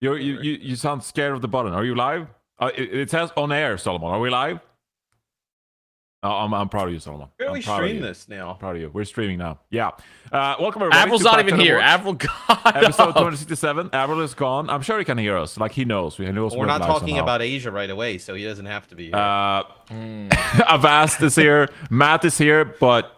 You sound scared of the button. Are you live? It says on air, Solomon. Are we live? I'm proud of you, Solomon. Where do we stream this now? Proud of you. We're streaming now. Yeah. Welcome everybody. Avril's not even here. Avril got Episode 267. Avril is gone. I'm sure he can hear us. Like he knows. He knows we're not talking about Asia right away, so he doesn't have to be here. Avast is here. Matt is here, but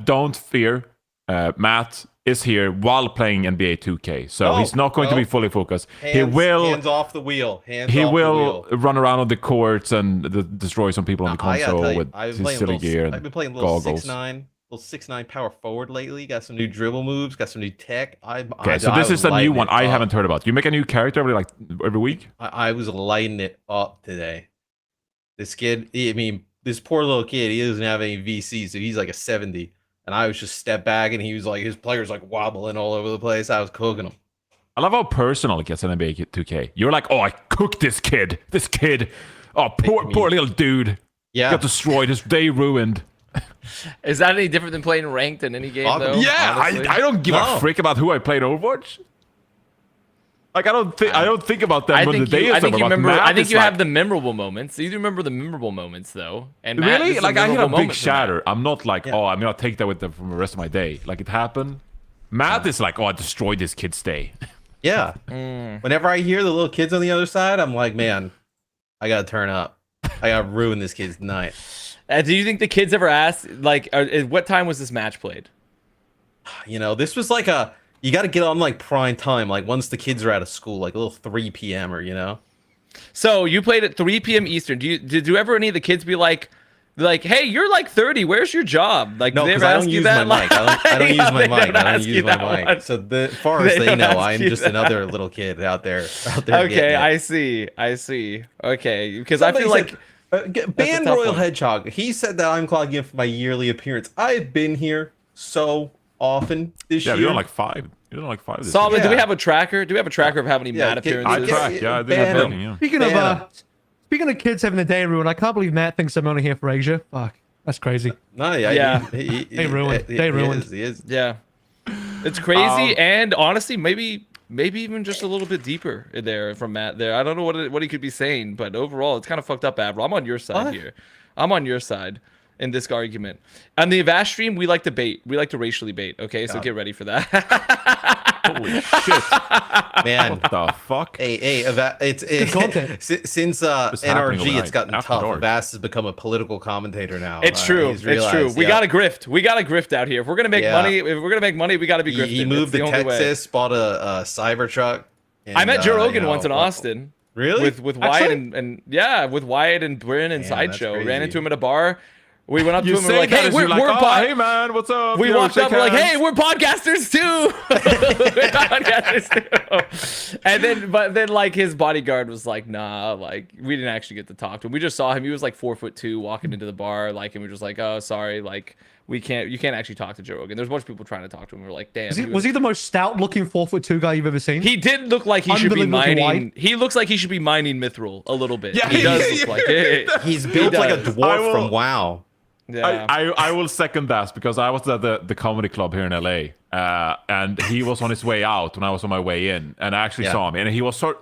don't fear. Matt is here while playing NBA 2K, so he's not going to be fully focused. He will hands off the wheel. He will run around on the courts and destroy some people on the console with his silly gear and I've been playing a little goggles. 6'9" power forward lately. Got some new dribble moves. Got some new tech. So this is a new one I haven't heard about. You make a new character every week? I was lighting it up today. This kid, this poor little kid, he doesn't have any VC, so he's like a 70. And I was just step back, and he was like, his players like wobbling all over the place. I was cooking him. I love how personal it gets in NBA 2K. You're like, oh, I cooked this kid. This kid. Oh, poor little dude. Yeah. Got destroyed. His day ruined. Is that any different than playing ranked in any game, though? Yeah, I don't give a frick about who I played Overwatch. Like I don't think about them when the day is over. I think you have the memorable moments. You remember the memorable moments though. And Matt, really, like I hit a big shatter. I'm not like, oh, I'm gonna take that with them from the rest of my day. Like it happened. Matt is like, oh, I destroyed this kid's day. Yeah. Whenever I hear the little kids on the other side, I'm like, man, I gotta turn up. I gotta ruin this kid's night. Do you think the kids ever asked, like, what time was this match played? This was like you got to get on like prime time, like once the kids are out of school, like a little 3 p.m. So you played at 3 p.m. Eastern. Did you ever any of the kids be like, hey, you're like 30. Where's your job? Like, no, because I don't use my mic. I don't use my mic. I don't use my mic. So as far as they know, I'm just another little kid out there. Okay, I see. Okay, because I feel like ban Royal Hedgehog. He said that I'm clogging in for my yearly appearance. I've been here so often this year. Yeah, you're on like 5. You're on like 5. Solomon, do we have a tracker? Do we have a tracker of how many Matt appearances? I think Speaking of kids having a day, everyone, I can't believe Matt thinks I'm only here for Asia. Fuck, that's crazy. No, yeah. They ruined. He is. Yeah, it's crazy, and honestly, maybe even just a little bit deeper in there from Matt. There, I don't know what he could be saying, but overall, it's kind of fucked up, Avril. I'm on your side here. I'm on your side in this argument. On the Avast stream, we like to bait. We like to racially bait. Okay, so get ready for that. Holy shit, man! What the fuck? Hey, since NRG, it's gotten tough. Avast has become a political commentator now. It's true. It's true. We gotta grift. We gotta grift out here. If we're gonna make money, we gotta be grifting. He moved to Texas, bought a Cybertruck. I met Joe Rogan once in Austin. Really? With Wyatt and with Wyatt and Bren and Sideshow. Ran into him at a bar. We went up to him and we're like, hey, hey man, what's up? We walked up, we're like, hey, we're podcasters too. We're podcasters too. And then like his bodyguard was like, nah, like we didn't actually get to talk to him. We just saw him. He was like 4'2" walking into the bar, like, and we were just like, oh, sorry, like you can't actually talk to Joe Rogan. There's a bunch of people trying to talk to him. We're like, damn. Was he the most stout-looking 4'2" guy you've ever seen? He did look like he should be mining. He looks like he should be mining Mithril a little bit. Yeah, he does look like it. He's built like a dwarf from WoW. Yeah. I will second that because I was at the comedy club here in LA, and he was on his way out when I was on my way in, and I actually saw him, and he was so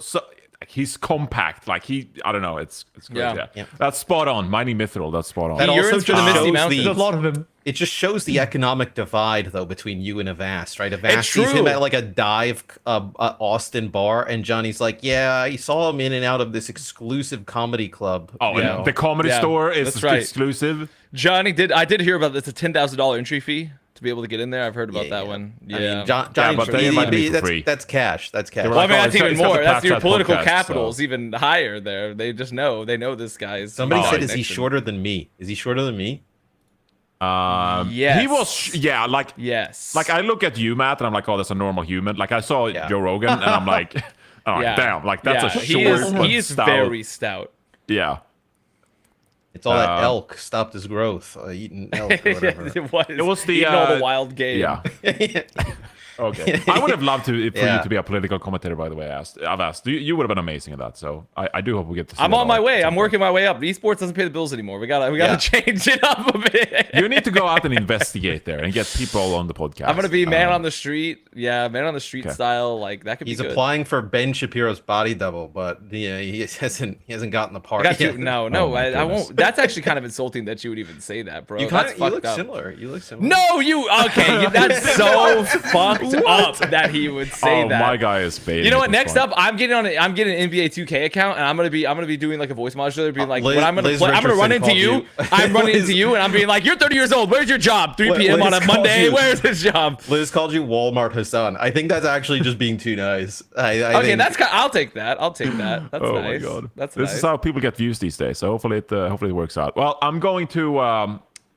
he's compact, like I don't know, it's great. Yeah. That's spot on. Mining Mithril, that's spot on. That also just shows there's a lot of him. It just shows the economic divide, though, between you and Avast, right? Avast sees him at like a dive Austin bar, and Johnny's like, yeah, I saw him in and out of this exclusive comedy club. Oh, the comedy store is exclusive. Johnny I did hear about this. It's a $10,000 entry fee to be able to get in there. I've heard about that one. Yeah, I mean, Johnny, that's cash. That's cash. Well, I mean, that's even more. That's your political capital's even higher there. They just know. They know this guy is. Somebody said, is he shorter than me? Is he shorter than me? Yes. He was, yes. Like I look at you, Matt, and I'm like, oh, that's a normal human. Like I saw Joe Rogan, and I'm like, oh, damn, like that's a short. He is very stout. Yeah. It's all that elk stopped his growth, eating elk or whatever. It was the eating all the wild game. Yeah. Okay. I would have loved for you Yeah. to be a political commentator, by the way. I've asked. You would have been amazing at that. So I do hope we get to see I'm that on my all way. at some I'm point. working my way up. Esports doesn't pay the bills anymore. We gotta change it up a bit. You need to go out and investigate there and get people on the podcast. I'm gonna be man on the street. Yeah, man on the street style. Like that could He's be good. applying for Ben Shapiro's body double, but he hasn't gotten the part I got you. yet. No, Oh my I goodness. won't. That's actually kind of insulting that you would even say that, bro. You That's you fucked look up. similar. You look similar. No, you okay? That's so fucked up that he would say Oh, that. my guy is baiting. You know at what? this Next point. up, I'm getting an NBA 2K account, and I'm gonna be doing like a voice modulator, being like, Liz- when I'm gonna Liz play, I'm gonna run into Richardson you. called I'm running Liz- into you, and I'm being like, you're 30 years old. Where's your job? 3 p.m. on Liz a called Monday. you- Where's his job? Liz called you Walmart Hassan. I think that's actually just being too nice. I Okay, think, I'll take that. I'll take that. That's Oh nice. my god, That's this nice. is how people get views these days. So hopefully it works out. Well, I'm going to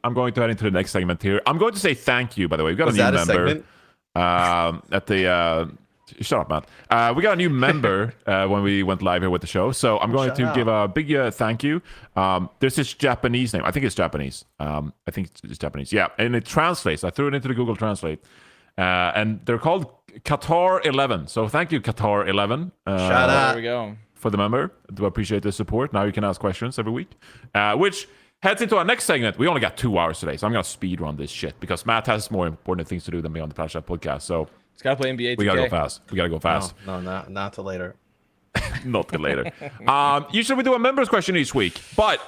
head into the next segment here. I'm going to say thank you. By the way, we've got was a new that a member segment? at the. Shut up, Matt. We got a new member when we went live here with the show. So I'm going to give a big thank you. There's this Japanese name. I think it's Japanese. I think it's Japanese. Yeah, and it translates. I threw it into the Google Translate. And they're called Qatar 11. So thank you, Qatar 11. Shout There out. we go. For the member. Do appreciate the support. Now you can ask questions every week. Which heads into our next segment. We only got 2 hours today, so I'm going to speed run this shit because Matt has more important things to do than me on the Plat Chat podcast. So Just gotta play NBA 2K. we got to go fast. We got to go fast. No, not till later. Not till later. Usually we do a members question each week, but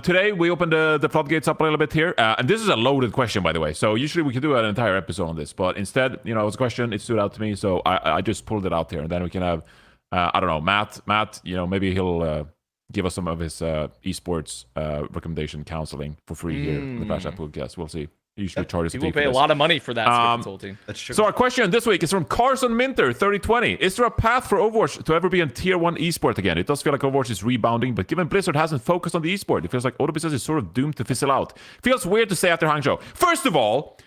today we opened the floodgates up a little bit here, and this is a loaded question, by the way. So usually we could do an entire episode on this, but instead, it was a question. It stood out to me, so I just pulled it out there, and then we can have I don't know, Matt. Maybe he'll give us some of his esports recommendation counseling for free here in the Plat Chat podcast. We'll see. He usually charges a People fee for pay a this. lot of money for that consulting. That's true. So our question this week is from Carson Minter, 3020. Is there a path for Overwatch to ever be in Tier 1 esport again? It does feel like Overwatch is rebounding, but given Blizzard hasn't focused on the esport, it feels like OWCS is sort of doomed to fizzle out. Feels weird to say after Hangzhou. First of all,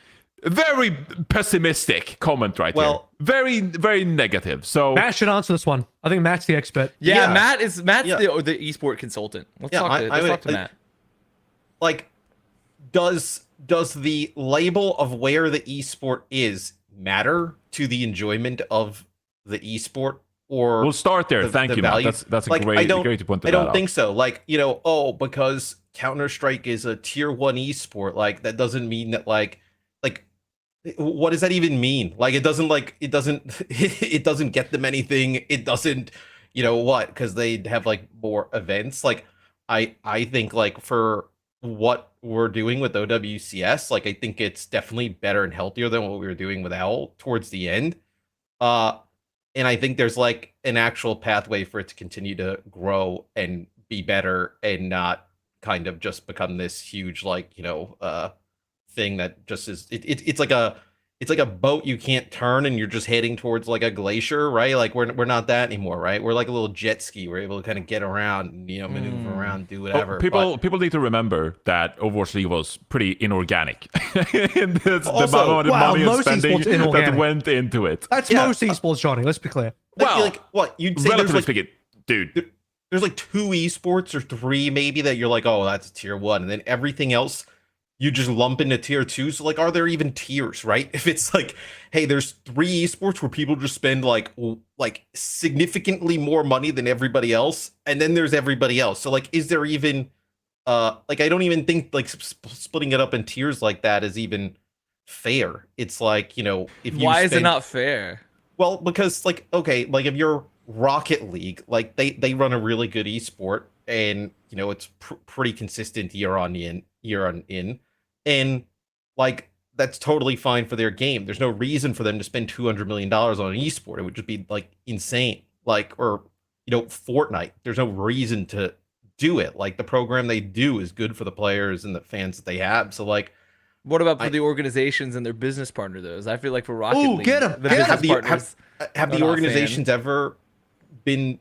very pessimistic comment right here. Very, very negative. So Matt should answer this one. I think Matt's the expert. Yeah, Yeah. Matt's Yeah. the esport consultant. Let's Yeah, talk to, let's talk to Matt. Like, does the label of where the esport is matter to the enjoyment of the esport, or we'll start there. the- Thank the you, Matt. value? That's a Like, great to point that I don't out. think so. Like, because Counter-Strike is a Tier 1 esport, like that doesn't mean that like what does that even mean? Like it doesn't it doesn't get them anything. It doesn't, because they have like more events. Like I think like for what we're doing with OWCS, like I think it's definitely better and healthier than what we were doing with OWL towards the end. And I think there's like an actual pathway for it to continue to grow and be better and not kind of just become this huge thing that just is it's like a boat you can't turn and you're just heading towards like a glacier, right? Like we're not that anymore, right? We're like a little jet ski. We're able to kind of get around and maneuver around, do whatever. People need to remember that Overwatch League was pretty inorganic. And that's the Also, amount of well, money and most spending esports that inorganic. went into it. That's Yeah. most esports, Johnny. Let's be clear. Well, what you'd say there's relatively like speaking, dude. there's like 2 esports or 3 maybe that you're like, oh, that's Tier 1, and then everything else you just lump into Tier 2. So like, are there even tiers, right? If it's like, hey, there's 3 esports where people just spend like significantly more money than everybody else, and then there's everybody else. So like, is there even I don't even think like splitting it up in tiers like that is even fair. It's like, if you Why is it spend- not fair? Well, because like, okay, like if you're Rocket League, like they run a really good esport, and it's pretty consistent year on in, and like that's totally fine for their game. There's no reason for them to spend $200 million on an esport. It would just be like insane. Like, or Fortnite. There's no reason to do it. Like the program they do is good for the players and the fans that they have. So like, What about for the organizations and their business partner? Those I feel like for Rocket Ooh, League, get 'em, the get 'em. business partners. have are the not organizations ever been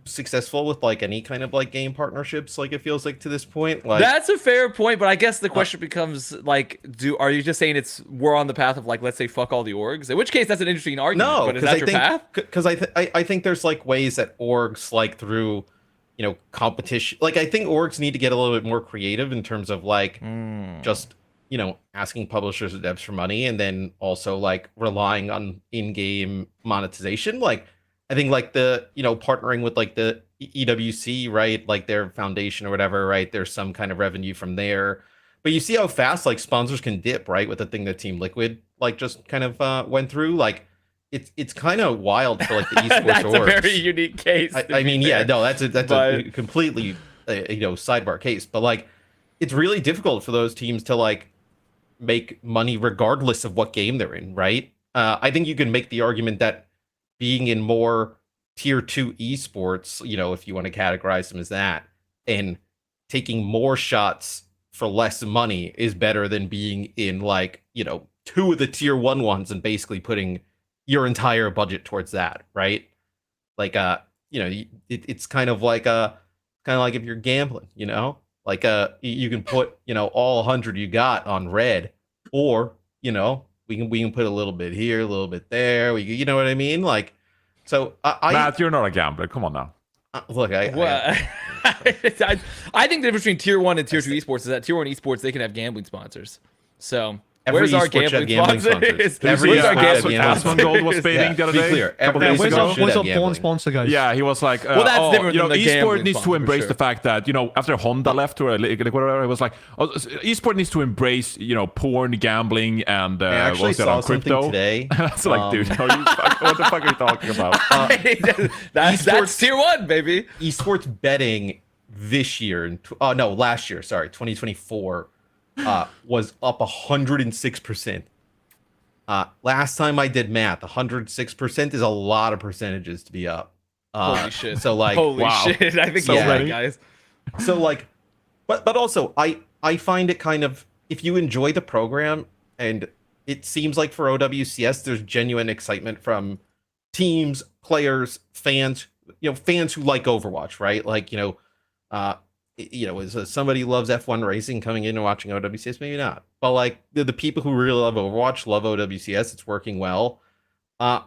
successful with like any kind of like game partnerships? Like it feels like to this point, like That's a fair point, but I guess the question becomes like, are you just saying we're on the path of like, let's say fuck all the orgs? In which case, that's an interesting argument. no, but is because that your path? because I think there's like ways that orgs like through competition. Like I think orgs need to get a little bit more creative in terms of like just asking publishers and devs for money, and then also like relying on in-game monetization. Like I think like the partnering with like the EWC, right, like their foundation or whatever, right, there's some kind of revenue from there. But you see how fast like sponsors can dip, right, with the thing that Team Liquid like just kind of went through. Like it's kind of wild for like the esports That's orgs. a very unique case. I mean, yeah, no, that's a completely sidebar case, but like it's really difficult for those teams to like make money regardless of what game they're in, right? I think you can make the argument that being in more tier 2 esports, if you want to categorize them as that, and taking more shots for less money is better than being in like, 2 of the tier 1 ones and basically putting your entire budget towards that, right? Like it's kind of like if you're gambling, like you can put all 100 you got on red, or we can put a little bit here, a little bit there. You know what I mean? Like, so Matt, you're not a gambler. Come on now. Look, I think the difference between tier 1 and tier 2 esports is that tier 1 esports, they can have gambling sponsors. So where's our gambling sponsors? Every Asmon Gold was fading the other day. Clear. Where's our porn sponsor, guys? Yeah, he was like, well, that's different than the Esport gambling needs to sponsor, embrace for the fact that, after Honda left or whatever, it was like, Esport needs to embrace, porn, gambling, and I actually saw crypto today. That's like, dude, what the fuck are you talking about? that's tier 1, baby. Esports betting this year, last year, sorry, 2024, was up 106%. Last time I did math, 106% is a lot of percentages to be up. Holy shit. So like, holy shit. I think so you're right, many. guys. So like, but also I find it kind of, if you enjoy the program, and it seems like for OWCS, there's genuine excitement from teams, players, fans, fans who like Overwatch, right? Like, is somebody who loves F1 racing coming in and watching OWCS? Maybe not. But like the people who really love Overwatch love OWCS. It's working well. I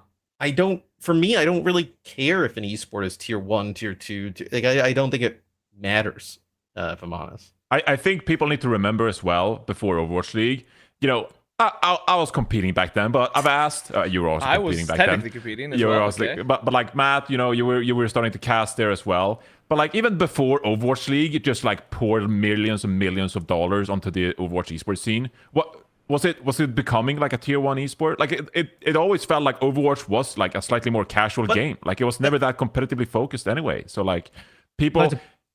don't really care if an esport is tier 1, tier 2. I don't think it matters, if I'm honest. I think people need to remember as well, before Overwatch League, I was competing back then, but Avast, you were also competing back then. I was technically competing as well. Okay. But like Matt, you were starting to cast there as well. But like even before Overwatch League, it just like poured millions and millions of dollars onto the Overwatch esports scene. What was it becoming like a tier 1 esport? Like it always felt like Overwatch was like a slightly more casual game. Like it was never that competitively focused anyway. So like people.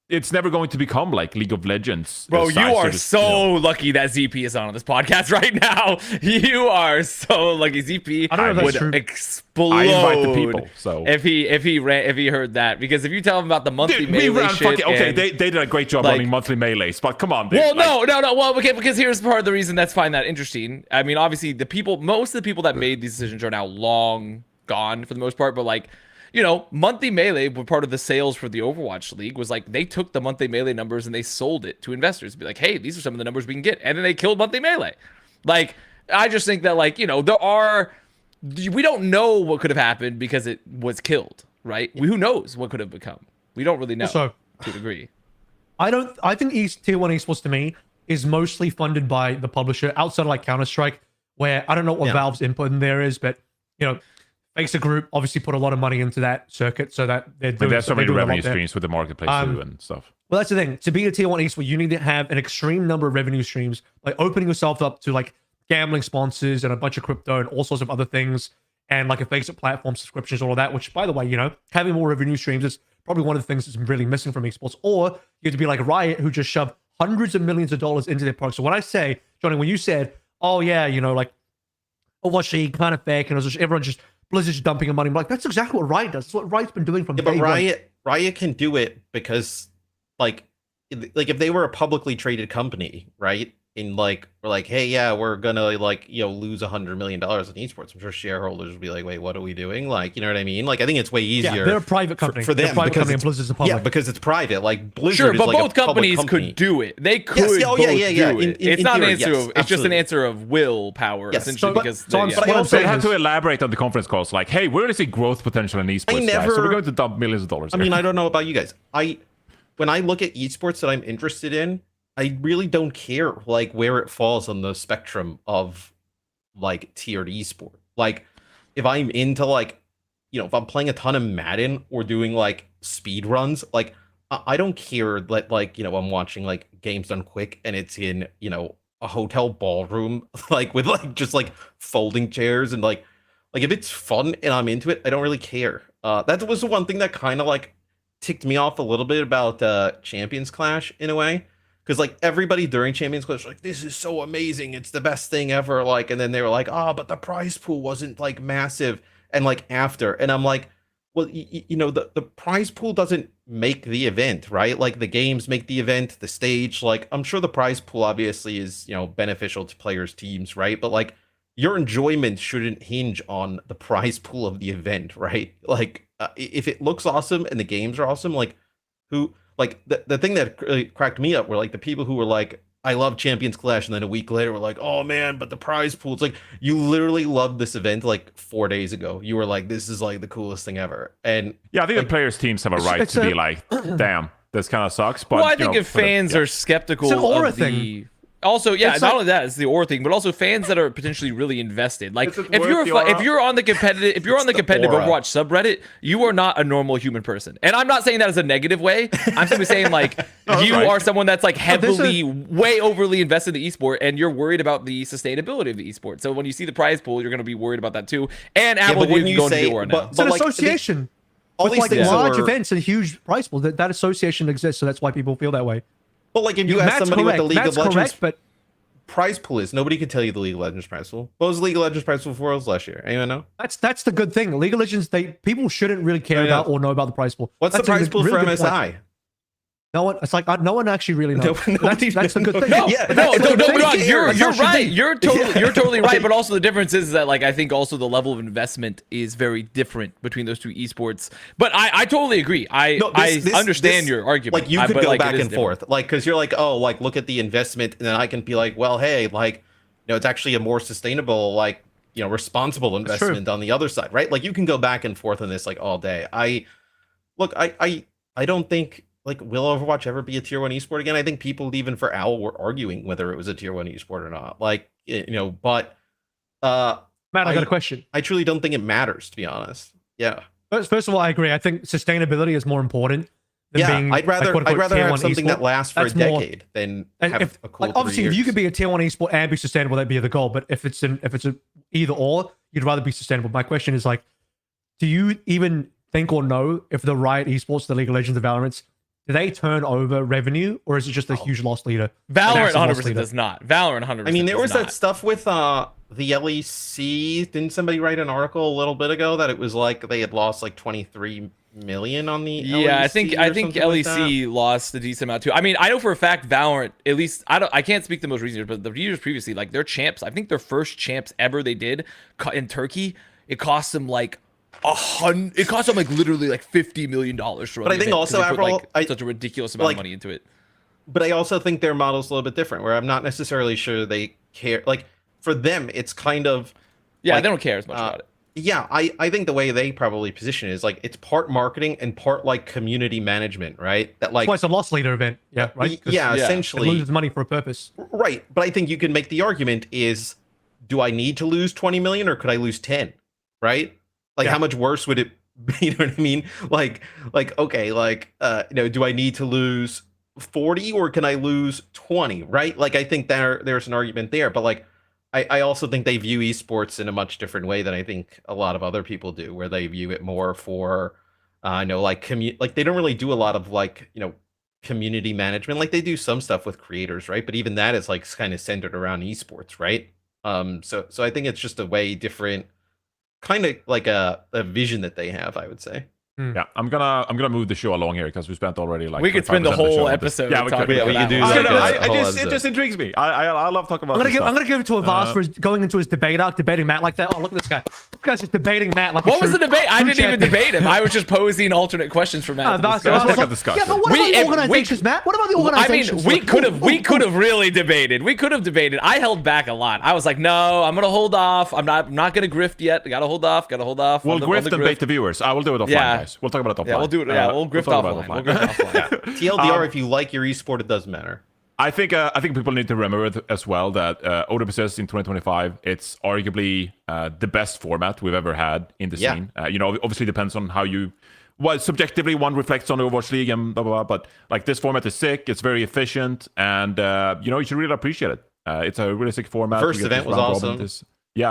It's never going to become like League of Legends. Bro, you are so lucky that ZP is on this podcast right now. You are so lucky. ZP would explode. I invite the people. So if he heard that, because if you tell him about the monthly melee shit, they did a great job running monthly melees, but come on, dude. Well, no. Well, okay, because here's part of the reason that's fine, that interesting. I mean, obviously most of the people that made these decisions are now long gone for the most part, but like, monthly melee were part of the sales for the Overwatch League. Was like they took the monthly melee numbers and they sold it to investors. Be like, hey, these are some of the numbers we can get, and then they killed monthly melee. Like, I just think that we don't know what could have happened because it was killed, right? Who knows what could have become? We don't really know. Also, to a degree, I think tier 1 esports to me is mostly funded by the publisher, outside of like Counter-Strike, where I don't know what Valve's input in there is, but Facer Group obviously put a lot of money into that circuit, so that they're doing. There's so many revenue streams with the marketplace too and stuff. Well, that's the thing. To be a tier 1 esport, you need to have an extreme number of revenue streams, like opening yourself up to like gambling sponsors and a bunch of crypto and all sorts of other things, and like a Facer platform subscriptions, all of that. Which, by the way, having more revenue streams is probably one of the things that's really missing from esports. Or you have to be like Riot, who just shoved hundreds of millions of dollars into their product. So when I say, Johnny, when you said, "Oh yeah, like Overwatch League kind of fake," and it was just everyone just Blizzard's dumping money. I'm like, that's exactly what Riot does. That's what Riot's been doing from day one. But Riot can do it because, like if they were a publicly traded company, right? In we're like, hey, yeah, we're gonna lose $100 million in esports. I'm sure shareholders would be like, wait, what are we doing? Like, you know what I mean? Like, I think it's way easier. Yeah, they're a private company for them. They're a private company, and Blizzard's a public. Yeah, because it's private. Like Blizzard, sure, but is both companies could do it. They could. Yes, do it. It's not an answer of. It's just an answer of willpower, essentially. But I also had to elaborate on the conference calls. Like, hey, we're going to see growth potential in esports, guys, so we're going to dump millions of dollars. I mean, I don't know about you guys. When I look at esports that I'm interested in, I really don't care like where it falls on the spectrum of like tiered esport. Like if I'm into like, you know, if I'm playing a ton of Madden or doing like speed runs, like I don't care that like, you know, I'm watching like games done quick and it's in, you know, a hotel ballroom, like with like just like folding chairs and like if it's fun and I'm into it, I don't really care. That was the one thing that kind of like ticked me off a little bit about Champions Clash in a way. Because like everybody during Champions Clash was like, this is so amazing, it's the best thing ever. Like, and then they were like, oh, but the prize pool wasn't like massive. And like after, and I'm like, well, you know, the prize pool doesn't make the event, right? Like the games make the event, the stage. Like I'm sure the prize pool obviously is, you know, beneficial to players' teams, right? But like your enjoyment shouldn't hinge on the prize pool of the event, right? Like if it looks awesome and the games are awesome, like who, like the thing that really cracked me up were like the people who were like, I love Champions Clash, and then a week later we're like, oh man, but the prize pool. It's like you literally loved this event like 4 days ago. You were like, this is like the coolest thing ever. And yeah, I think like, the players' teams have a right to be like, damn, this kind of sucks. But well, I think you know, if fans are skeptical It's an aura of the thing. also, yeah, It's not like- only that, it's the aura thing, but also fans that are potentially really invested. Like Is it if worth you're the aura? if you're on the competitive aura. Overwatch subreddit, you are not a normal human person. And I'm not saying that as a negative way. I'm simply saying like you right. are someone that's like there's heavily, way overly invested in the esport, and you're worried about the sustainability of the esport. So when you see the prize pool, you're going to be worried about that too. And Apple but when is you going to say- the aura now. but- It's an like, association. all With these like things that large were- events and huge prize pools, that association exists, so that's why people feel that way. but like if you ask Matt's somebody what correct. the League Matt's of Legends correct, but prize pool is, nobody could tell you the League of Legends prize pool. What was the League of Legends prize pool for us last year? Anyone know? that's the good thing. League of Legends, people shouldn't really care Yeah. about or know about the prize pool. What's That's the a prize pool really for good point. MSI? No one. It's like no one actually really knows. Nobody That's the good knows. thing. No, Yeah, no, that's no, what no, nobody no, you're cares. you're That's what right. should be. You're totally right. But also the difference is that like I think also the level of investment is very different between those two esports. But I totally agree. I understand your argument. Like you could but, go like, back it is and different. forth, like because you're like, oh, like look at the investment, and then I can be like, well, hey, like, you know, it's actually a more sustainable, like, you know, responsible investment on the other side, right? Like you can go back and forth on this like all day. I don't think like will Overwatch ever be a tier 1 esport again. I think people even for OWL were arguing whether it was a tier 1 esport or not. Like, you know, but Matt, I got a question. I truly don't think it matters, to be honest. Yeah. First of all, I agree. I think sustainability is more important than Yeah, being I'd rather like, quote-unquote, tier have one something esport. that lasts for That's a more- decade than And have if, a cool like, obviously, 3 if you years. could be a tier 1 esport and be sustainable, that'd be the goal. But if it's a either or, you'd rather be sustainable. My question is like, do you even think or know if the Riot Esports, the League of Legends, the Valorants, do they turn over revenue or is it just a huge loss leader? Valorant An actual 100% leader? does not. Valorant 100%. I mean, there was does that not. stuff with the LEC. Didn't somebody write an article a little bit ago that it was like they had lost like 23 million on the Yeah, I think LEC or something like LEC lost a decent amount too. I mean, I know for a fact Valorant, at least I can't speak the most recent years, but the years previously, like their champs, I think their first champs ever they did in Turkey, it cost them like it cost them like literally like $50 million to run. But I think also, they put, AVRL, like, such a ridiculous amount like, of money into it. But I also think their model's a little bit different, where I'm not necessarily sure they care. Like for them, it's kind of Yeah, like, they don't care as much about it. Yeah, I think the way they probably position it is like it's part marketing and part like community management, right? That like Well, it's a loss leader event. Yeah, right? 'Cause yeah, yeah, it it essentially loses money for a purpose. right. But I think you can make the argument is, do I need to lose 20 million or could I lose 10? Right? Like Yeah. how much worse would it be? You know what I mean? Like okay, like you know, do I need to lose 40 or can I lose 20? Right? Like I think there's an argument there, but like I also think they view esports in a much different way than I think a lot of other people do, where they view it more for I know like like they don't really do a lot of like, you know, community management. Like they do some stuff with creators, right? But even that is like kind of centered around esports, right? So I think it's just a way different kind of like a vision that they have, I would say. Yeah, I'm gonna move the show along here because we spent already like We could spend the 25% of whole show on this. episode Yeah, we talking could. Yeah, we about could do that like one. a- I whole just episode. it just intrigues me. I love talking about. I'm this stuff. gonna give it to Avast for going into his debate arc, debating Matt like that. Oh, look at this guy. This guy's just debating Matt like. What was the debate? I true didn't even champion. debate him. I was just posing alternate questions for Matt. to Avast- discuss. Let's Avast- make a discussion. Yeah, but what We- about the if we- organizations, Matt? What about the I mean, organizations? we Like, could have ooh, ooh, we could have really debated. We could have debated. I held back a lot. I was like, no, I'm gonna hold off. I'm not gonna grift yet. I gotta hold off. Gotta hold off. We'll on the grift and grift. bait the viewers. I will do it offline, Yeah. guys. We'll talk about it offline. Yeah, we'll do it. Yeah, we'll grift talk about offline. it We'll grift offline. TLDR, if you like your esport, it doesn't matter. I think people need to remember as well that OWCS in 2025, it's arguably the best format we've ever had in the scene. Obviously depends on how you. Well, subjectively, one reflects on the Overwatch League and blah blah blah. But like this format is sick. It's very efficient, and you should really appreciate it. It's a really sick format. First event was awesome.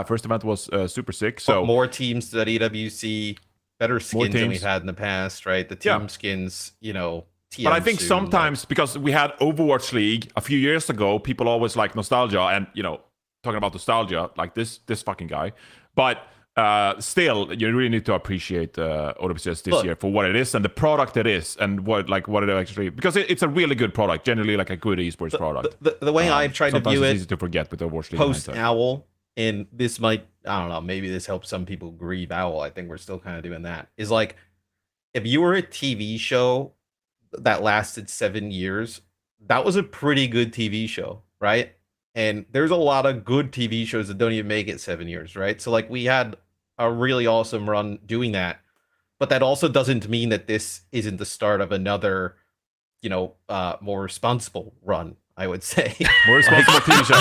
First event was super sick. So more teams at EWC, better skins than we've had in the past, right? The team skins, But I think sometimes because we had Overwatch League a few years ago, people always like nostalgia and talking about nostalgia like this fucking guy. But still, you really need to appreciate OWCS this year for what it is and the product it is and what it actually, because it's a really good product, generally like a good esports product. The way I've tried to view it's it, easy to forget with Overwatch League post OWL, and this might, I don't know, maybe this helps some people grieve OWL. I think we're still kind of doing that. Is like if you were a TV show that lasted 7 years, that was a pretty good TV show, right? And there's a lot of good TV shows that don't even make it 7 years, right? So like we had a really awesome run doing that, but that also doesn't mean that this isn't the start of another, more responsible run, I would say. More responsible TV show.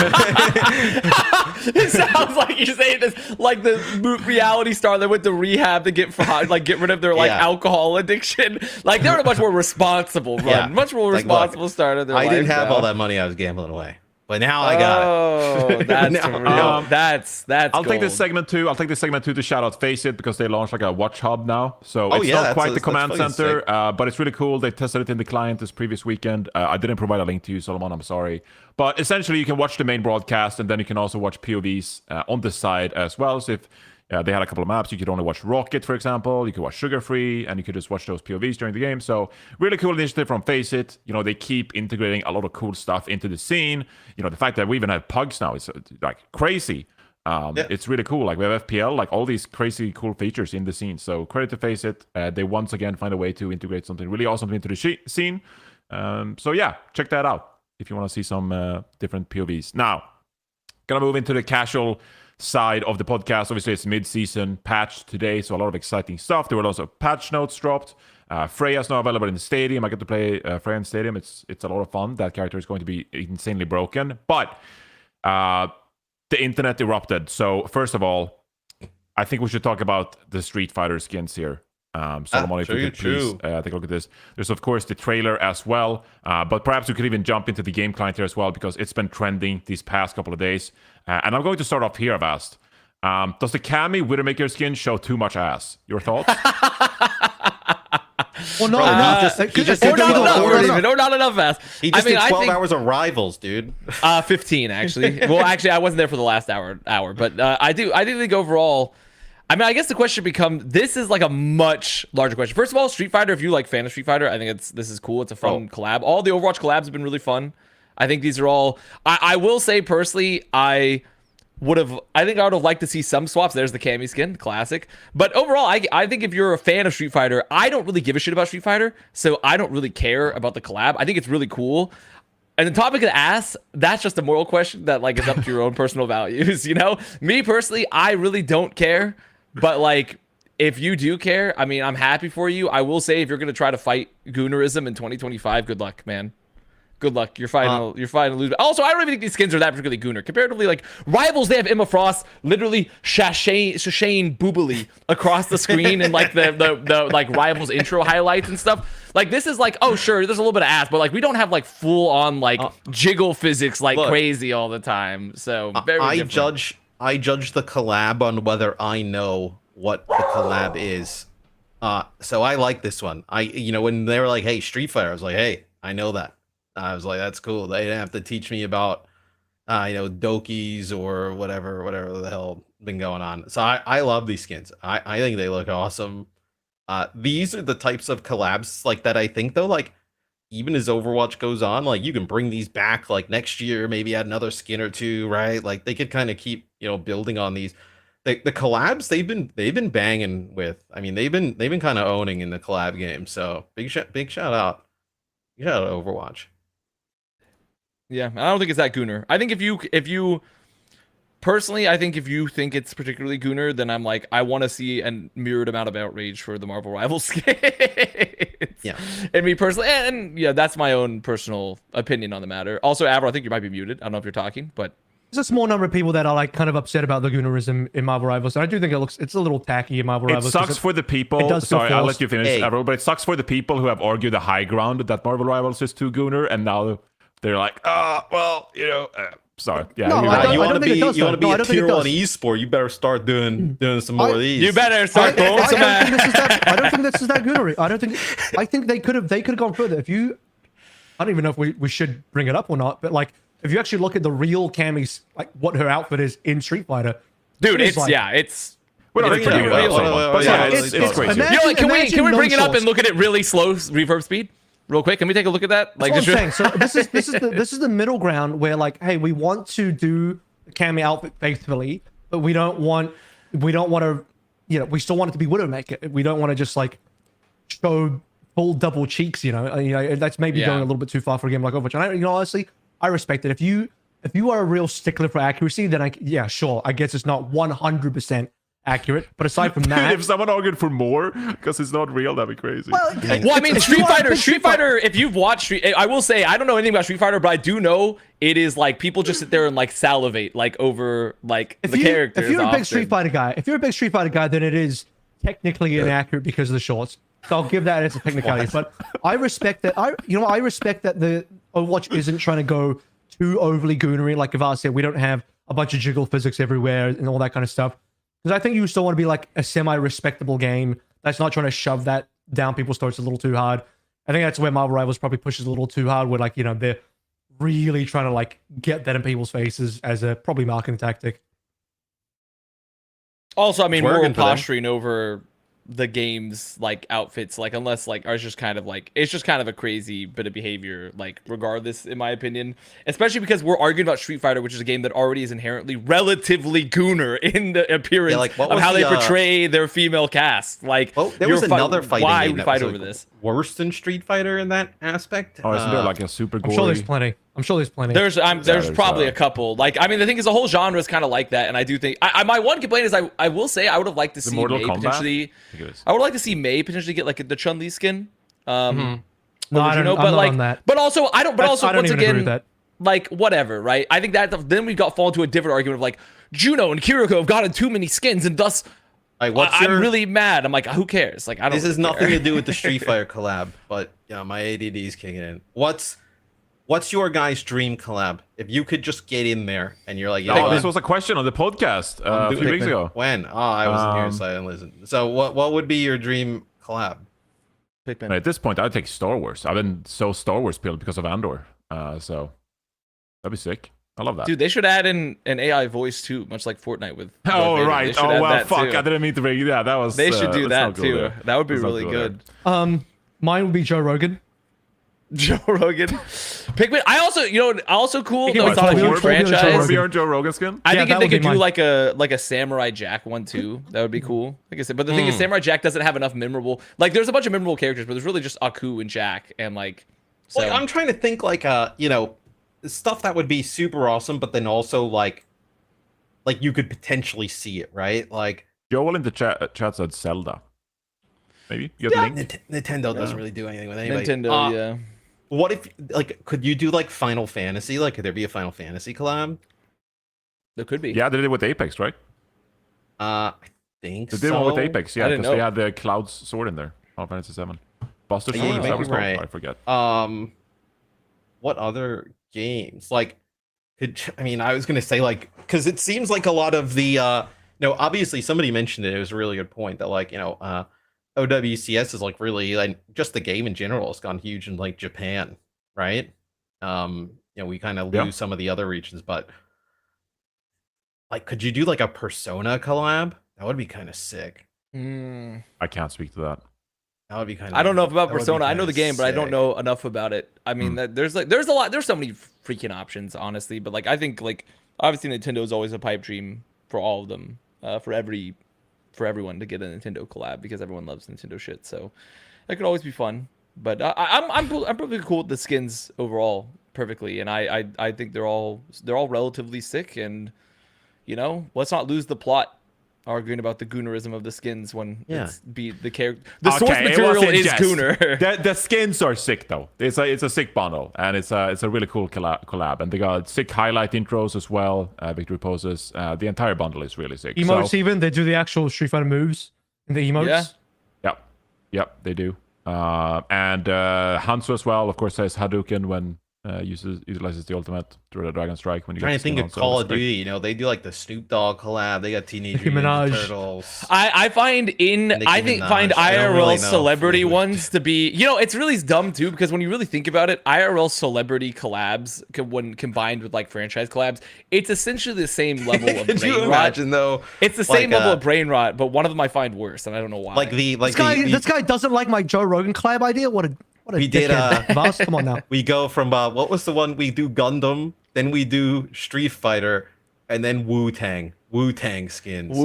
It sounds like you're saying this like the reality star that went to rehab to get rid of their alcohol addiction. Like they're a much more responsible run, much more responsible start of their life. I didn't have all that money I was gambling away, but now I got it. Oh, that's real. That's. I'll take this segment too. To shout out Faceit because they launched like a watch hub now. So it's not quite the command center, but it's really cool. They tested it in the client this previous weekend. I didn't provide a link to you, Solomon. I'm sorry. But essentially, you can watch the main broadcast, and then you can also watch POVs on the side as well. So if they had a couple of maps, you could only watch Rocket, for example. You could watch Sugar Free, and you could just watch those POVs during the game. So really cool initiative from Faceit. They keep integrating a lot of cool stuff into the scene. The fact that we even have pugs now is like crazy. It's really cool. Like we have FPL, like all these crazy cool features in the scene. So credit to Faceit. They once again find a way to integrate something really awesome into the scene. So yeah, check that out if you want to see some different POVs. Now, gonna move into the casual side of the podcast. Obviously, it's mid-season patch today, so a lot of exciting stuff. There were also patch notes dropped. Freya's now available in the stadium. I get to play Freya in the stadium. It's a lot of fun. That character is going to be insanely broken, but the internet erupted. So first of all, I think we should talk about the Street Fighter skins here. Solomon, if you could please take a look at this. There's of course the trailer as well, but perhaps we could even jump into the game client here as well because it's been trending these past couple of days. And I'm going to start off here, Avast. Does the Cammy Widowmaker skin show too much ass? Your thoughts? Well, not enough. Not enough ass. He just did 12 hours of Rivals, dude. 15 actually. Well, actually, I wasn't there for the last hour, but I do think overall. I mean, I guess the question becomes, this is like a much larger question. First of all, Street Fighter, if you like fan of Street Fighter, I think this is cool. It's a fun collab. All the Overwatch collabs have been really fun. I think these are all, I will say personally, I would have liked to see some swaps. There's the Cammy skin, classic. But overall, I think if you're a fan of Street Fighter, I don't really give a shit about Street Fighter, so I don't really care about the collab. I think it's really cool. And the topic of the ass, that's just a moral question that like is up to your own personal values, Me personally, I really don't care. But like, if you do care, I mean, I'm happy for you. I will say, if you're gonna try to fight Goonerism in 2025, good luck, man. Good luck. You're fighting to lose. Also, I don't even think these skins are that particularly Gooner. Comparatively, like Rivals, they have Emma Frost literally shashane boobily across the screen and like the like Rivals intro highlights and stuff. Like this is like, oh sure, there's a little bit of ass, but like we don't have like full on like jiggle physics like crazy all the time. So very different. I judge the collab on whether I know what the collab is. So I like this one. When they were like, hey, Street Fighter, I was like, hey, I know that. I was like, that's cool. They didn't have to teach me about, Dokis or whatever the hell been going on. So I love these skins. I think they look awesome. These are the types of collabs like that I think though, like, even as Overwatch goes on, like you can bring these back like next year, maybe add another skin or two, right? Like they could kind of keep, building on these. The collabs they've been banging with. I mean, they've been kind of owning in the collab game. So big shout out. Shout out to Overwatch. Yeah, I don't think it's that Gooner. I think if you personally, I think if you think it's particularly Gooner, then I'm like, I want to see a mirrored amount of outrage for the Marvel Rivals skins. Yeah. And me personally, and yeah, that's my own personal opinion on the matter. Also, Avril, I think you might be muted. I don't know if you're talking, but There's a small number of people that are like kind of upset about the Goonerism in Marvel Rivals, and I do think it's a little tacky in Marvel It Rivals. sucks for the people. does feel Sorry, I'll forced. let you finish, Hey. Avril, but it sucks for the people who have argued the high ground that Marvel Rivals is too Gooner, and now they're like, well, sorry. Yeah, No, you're I right. don't- You want to think it be does, you want to though. be No, I a don't think it tier 1 does. esport. You better start doing some more of these. you better I, start going I some don't think this is that. I don't think this is that Goonery. I think they could have gone further. If you, I don't even know if we should bring it up or not, but like if you actually look at the real Cammy's, like what her outfit is in Street Fighter, dude, it is it's like- it's. Well, it's no, pretty yeah, real. yeah, yeah, but yeah, it's crazy. imagine- You know, like, can we imagine bring it up non-shorts. and look at it really slow reverb speed, real quick? Can we take a look at that? Like, That's what I'm just saying. So this is the middle ground where like, hey, we want to do the Cammy outfit faithfully, but we don't want to, we still want it to be Widowmaker. We don't want to just like show full double cheeks. That's maybe Yeah. going a little bit too far for a game like Overwatch. And honestly, I respect it. If you are a real stickler for accuracy, then sure, I guess it's not 100% accurate. But aside from that, if someone argued for more because it's not real, that'd be crazy. Well, I mean, if you Street are a Fighter. big Street Fighter. If you've watched I will say I don't know anything about Street Fighter, but I do know it is like people just sit there and like salivate like over like the characters. If you're a big often. Street Fighter guy, then it is technically inaccurate because of the shorts. So I'll give that as a technicality. But I respect that. I respect that the Overwatch isn't trying to go too overly goonery. Like Avast said, we don't have a bunch of jiggle physics everywhere and all that kind of stuff. Because I think you still want to be like a semi-respectable game that's not trying to shove that down people's throats a little too hard. I think that's where Marvel Rivals probably pushes a little too hard, where like, they're really trying to like get that in people's faces as a probably marketing tactic. Also, I mean, It's we're working for them. posturing over the game's like outfits, like unless like it's just kind of a crazy bit of behavior, like regardless, in my opinion. Especially because we're arguing about Street Fighter, which is a game that already is inherently relatively gooner in the appearance Yeah, like, what of was how they the, portray their female cast. Like, Oh, there was another fighting Why game we that fight was, over like, this? worse than Street Fighter in that aspect. Oh, isn't there like a super I'm gory? sure there's plenty. There's there's, probably a couple. Like, I mean, the thing is, the whole genre is kind of like that, and I do think my one complaint is I will say I would have liked to see Mortal May Kombat? potentially. I think it is. I would like to see May potentially get like the Chun-Li skin. No, over I don't, Juno, I'm but not like, on that. but also I don't. But also I don't once even agree again, with that. like whatever, right? I think that then we got fall into a different argument of like Juno and Kiriko have gotten too many skins, and thus Like, I'm really mad. I'm like, who cares? Like, I don't. This has really nothing care. to do with the Street Fighter collab, but my ADD is kicking in. What's your guys' dream collab? If you could just get in there and you're like, Oh, this was a question on the podcast a few weeks ago. when? Oh, I wasn't here, so I didn't listen. So what would be your dream collab? Pikmin. At this point, I'd take Star Wars. I've been so Star Wars pilled because of Andor. So that'd be sick. I love that. Dude, they should add in an AI voice too, much like Fortnite with. Oh, Darth Vader. They right. should Oh, add well, that, fuck. too. I didn't mean to bring you. Yeah, that was. They should do let's that not go too. there. That would be Let's not really go good. there. Mine would be Joe Rogan. Joe Rogan, Pikmin. I also cool. Pikmin Though it's not a Joe huge Rogan. franchise. Joe Or Rogan. be on Joe Rogan skin? I Yeah, think that if they would be could do mine. like a Samurai Jack one too, that would be cool. Like I said, but the thing is, Samurai Jack doesn't have enough memorable. Like, there's a bunch of memorable characters, but there's really just Aku and Jack, and like. So Like, I'm trying to think like stuff that would be super awesome, but then also like you could potentially see it, right? Like Joel in the chat said Zelda. Maybe? You have the link? Nintendo doesn't really do anything with anybody. Nintendo, yeah. What if could you do like Final Fantasy? Like, could there be a Final Fantasy collab? There could be. Yeah, they did it with Apex, right? I think They did so. one with Apex, yeah, I didn't because they know. had the Cloud's sword in there. Final Fantasy 7. Buster Yeah, Sword, you is might that be was called? right. I forget. What other games? Like, I was gonna say like, because it seems like a lot of the obviously somebody mentioned it. It was a really good point that like OWCS is like really like just the game in general has gone huge in like Japan, right? We kind of lose Yeah. some of the other regions, but like, could you do like a Persona collab? That would be kind of sick. I can't speak to that. That would be kind of. I don't know about Persona. I know the game, but I don't know enough about it. I mean, there's so many freaking options, honestly. But like, I think like obviously Nintendo is always a pipe dream for all of them, for everyone to get a Nintendo collab because everyone loves Nintendo shit. So that could always be fun. But I'm probably cool with the skins overall perfectly, and I think they're all relatively sick, and you know, let's not lose the plot arguing about the goonerism of the skins when it's be the character. The source Okay, it material wasn't is just- gooner. The skins are sick though. It's a sick bundle, and it's a really cool collab. And they got sick highlight intros as well, victory poses. The entire bundle is really sick. Emotes So, even, they do the actual Street Fighter moves in the emotes. Yeah. yep, they do. And Hanzo as well, of course, says Hadouken when utilizes the ultimate through the Dragon Strike. When you Trying get to think the of skin on, so Call it's of great. Duty, you know, they do like the Snoop Dogg collab. They got Teenage Nicki Mutant Ninja Minaj. Turtles. I find Minaj. find I don't IRL really know celebrity if we would- ones to be, you know, it's really dumb too, because when you really think about it, IRL celebrity collabs when combined with like franchise collabs, it's essentially the same level of Could brain you rot. imagine though? It's the same like, level of brain rot, but one of them I find worse, and I don't know why. This guy doesn't like my Joe Rogan collab idea. What a We did, dickhead. Voss, come on now. we go from what was the one we do Gundam, then we do Street Fighter, and then Wu-Tang skins.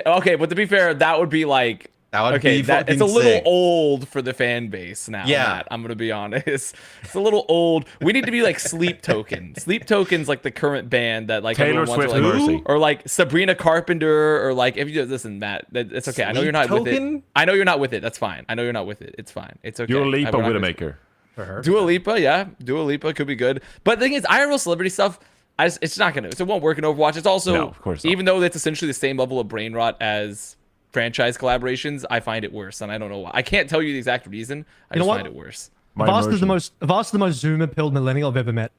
Okay, but to be fair, that would be like That would okay, be fucking it's a little sick. old for the fan base now. Yeah. Matt, I'm gonna be honest. It's a little old. We need to be like Sleep Token. Sleep Token's like the current band that like Taylor everyone wants Swift to, like, Mercy. or like Sabrina Carpenter, or like if you listen, Matt, it's okay. I know you're not with Token? it. I know you're not with it. That's fine. I know you're not with it. It's fine. It's okay. Dua Lipa, We're not gonna- Widowmaker. For her. Dua Lipa, yeah, Dua Lipa could be good. But the thing is, IRL celebrity stuff, it's not gonna. It won't work in Overwatch. It's also, No, of course not. even though it's essentially the same level of brain rot as franchise collaborations, I find it worse, and I don't know why. I can't tell you the exact reason. I You know just what? find it worse. My Voss is immersion. the most Zoomer pilled millennial I've ever met.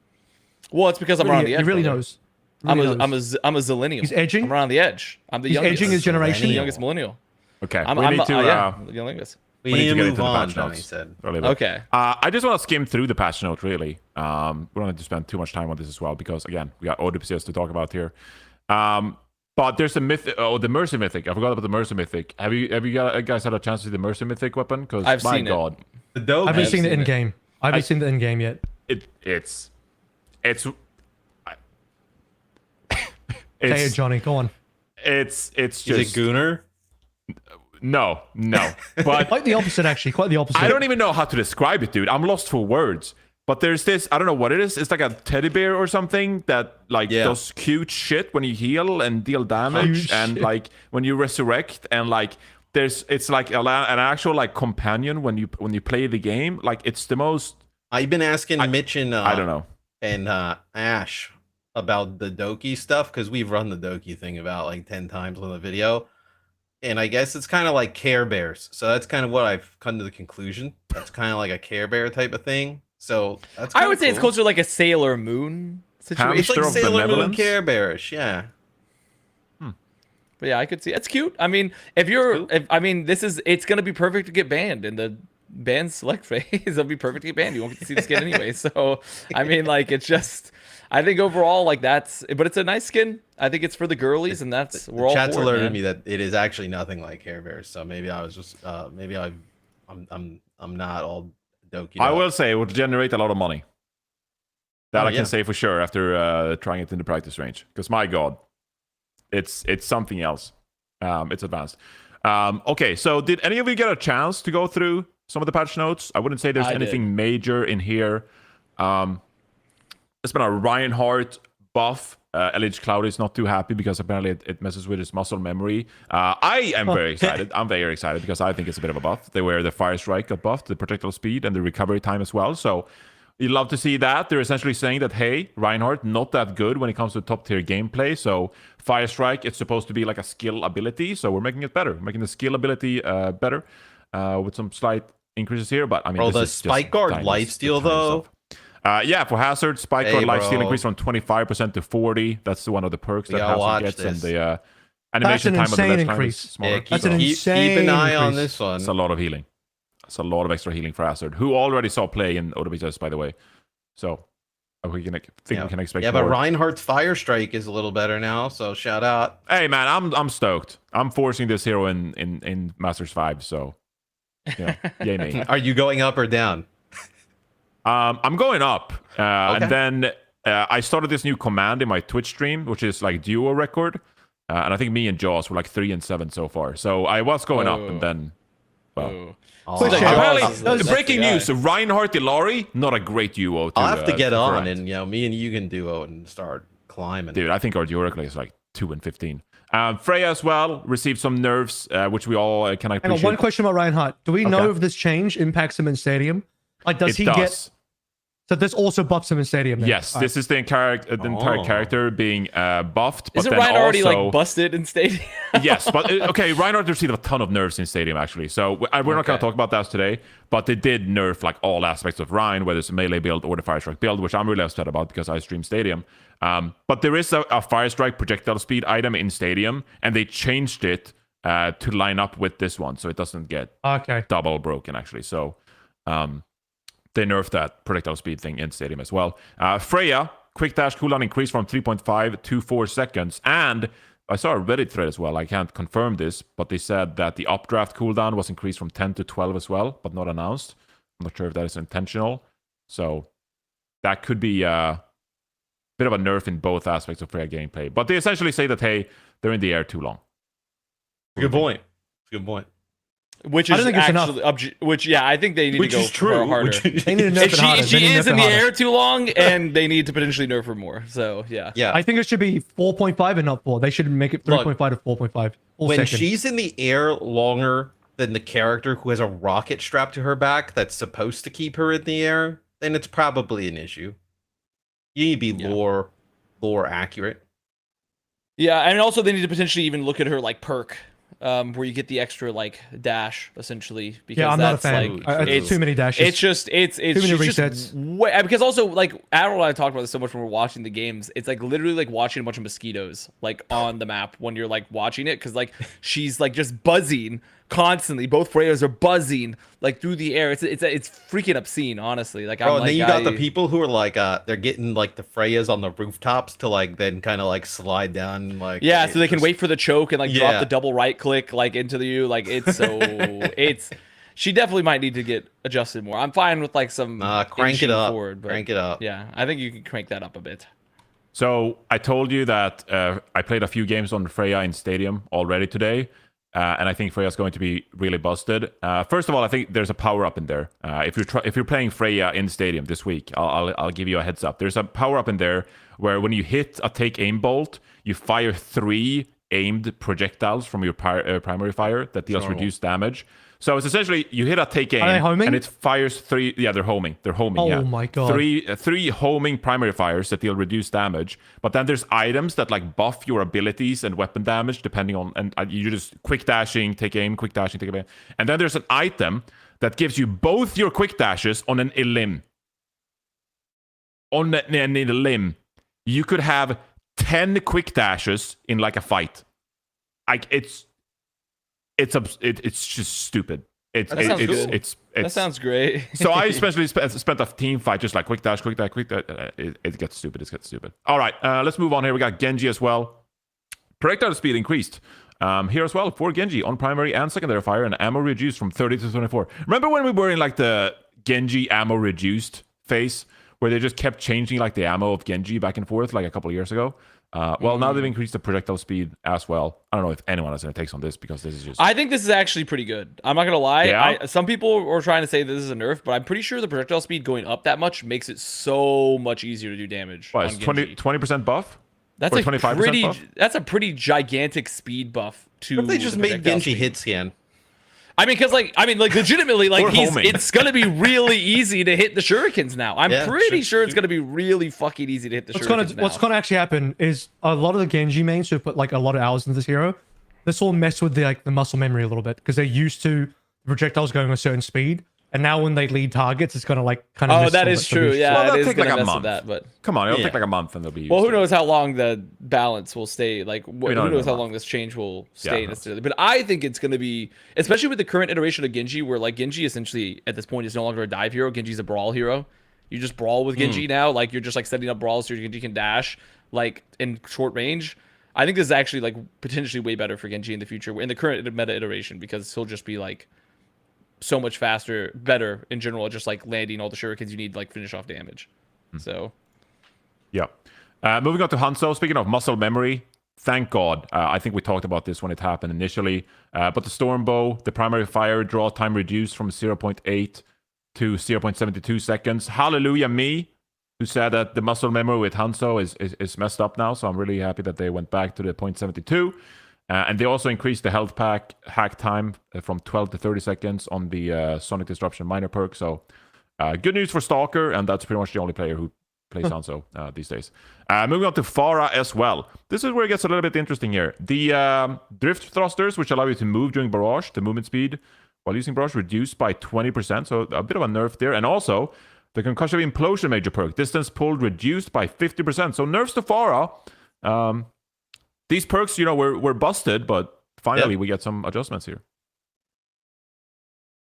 Well, it's because I'm around the edge. He really brother. knows. I'm Really a knows. zillennial. He's edging? I'm around the edge. I'm the He's youngest. edging his generation. I'm the youngest millennial. Okay, I'm we need to. yeah, the youngest. We We need to get move into the on, patch Johnny notes. said. Really bit. Okay. I just want to skim through the patch note, really. We don't have to spend too much time on this as well, because, again, we got OWCS to talk about here. But there's a mythic, the Mercy Mythic. I forgot about the Mercy Mythic. Have you guys had a chance to see the Mercy Mythic weapon? Because, I've my seen it. God. The dope. I haven't I've seen it seen in it. game. I haven't seen it in game yet. It's Hey, Johnny, go on. it's Is just it Gooner? no. But Quite the opposite, actually. Quite the opposite. I don't even know how to describe it, dude. I'm lost for words. But there's this, I don't know what it is. It's like a teddy bear or something that like does cute shit when you heal and deal damage, Cute and shit. like when you resurrect, and like it's like an actual like companion when you play the game. Like it's the most, I've been asking Mitch and I don't know. and Ash about the Doki stuff, because we've run the Doki thing about like 10 times on the video. And I guess it's kind of like Care Bears. So that's kind of what I've come to the conclusion. That's kind of like a Care Bear type of thing. So that's I would say it's cool. closer to like a Sailor Moon situation. It's like Hamster of Sailor Moon Benevolence? Care Bearish, yeah. But yeah, I could see it's cute. I mean, it's gonna be perfect to get banned in the ban select phase. It'll be perfect to get banned. You won't get to see the skin anyway. So I mean, like, it's just, I think overall, like, but it's a nice skin. I think it's for the girlies, and that's we're all Chat's for it, alerted man. me that it is actually nothing like Care Bears. So maybe I was just I'm not all Doki. I will say it would generate a lot of money. That Oh, I can yeah. say for sure after trying it in the practice range. Because my God, it's something else. It's advanced. Okay, so did any of you get a chance to go through some of the patch notes? I wouldn't say there's I anything major in here. There's been a Reinhardt buff. LH Cloud is not too happy because apparently it messes with his muscle memory. I am very excited. I'm very excited because I think it's a bit of a buff. They wear the Fire Strike got buffed, the projectile speed and the recovery time as well. So you'd love to see that. They're essentially saying that, hey, Reinhardt, not that good when it comes to top tier gameplay. So Fire Strike, it's supposed to be like a skill ability. So we're making it better, making the skill ability better with some slight increases here. But I mean, Bro, this the is just Spike Guard tiny- lifesteal, tiny though? stuff. Yeah, for Hazard, Spike Guard Hey, lifesteal bro. increased from 25% to 40. That's one of the perks We that gotta watch Hazard gets, this. and the animation an time of the insane ledge climb is increase. smaller. Yeah, That's an So keep insane an eye on increase. this one. it's a lot of healing. It's a lot of extra healing for Hazard, who already saw play in OWCS, by the way. So we can we can expect Yeah, but more. Reinhardt's Fire Strike is a little better now, so shout out. Hey man, I'm stoked. I'm forcing this hero in Masters 5, so yeah, yay me. Are you going up or down? I'm going up, Okay. and then I started this new command in my Twitch stream, which is like duo record, and I think me and Jaws were like 3 and 7 so far. So I was going up, and then well, Oh. Oh, Quick Like, shout out. apparently Jaws is the- that's breaking the guy. news: Reinhardt Ilari, not a great duo. I'll have to get to on, correct. and me and you can duo and start climbing. Dude, I think our duo record is like 2 and 15. Freya as well received some nerfs, which we all can Hang appreciate. on, one question about Reinhardt. Do we know Okay. if this change impacts him in Stadium? Like, does It he does. get... So this also buffs him in Stadium then? Yes, All this is the entire character being buffed. But Isn't then Ryan already also, like busted in Stadium? yes, but okay, Reinhardt received a ton of nerfs in Stadium actually. So we're not going to Okay. talk about that today. But they did nerf like all aspects of Ryan, whether it's a melee build or the Fire Strike build, which I'm really upset about because I stream Stadium. But there is a Fire Strike projectile speed item in Stadium, and they changed it to line up with this one, so it doesn't get Okay. double broken actually. So they nerfed that projectile speed thing in Stadium as well. Freya, quick dash cooldown increased from 3.5 to 4 seconds. And I saw a Reddit thread as well. I can't confirm this, but they said that the updraft cooldown was increased from 10 to 12 as well, but not announced. I'm not sure if that is intentional. So that could be a bit of a nerf in both aspects of Freya gameplay. But they essentially say that, hey, they're in the air too long. Good point. Good point. Which I is don't think it's actually, which yeah, I think they need Which to go is true. harder. They need to nerf If it harder. They she need to is nerf in it the harder. air too long, and they need to potentially nerf her more. So yeah, Yeah. I think it should be 4.5 and not 4. They should make it 3.5 to 4.5. When Second. she's in the air longer than the character who has a rocket strapped to her back that's supposed to keep her in the air, then it's probably an issue. You need to be Yeah. lore accurate. yeah, and also they need to potentially even look at her like perk, where you get the extra like dash essentially. Because Yeah, I'm not a that's fan. like It's too many dashes. It's just it's many she's resets. just way, because also like Admiral and I talked about this so much when we're watching the games. It's like literally like watching a bunch of mosquitoes like on the map when you're like watching it, because like she's like just buzzing constantly. Both Freyas are buzzing like through the air. It's freaking obscene, honestly. Like Bro, I'm and like, then you got the people who are like they're getting like the Freyas on the rooftops to like then kind of like slide down like yeah, so they can wait for the choke and like drop Yeah. the double right click like into you. Like it's so it's she definitely might need to get adjusted more. I'm fine with like some crank it inching up. forward, but Crank it up. yeah, I think you can crank that up a bit. So I told you that I played a few games on Freya in Stadium already today, and I think Freya's going to be really busted. First of all, I think there's a power up in there. If you're playing Freya in Stadium this week, I'll give you a heads up. There's a power up in there where when you hit a take aim bolt, you fire 3 aimed projectiles from your primary fire that deals Normal. reduced damage. So it's essentially you hit a take aim Are they homing? and it fires 3. Yeah, they're homing. They're homing. Oh yeah. my God. Three homing primary fires that deal reduced damage. But then there's items that like buff your abilities and weapon damage depending on, and you just quick dashing, take aim, quick dashing, take aim. And then there's an item that gives you both your quick dashes on an elim. On an elim, you could have 10 quick dashes in like a fight. Like it's just stupid. That sounds cool. It's That sounds great. so I especially spent a team fight just like quick dash. It gets stupid. It gets stupid. All right, let's move on here. We got Genji as well. Projectile speed increased here as well for Genji on primary and secondary fire, and ammo reduced from 30 to 24. Remember when we were in like the Genji ammo reduced phase where they just kept changing like the ammo of Genji back and forth like a couple of years ago? Well, now they've increased the projectile speed as well. I don't know if anyone has any takes on this because this is just... I think this is actually pretty good. I'm not gonna lie. Yeah? Some people were trying to say this is a nerf, but I'm pretty sure the projectile speed going up that much makes it so much easier to do damage. What, on it's Genji. 20% buff? That's or a 25% pretty. buff? That's a pretty gigantic speed buff to. What if they just the made projectile Genji speed. hit scan? I mean, because legitimately, like Or homing. it's gonna be really easy to hit the shurikens now. I'm Yeah, pretty sure. sure it's gonna be really fucking easy to hit the shurikens now. What's gonna actually happen is a lot of the Genji mains who put like a lot of hours into this hero, this will mess with the muscle memory a little bit because they're used to projectiles going a certain speed, and now when they lead targets, it's gonna like kind of. Oh, that is true. Yeah, Well, it that'll is take, gonna like, a mess month. with that, but. Come on, it'll Yeah. take like a month and they'll be used Well, who to it. knows how long the balance will stay? Like, who don't knows know. how long this change will stay Yeah. necessarily? But I think it's going to be, especially with the current iteration of Genji, where like Genji essentially at this point is no longer a dive hero. Genji's a brawl hero. You just brawl with Genji now. Like you're just like setting up brawls so your Genji can dash like in short range. I think this is actually like potentially way better for Genji in the future in the current meta iteration because he'll just be like so much faster, better in general, at just like landing all the shurikens you need to like finish off damage. So. Yeah. Moving on to Hanzo. Speaking of muscle memory, thank God. I think we talked about this when it happened initially. But the Storm Bow, the primary fire draw time reduced from 0.8 to 0.72 seconds. Hallelujah me. who said that the muscle memory with Hanzo is messed up now. So I'm really happy that they went back to the 0.72. And they also increased the health pack hack time from 12 to 30 seconds on the Sonic Disruption minor perk. So good news for Stalker, and that's pretty much the only player who plays Hanzo these days. Moving on to Pharah as well. This is where it gets a little bit interesting here. The drift thrusters, which allow you to move during barrage, the movement speed while using barrage reduced by 20%, so a bit of a nerf there. And also, the concussive implosion major perk, distance pulled reduced by 50%. So nerfs to Pharah. These perks, were busted, but finally we get some adjustments here.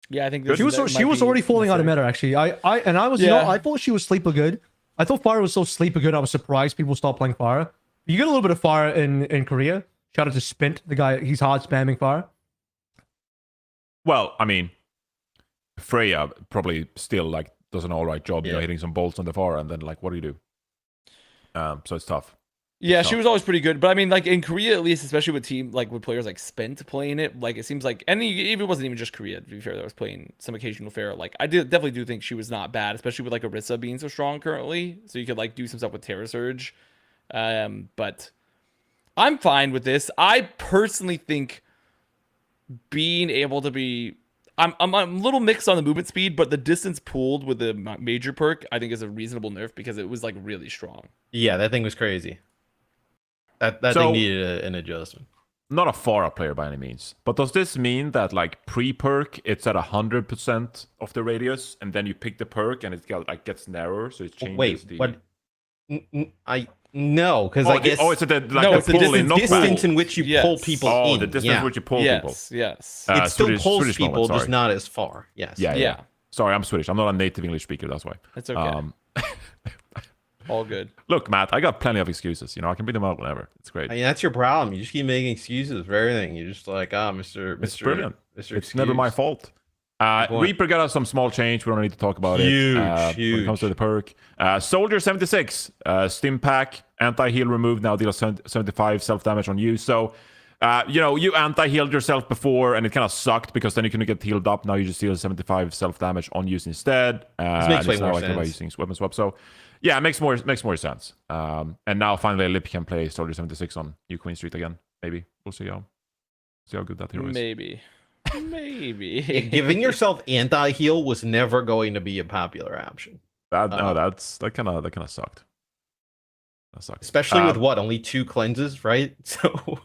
Yeah, I think she was already falling out of meta, actually. I thought she was sleeper good. I thought Pharah was so sleeper good, I was surprised people stopped playing Pharah. You get a little bit of Pharah in Korea. Shout out to Spint, the guy, he's hard spamming Pharah. Well, I mean, Freya probably still does an all right job, hitting some bolts on the Pharah, and then what do you do? So it's tough. Yeah, she was always pretty good, but I mean, in Korea at least, especially with players like Spent playing it, it seems like, and it wasn't even just Korea, to be fair, that was playing some occasional Pharah. I definitely do think she was not bad, especially with Orisa being so strong currently, so you could do some stuff with Terra Surge. But I'm fine with this. I personally think being able to be, I'm a little mixed on the movement speed, but the distance pulled with the major perk I think is a reasonable nerf because it was really strong. Yeah, that thing was crazy. That thing needed an adjustment. Not a Pharah player by any means, but does this mean that pre-perk it's at 100% of the radius, and then you pick the perk and it gets narrower, so it changes? Wait, what? No, because I guess it's the distance in which you pull people in. Oh, the distance in which you pull people. Yes. It still pulls Swedish people, moment, just not as far. Yes. Yeah. Sorry, I'm Swedish. I'm not a native English speaker. That's why. It's okay. All good. Look, Matt, I got plenty of excuses. I can bring them out whenever. It's great. I mean, that's your problem. You just keep making excuses for everything. You're just Mr. It's brilliant. Mr. It's never my fault. Reaper got us some small change. We don't need to talk about huge. When it comes to the perk. Soldier 76, Stim Pack, anti-heal removed, now deals 75 self-damage on you. So, you anti-healed yourself before, and it kind of sucked because then you couldn't get healed up. Now you just deal 75 self-damage on you instead. This makes way more sense. By using weapon swap. So, yeah, it makes more sense. And now finally Lip can play Soldier 76 on U Queen Street again. Maybe. We'll see how good that hero is. Maybe. Giving yourself anti-heal was never going to be a popular option. That kind of sucked. That sucked. Especially with only 2 cleanses, right? So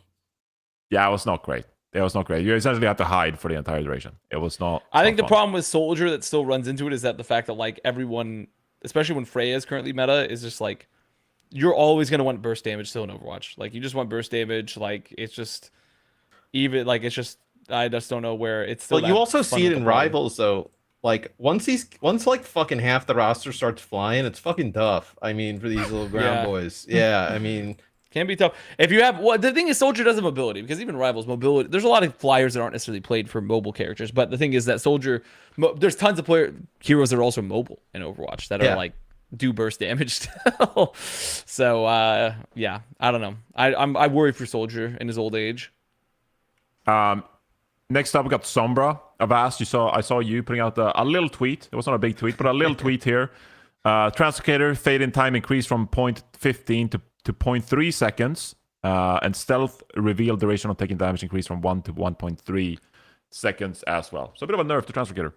yeah, it was not great. You essentially have to hide for the entire duration. It was not. I think the problem with Soldier that still runs into it is that the fact that everyone, especially when Freya is currently meta, is just you're always gonna want burst damage still in Overwatch. You just want burst damage. It's just even it's just. I just don't know where it's still. Well, you also see it in Rivals though. Once fucking half the roster starts flying, it's fucking tough. I mean, for these little ground boys. Yeah, I mean, can be tough. If you have the thing is Soldier does have mobility, because even Rivals mobility, there's a lot of flyers that aren't necessarily played for mobile characters, but the thing is that Soldier, there's tons of heroes that are also mobile in Overwatch that are do burst damage still. So yeah, I don't know. I worry for Soldier in his old age. Next up, we got Sombra, Avast. I saw you putting out a little tweet. It was not a big tweet, but a little tweet here. Translocator fade in time increased from 0.15 to 0.3 seconds. And stealth reveal duration on taking damage increased from 1 to 1.3 seconds as well. So a bit of a nerf to Translocator.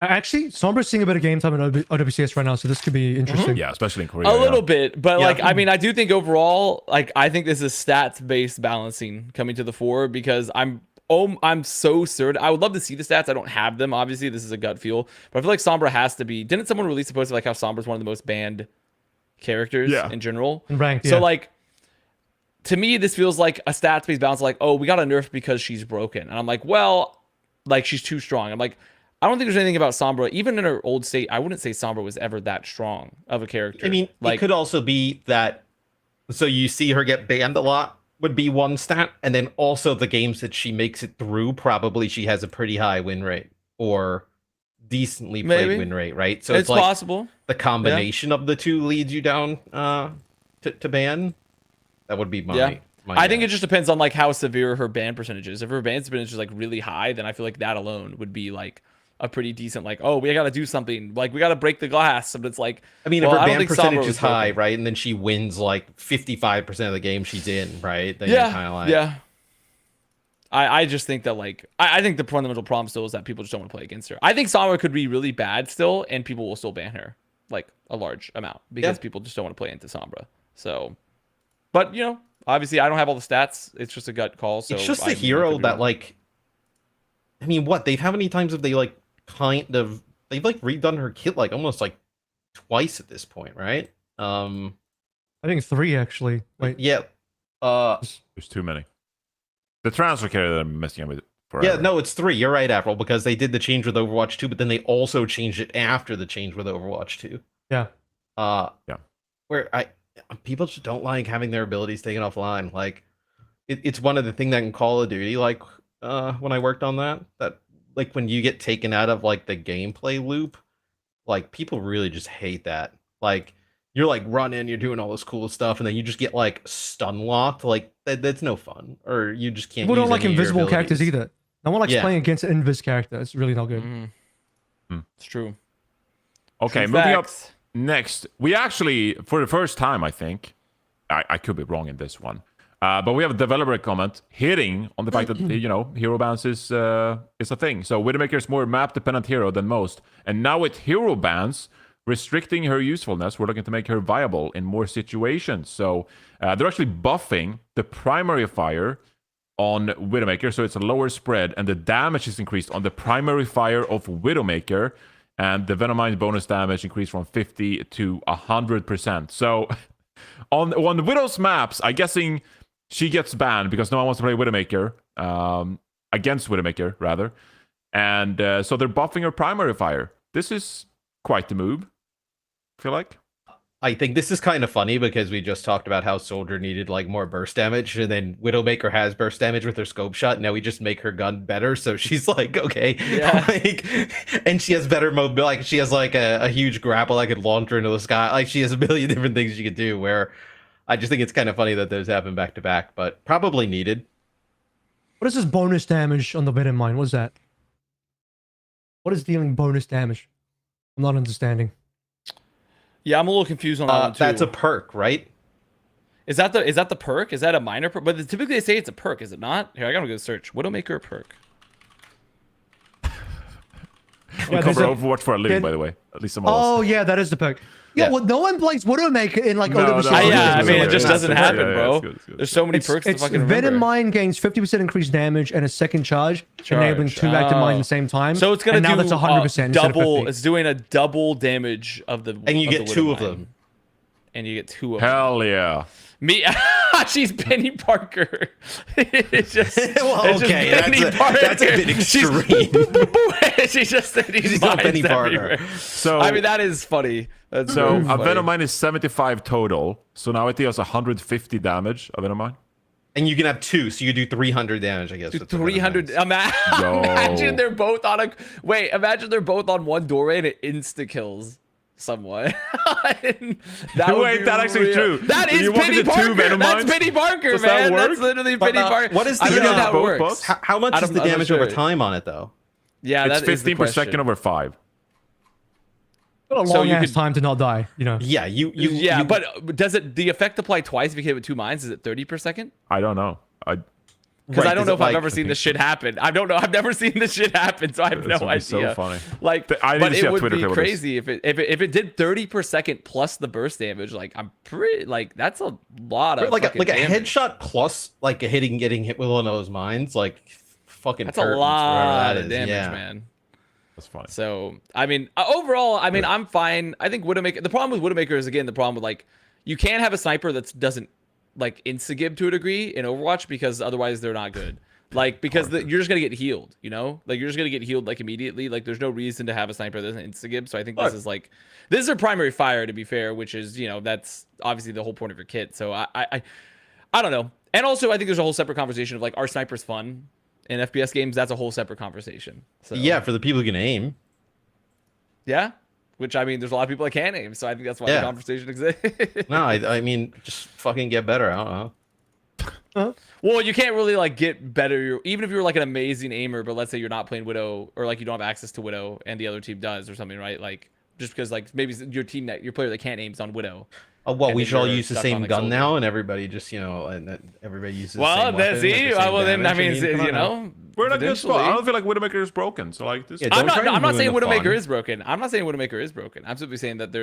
Actually, Sombra's seeing a bit of game time in OWCS right now, so this could be interesting. Yeah, especially in Korea. A little bit, but I do think overall, I think this is stats-based balancing coming to the fore, because I'm so certain. I would love to see the stats. I don't have them. Obviously, this is a gut feel, but I feel like Sombra has to be. Didn't someone release a post of how Sombra's one of the most banned characters in general? Ranked, so to me, this feels like a stats-based balance. We got a nerf because she's broken, and I'm she's too strong. I'm I don't think there's anything about Sombra, even in her old state. I wouldn't say Sombra was ever that strong of a character. I mean, it could also be that. So you see her get banned a lot would be one stat, and then also the games that she makes it through, probably she has a pretty high win rate or decently played win rate, right? So it's possible the combination of the two leads you down to ban. That would be my I think it just depends on how severe her ban percentage is. If her ban percentage is really high, then I feel like that alone would be a a pretty decent like, oh, we got to do something, like we got to break the glass. But it's like, I mean, well, if her I don't ban think Sombra percentage was is high, broken. right, and then she wins like 55% of the game she's in, right? Then Yeah, you're kind of like, yeah. I just think that like I think the fundamental problem still is that people just don't want to play against her. I think Sombra could be really bad still, and people will still ban her like a large amount because people just don't want to play into Sombra. So, but you know, obviously I don't have all the stats. It's just a gut call. So it's just I a mean, I could hero be that wrong. like, I mean, what how many times have they like they've like redone her kit like almost like twice at this point, right? I think 3 actually. Wait, Yeah. There's too many. The transfer carrier that I'm messing with forever. Yeah, no, it's 3. You're right, Avril, because they did the change with Overwatch 2, but then they also changed it after the change with Overwatch 2. yeah. Yeah. Where people just don't like having their abilities taken offline. Like it's one of the things that in Call of Duty, like when I worked on that like when you get taken out of like the gameplay loop, like people really just hate that. Like you're like running, you're doing all this cool stuff, and then you just get like stun locked. Like that's no fun. Or you just can't. People don't use like any of your invisible characters abilities. either. No one likes Yeah. playing against an invis character. It's really not good. It's true. Okay, True moving up facts. next. We actually, for the first time, I think, I could be wrong in this one, but we have a developer comment hitting on the fact that you know hero bans is a thing. So Widowmaker is more map dependent hero than most, and now with hero bans restricting her usefulness, we're looking to make her viable in more situations. So they're actually buffing the primary fire on Widowmaker, so it's a lower spread, and the damage is increased on the primary fire of Widowmaker, and the Venomine bonus damage increased from 50 to 100%. So on Widow's maps, I'm guessing she gets banned because no one wants to play Widowmaker, against Widowmaker, rather. And so they're buffing her primary fire. This is quite the move, I feel like. I think this is kind of funny because we just talked about how Soldier needed like more burst damage, and then Widowmaker has burst damage with her scope shot. Now we just make her gun better, so she's like, okay, Yeah. like, and she has better mobility. Like she has like a huge grapple that could launch her into the sky. Like she has a million different things she could do. Where I just think it's kind of funny that those happen back to back, but probably needed. What is this bonus damage on the Venomine? What is that? What is dealing bonus damage? I'm not understanding. Yeah, I'm a little confused on that one too. That's a perk, right? Is that the perk? Is that a minor perk? But typically they say it's a perk, is it not? Here, I gotta go search. Widowmaker perk. We Yeah, cover there's a- Overwatch for a living, Can- by the way. At least some of us. Oh yeah, that is the perk. Yeah, Yeah. well, no one plays Widowmaker in like No, OWCS. no, Yeah, I mean, it just Yeah, doesn't yeah, happen, yeah, bro. it's good, it's good. There's so many It's, perks to it's fucking remember. Venomine gains 50% increased damage and a second charge, enabling 2 active mines at the same time. So it's gonna and now do that's 100% instead of double. 50. It's doing a double damage of the. And you of get the 2 of Widowmine. them. And you get 2 of them. Hell yeah. Me, she's Penny Parker. It's just, Well, it's just okay, Penny Parker. that's a bit She's- extreme. She's just sending She's not mines Penny Parker. everywhere. So I mean, that is funny. That's So very a funny. Venomine is 75 total. So now it deals 150 damage. A Venomine. And you can have 2, so you do 300 damage, I guess. with the 300. Venomines. Imagine they're both on a. Wait, imagine they're both on one doorway and it insta kills someone. That would Wait, be that actually is real. true. That If is you walk Penny into 2 Parker. That's Venomines, Penny Parker, does that man. work? That's literally But, Penny Parker. what is I the, don't know how it both works. buffs? How much is the I'm not damage over sure. time on it, though? Yeah, It's that is the 15 per second question. over 5. Got a So long you ass could- time to not die, you know. Yeah, you but does it the effect apply twice if you hit with 2 mines? Is it 30 per second? I don't know. Because Right, I don't does know it, if I've like- ever seen this shit happen. I don't know. I've never seen this shit happen, so I have This no would be idea. so funny. Like, I need but to see it a would Twitter be clip of this. crazy if it did 30 per second plus the burst damage. Like, I'm pretty like that's a lot of like a fucking damage. headshot plus like a getting hit with one of those mines, like fucking. That's a curtains, whatever lot that of is. damage, Yeah. man. That's funny. So I mean, overall, I mean, I'm fine. I think Widowmaker. The problem with Widowmaker is again the problem with like you can't have a sniper that doesn't like insta-gib to a degree in Overwatch because otherwise they're not good. Like because you're just gonna get healed, you know. Like you're just gonna get healed like immediately. Like there's no reason to have a sniper that doesn't insta-gib. So I think this is like this is their primary fire to be fair, which is that's obviously the whole point of your kit. So I don't know. And also I think there's a whole separate conversation of like are snipers fun in FPS games? That's a whole separate conversation. So Yeah, for the people who can aim. yeah. Which I mean, there's a lot of people that can't aim, so I think that's why the Yeah. conversation exists. No, I mean, just fucking get better. I don't know. Well, you can't really like get better, even if you're like an amazing aimer, but let's say you're not playing Widow, or like you don't have access to Widow and the other team does or something, right? Like just because like maybe your player that can't aim's on Widow. Oh, well, and we then should all you're use the stuck same on, like, gun soldier. now, and everybody just everybody uses. Well, the same weapon with the same well then I damage. mean, come you on. know, We're in a good spot. I potentially- don't feel like Widowmaker is broken. So like this. Yeah, I'm don't try not. and I'm not ruin saying the Widowmaker fun. is broken. I'm not saying Widowmaker is broken. I'm simply saying that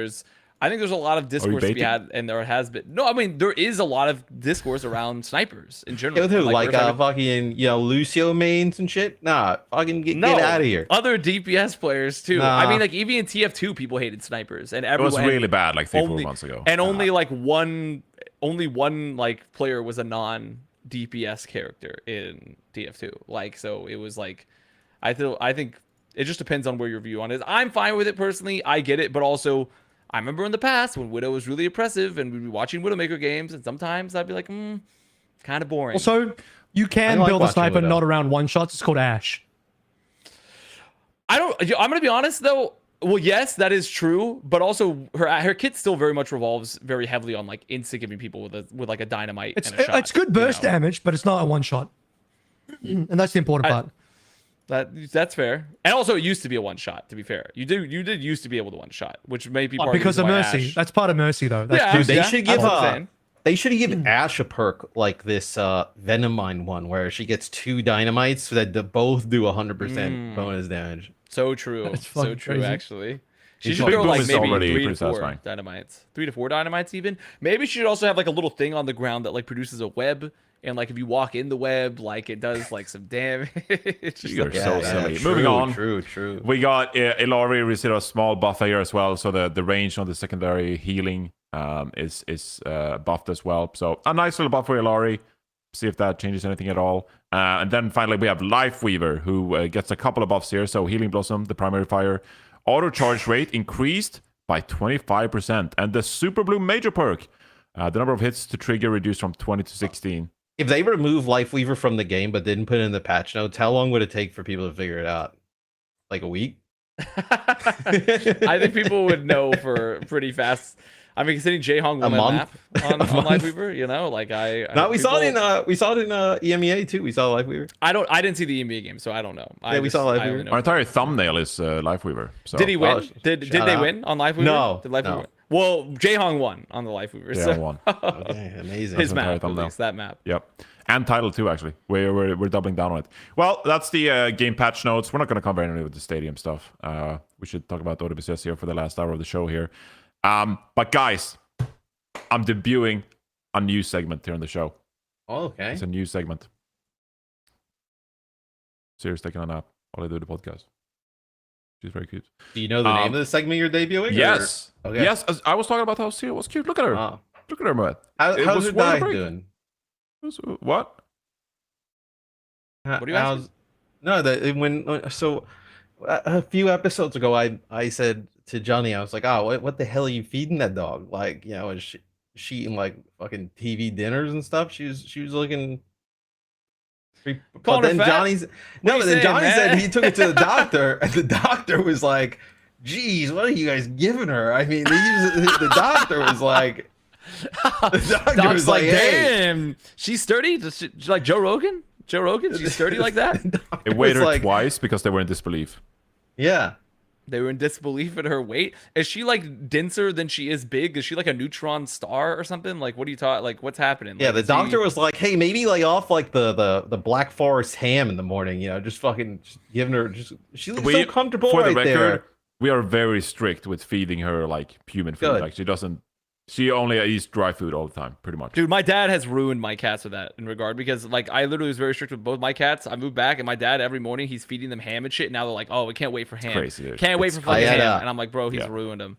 I think there's a lot of discourse to be baiting? had, and there has been. No, I mean there is a lot of discourse around snipers in general. Yeah, with who? Like we're talking- fucking Lucio mains and shit. Nah, fucking get out of here. Other DPS players too. Nah. I mean, like even in TF2, people hated snipers, and It everyone was really bad like 3-4 only- months ago. and only one like player was a non-DPS character in TF2. Like, so it was like, I think it just depends on where your view on it is. I'm fine with it personally. I get it, but also I remember in the past when Widow was really oppressive and we'd be watching Widowmaker games, and sometimes I'd be like, kind of boring. Also, you can like build a watching sniper Widow. not around one shots. It's called Ash. I'm gonna be honest though. Well, yes, that is true, but also her kit still very much revolves very heavily on like instant giving people with like a dynamite. It's and a shot, it's good burst you know? damage, but it's not a one shot. And that's the important part. That's fair. And also, it used to be a one shot. To be fair, you did used to be able to one shot, which may be part of the Because of reason why Mercy. Ash- That's part of Mercy, though. That's Yeah, Dude, they yeah, should that's give what I'm saying. They should give Ash a perk like this Venomine one, where she gets 2 dynamites so that both do 100% bonus damage. So true. That's So fucking true, crazy. actually. She Big should throw Boom like is maybe already 3 pretty to 4 satisfying. dynamites. 3 to 4 dynamites even. Maybe she should also have like a little thing on the ground that like produces a web. And like if you walk in the web, like it does like some damage. It's just You're like, so silly. True, Moving on. True. We got Ilari received a small buff here as well, so the range on the secondary healing is buffed as well. So a nice little buff for Ilari. See if that changes anything at all. And then finally we have Lifeweaver, who gets a couple of buffs here. So Healing Blossom, the primary fire, auto charge rate increased by 25%, and the Super Blue Major perk, the number of hits to trigger reduced from 20 to 16. If they remove Lifeweaver from the game but didn't put it in the patch notes, how long would it take for people to figure it out? Like a week? I think people would know for pretty fast. I mean, considering Jayhong won A that month? map on Lifeweaver, you know, like No, we saw it in EMEA too. We saw Lifeweaver. I didn't see the EMEA game, so I don't know. We saw I Lifeweaver. only know Our entire thumbnail is Lifeweaver. So. Did he win? Oh, did shout they out. win on Lifeweaver? No, Did Lifeweaver no. win? Well, Jayhong won on the Lifeweaver. Yeah, so one. Okay, amazing. his That's map, entire at thumbnail. least that map. Yep. And title too, actually. We're doubling down on it. Well, that's the game patch notes. We're not going to cover any with the stadium stuff. We should talk about OWCS here for the last hour of the show here. But guys, I'm debuting a new segment here on the show. Oh, okay. It's a new segment. Sirius taking a nap while I do the podcast. She's very cute. Do you know the name of the segment you're debuting? Yes. Or... Okay. Yes. I was talking about how Sirius was cute. Look at her. Oh. Look at her, man. How's was her one of the diet break. doing? What? What are you asking? No, so a few episodes ago, I said to Johnny, I was like, "Oh, what the hell are you feeding that dog? Like, you know, is she eating like fucking TV dinners and stuff? She was looking." But Calling her then fat? Johnny's no, you but then saying, Johnny said man? he took it to the doctor, and the doctor was like, "Geez, what are you guys giving her?" I mean, the doctor was like. The doctor Doc's was like, "Hey." damn, she's sturdy. Does she like Joe Rogan? Joe Rogan, she's sturdy like that. It weighed her like- twice because they were in disbelief. Yeah. They were in disbelief at her weight. Is she like denser than she is big? Is she like a neutron star or something? Like, what are you talking? Like, what's happening? Yeah, Like, the is doctor he- was like, "Hey, maybe lay off like the Black Forest ham in the morning. You know, just fucking just giving her. Just she looks so comfortable for right the record, there." we are very strict with feeding her like human food. Good. Like she only eats dry food all the time, pretty much. Dude, my dad has ruined my cats with that in regard because like I literally was very strict with both my cats. I moved back and my dad every morning he's feeding them ham and shit. And now they're like, "Oh, we can't wait for ham. crazy, dude. Can't wait It's for fucking crazy. ham." And I'm like, "Bro, he's ruined them."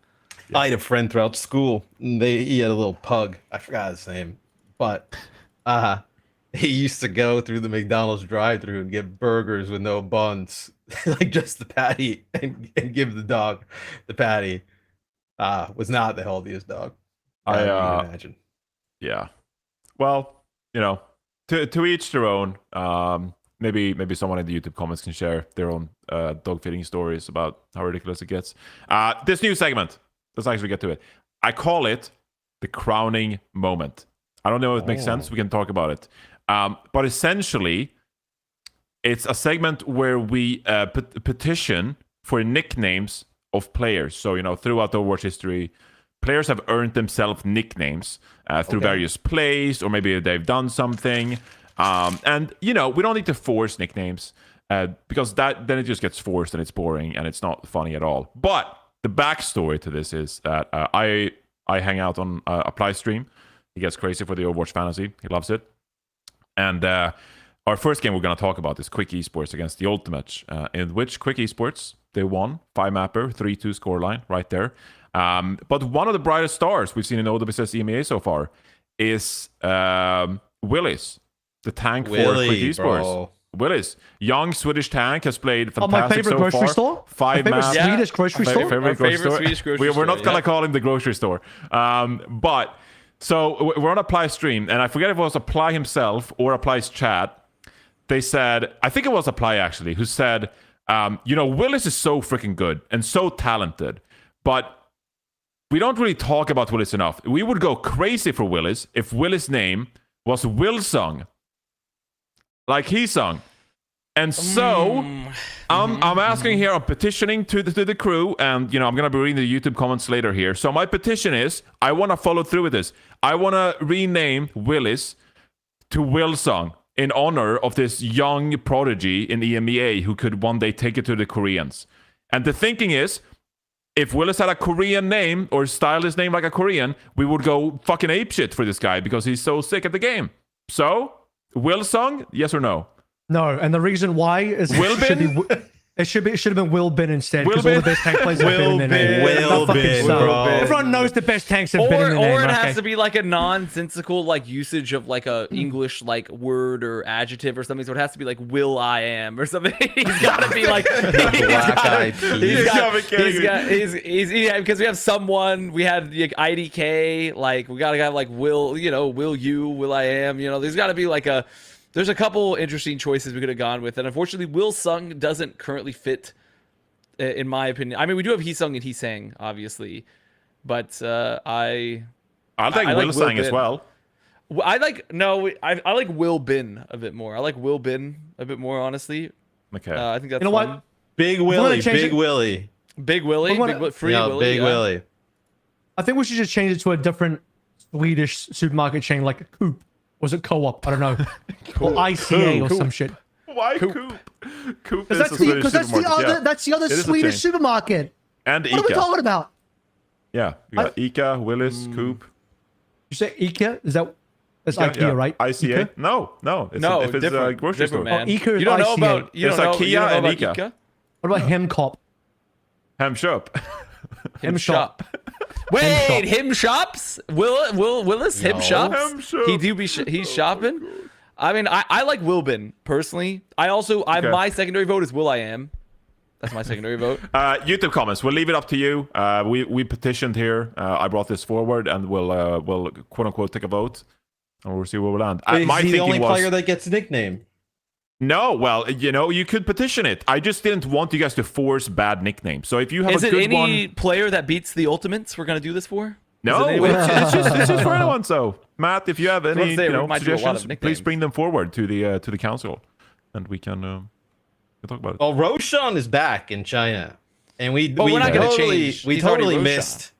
I had a friend throughout school. And he had a little pug. I forgot his name, but he used to go through the McDonald's drive-thru and get burgers with no buns, like just the patty, and give the dog the patty. Was not the healthiest dog. You can imagine. Yeah. Well, you know, to each their own. Maybe someone in the YouTube comments can share their own dog feeding stories about how ridiculous it gets. This new segment. Let's actually get to it. I call it the crowning moment. I don't know if it makes sense. We can talk about it. But essentially, it's a segment where we petition for nicknames of players. So, throughout the Overwatch history, players have earned themselves nicknames through various plays, or maybe they've done something. And, we don't need to force nicknames because then it just gets forced and it's boring and it's not funny at all. But the backstory to this is that I hang out on Apply stream. He gets crazy for the Overwatch fantasy. He loves it. And our first game we're going to talk about is Quick Esports against the Ultimate, in which Quick Esports, they won 5-mapper, 3-2 scoreline right there. But one of the brightest stars we've seen in OWCS EMEA so far is Willis, the tank for Quick Esports. Bro. Willis, young Swedish tank, has played fantastic my favorite so grocery far. store. 5 my favorite maps. Swedish grocery store. Favorite grocery store. Swedish grocery We're not store, gonna call him the grocery store. But so we're on Apply stream, and I forget if it was Apply himself or Apply's chat. They said, I think it was Apply actually, who said, Willis is so freaking good and so talented, but we don't really talk about Willis enough. We would go crazy for Willis if Willis' name was Wilsung, like he sung. And so I'm asking here, I'm petitioning to the crew, and I'm gonna be reading the YouTube comments later here. So my petition is, I want to follow through with this. I want to rename Willis to Wilsung in honor of this young prodigy in EMEA who could one day take it to the Koreans. And the thinking is, if Willis had a Korean name or styled his name like a Korean, we would go fucking apeshit for this guy because he's so sick at the game. So, Wilsung, yes or no? No, and the reason why is it should have been Will Bin instead, because all the best tank players have been in their name. Will Bin, bro. Everyone knows the best tanks have been in their name. Or it has to be like a nonsensical usage of like a English word or adjective or something. So it has to be like Will I am or something. He's got to be like because we have someone, we had IDK, like we got a guy like Will you, Will I am, there's got to be like there's a couple interesting choices we could have gone with, and unfortunately, Will Sung doesn't currently fit, in my opinion. I mean, we do have He Sung and He Sang, obviously, but I take Will Sung as well. I like Will Bin a bit more. I like Will Bin a bit more, honestly. Okay. I think that's You know fun. what? Big Willie, Big Willie. Big Willie, Free Willie. Big Willie. I think we should just change it to a different Swedish supermarket chain, like a Coop. Was it Co-op? I don't know. Or ICA or some shit. Why Coop? Coop is Because that's the other Swedish supermarket. And What are we talking about? Yeah, you got Ica, Willis, Coop. You say Ica? That's IKEA, right? ICA? Ica? No. It's a grocery store. Man. Ica is You don't know ICA. about It's IKEA and Ica. What about Hemcop? Ham shop. Him shop. Wait, him shops? Willis him shops? Hem shop. He's shopping. I mean, I like Wilbin personally. My secondary vote is Will I Am. That's my secondary vote. YouTube comments. We'll leave it up to you. We petitioned here. I brought this forward, and we'll quote unquote take a vote, and we'll see where we land. Is My he the thinking only was, player that gets a nickname? no. Well, you could petition it. I just didn't want you guys to force bad nicknames. So if you have Is a it good any one, player that beats the Ultimates we're gonna do this for? no, it's just for anyone. So Matt, if you have any suggestions, please bring them forward to the council, and we can talk about it. Well, Roshan is back in China, and we're not gonna change. We He's already totally Roshan. missed.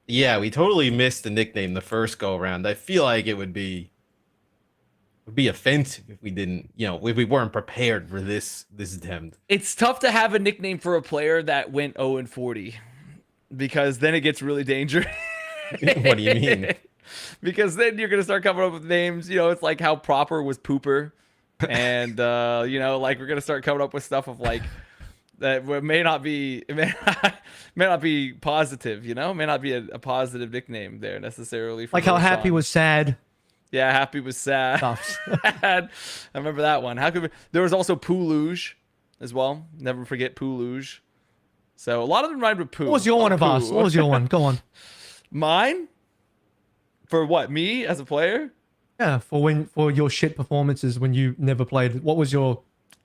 Yeah, we totally missed the nickname the first go around. I feel like it would be offensive if we didn't, if we weren't prepared for this attempt. It's tough to have a nickname for a player that went 0-40, because then it gets really dangerous. What do you mean? Because then you're gonna start coming up with names. It's like how Proper was Pooper, and like we're gonna start coming up with stuff of like that may not be positive. May not be a positive nickname there necessarily. For Like how Roshan. Happy was sad. Yeah, Happy was sad. Stuff. I remember that one. There was also Poo Luge as well. Never forget Poo Luge. So a lot of them rhymed with poo. What was your one of us? What was your one? Go on. Mine? For what? Me as a player? Yeah, for your shit performances when you never played. What was your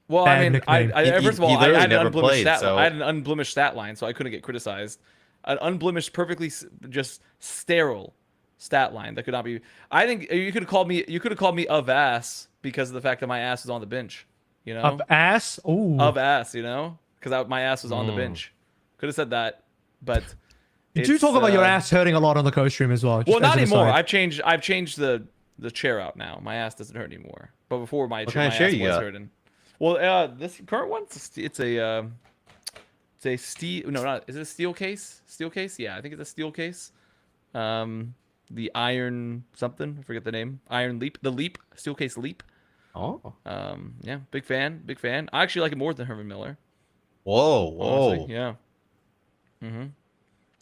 Well, bad I mean, nickname? first of all, I literally had an never unblemished played, I had an unblemished stat line, so I couldn't get criticized. An unblemished, perfectly just sterile stat line. That could not be. I think you could have called me of ass because of the fact that my ass was on the bench. You know, Of ass. Ooh. of ass. You know, because my ass was on the bench. Could have said that, but You do talk about your ass hurting a lot on the co-stream as well. Well, not anymore. I've changed the chair out now. My ass doesn't hurt anymore. But before my kind of chair ass you was got? hurting. Well, this current one, it's a steel. No, not is it a steel case? Steel case? Yeah, I think it's a steel case. The iron something. I forget the name. Iron Leap. The Leap. Steel case Leap. Oh. Yeah, big fan. Big fan. I actually like it more than Herman Miller. Whoa. Honestly. Yeah.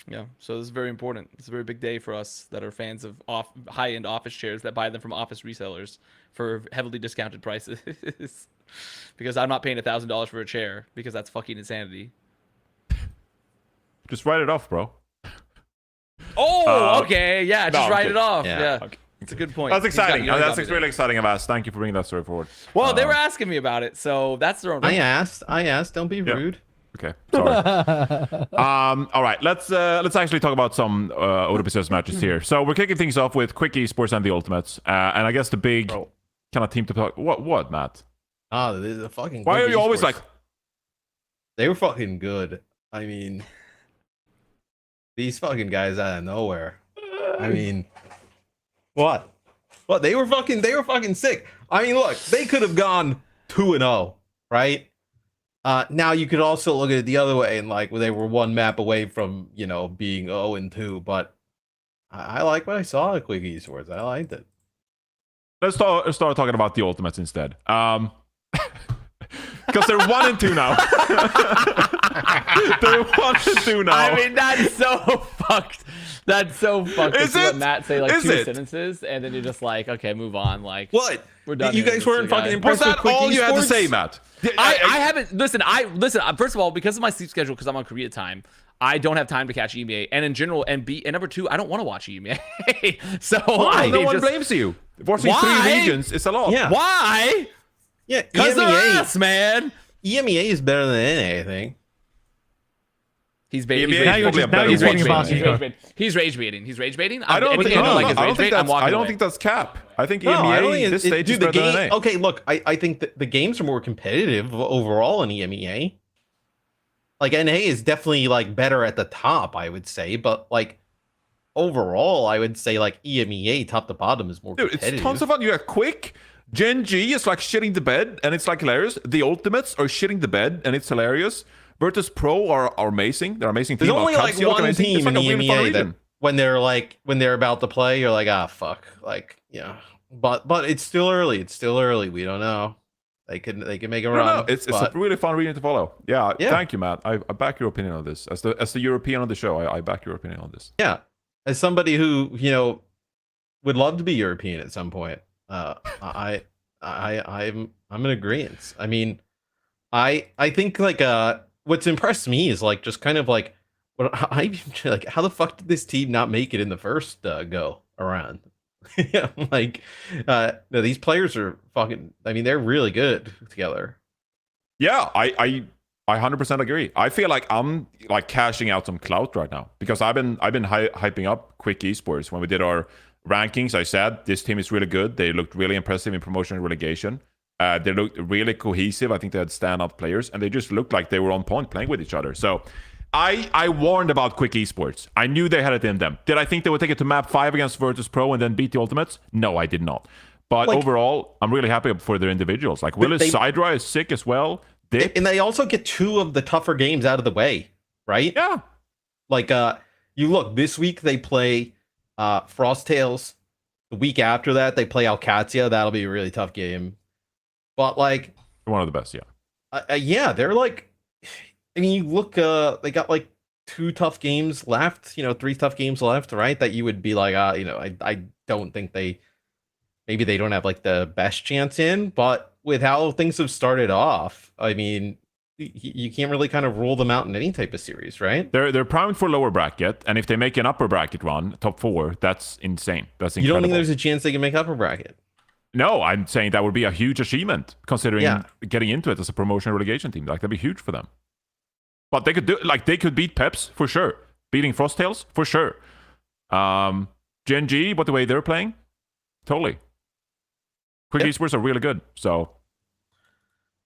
Yeah, so this is very important. It's a very big day for us that are fans of high-end office chairs that buy them from office resellers for heavily discounted prices. Because I'm not paying $1,000 for a chair because that's fucking insanity. Just write it off, bro. Oh, okay, yeah, just write okay. it off. Yeah. Yeah, Okay. it's a good point. That's exciting. You got me That's there. really exciting, Avast. Thank you for bringing that story forward. Well, they were asking me about it, so that's their own. I asked. Don't be rude. Okay, sorry. All right, let's actually talk about some OWCS matches here. So we're kicking things off with Quick Esports and the Ultimates, and I guess the big kind of team to talk. What, Matt? Oh, the fucking. Why are you always like? They were fucking good. I mean, these fucking guys out of nowhere. I mean, what? What? They were fucking sick. I mean, look, they could have gone 2-0, right? Now you could also look at it the other way and like they were one map away from, you know, being 0-2, but I like what I saw at Quick Esports. I liked it. Let's start talking about the Ultimates instead. Because they're 1-2 now. They're 1-2 now. I mean, that's so fucked. That's so fucked. Is to let it? Matt say like Is two it? sentences, and then you're just like, okay, move on. Like, What? we're done. You here. guys This weren't is the fucking guy. Was impressed with that Quick all you had to Esports? say, Matt? I haven't listen. First of all, because of my sleep schedule, because I'm on Korea time, I don't have time to catch EMEA, and in general, and number two, I don't want to watch EMEA. So Why? No one just, blames you. Watching Why? 3 regions is a lot. Yeah. Why? Yeah, Because they're EMEA, ass, man. EMEA is better than NA, I think. He's EMEA baiting. is Now you're probably just- a now better you're watch talking about than Ego. NA. He's rage baiting. He's rage baiting. I don't think. Anything No, like no, is I rage don't think bait, I'm that's. I walking don't away. think that's cap. I think No, I don't EMEA think this stage is the better game. than NA. Okay, look, I think that the games are more competitive overall in EMEA. Like NA is definitely like better at the top, I would say, but like overall, I would say like EMEA top to bottom is more Dude, competitive. it's tons of fun. You have Quick. Gen G is like shitting the bed, and it's like hilarious. The Ultimates are shitting the bed, and it's hilarious. Virtus Pro are amazing. They're amazing team. There's only like Calcio look one amazing. team It's like in a the really fun EMEA that region. when they're about to play, you're like, ah, fuck, like yeah. But it's still early. It's still early. We don't know. They can make a I don't run. know. It's a but- really fun region to follow. Yeah, Yeah. thank you, Matt. I back your opinion on this. As the European on the show, I back your opinion on this. yeah. As somebody who would love to be European at some point, I'm in agreement. I mean, I think like what's impressed me is like just kind of like like how the fuck did this team not make it in the first go around? Yeah, like no, these players are fucking. I mean, they're really good together. Yeah, I 100% agree. I feel like I'm like cashing out some clout right now because I've been hyping up Quick Esports when we did our rankings. I said this team is really good. They looked really impressive in promotion and relegation. They looked really cohesive. I think they had standout players, and they just looked like they were on point playing with each other. So I warned about Quick Esports. I knew they had it in them. Did I think they would take it to map 5 against Virtus Pro and then beat the Ultimates? No, I did not. But Like- overall, I'm really happy for their individuals. Like Willis they- Sidra is sick as well. Dick, And they also get 2 of the tougher games out of the way, right? yeah. Like you look, this week they play Frost Tales. The week after that they play Alcatia. That'll be a really tough game. But like One of the best, yeah. yeah, they're like, I mean, you look, they got like 2 tough games left, 3 tough games left, right? That you would be like, I don't think maybe they don't have like the best chance in, but with how things have started off, I mean, you can't really kind of rule them out in any type of series, right? They're primed for lower bracket, and if they make an upper bracket run, top 4, that's insane. That's You incredible. don't think there's a chance they can make upper bracket? No, I'm saying that would be a huge achievement considering Yeah. getting into it as a promotion relegation team. Like that'd be huge for them. But they could beat Peps for sure. Beating Frosttails for sure. Gen G, but the way they're playing, totally. Quick Esports are really good, so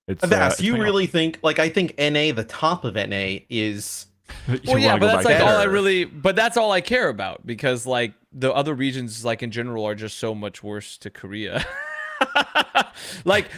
it's. Avast, it's you paying really think? Like, I think NA, the top of NA is. off. Well, yeah, but that's like all I better. really. But that's all I care about because like the other regions, like in general, are just so much worse to Korea. like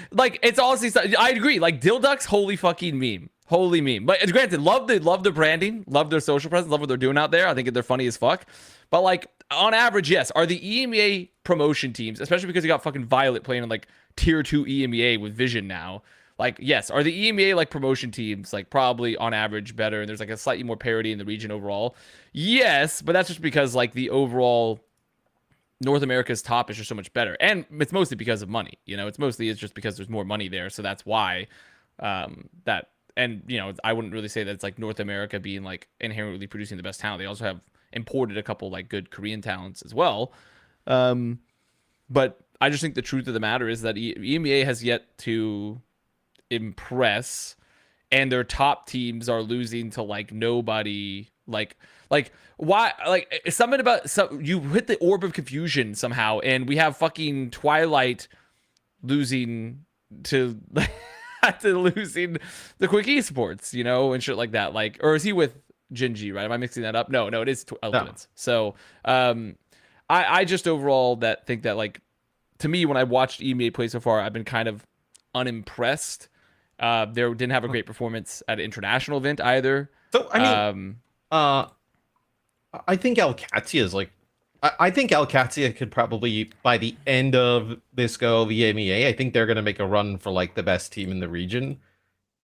it's honestly. I agree. Like Dilducks, holy fucking meme. Holy meme. But granted, love the branding, love their social presence, love what they're doing out there. I think they're funny as fuck. But like on average, yes, are the EMEA promotion teams, especially because you got fucking Violet playing in like tier 2 EMEA with Vision now. Like, yes, are the EMEA like promotion teams like probably on average better and there's like a slightly more parity in the region overall? Yes, but that's just because like the overall North America's top is just so much better. And it's mostly because of money. You know, it's just because there's more money there. So that's why that. And, you know, I wouldn't really say that it's like North America being like inherently producing the best talent. They also have imported a couple like good Korean talents as well. But I just think the truth of the matter is that EMEA has yet to impress, and their top teams are losing to like nobody. Like why? Like something about you hit the orb of confusion somehow, and we have fucking Twilight losing to. To losing the Quick Esports, you know, and shit like that. Like, or is he with Genji, right? Am I mixing that up? No, it is Ultimates. No. So, I just overall think that like, to me, when I watched EMEA play so far, I've been kind of unimpressed. They didn't have a great performance at an international event either. So I mean, I think Alcatia is like. I think Alcatia could probably, by the end of this go of EMEA, I think they're going to make a run for like the best team in the region.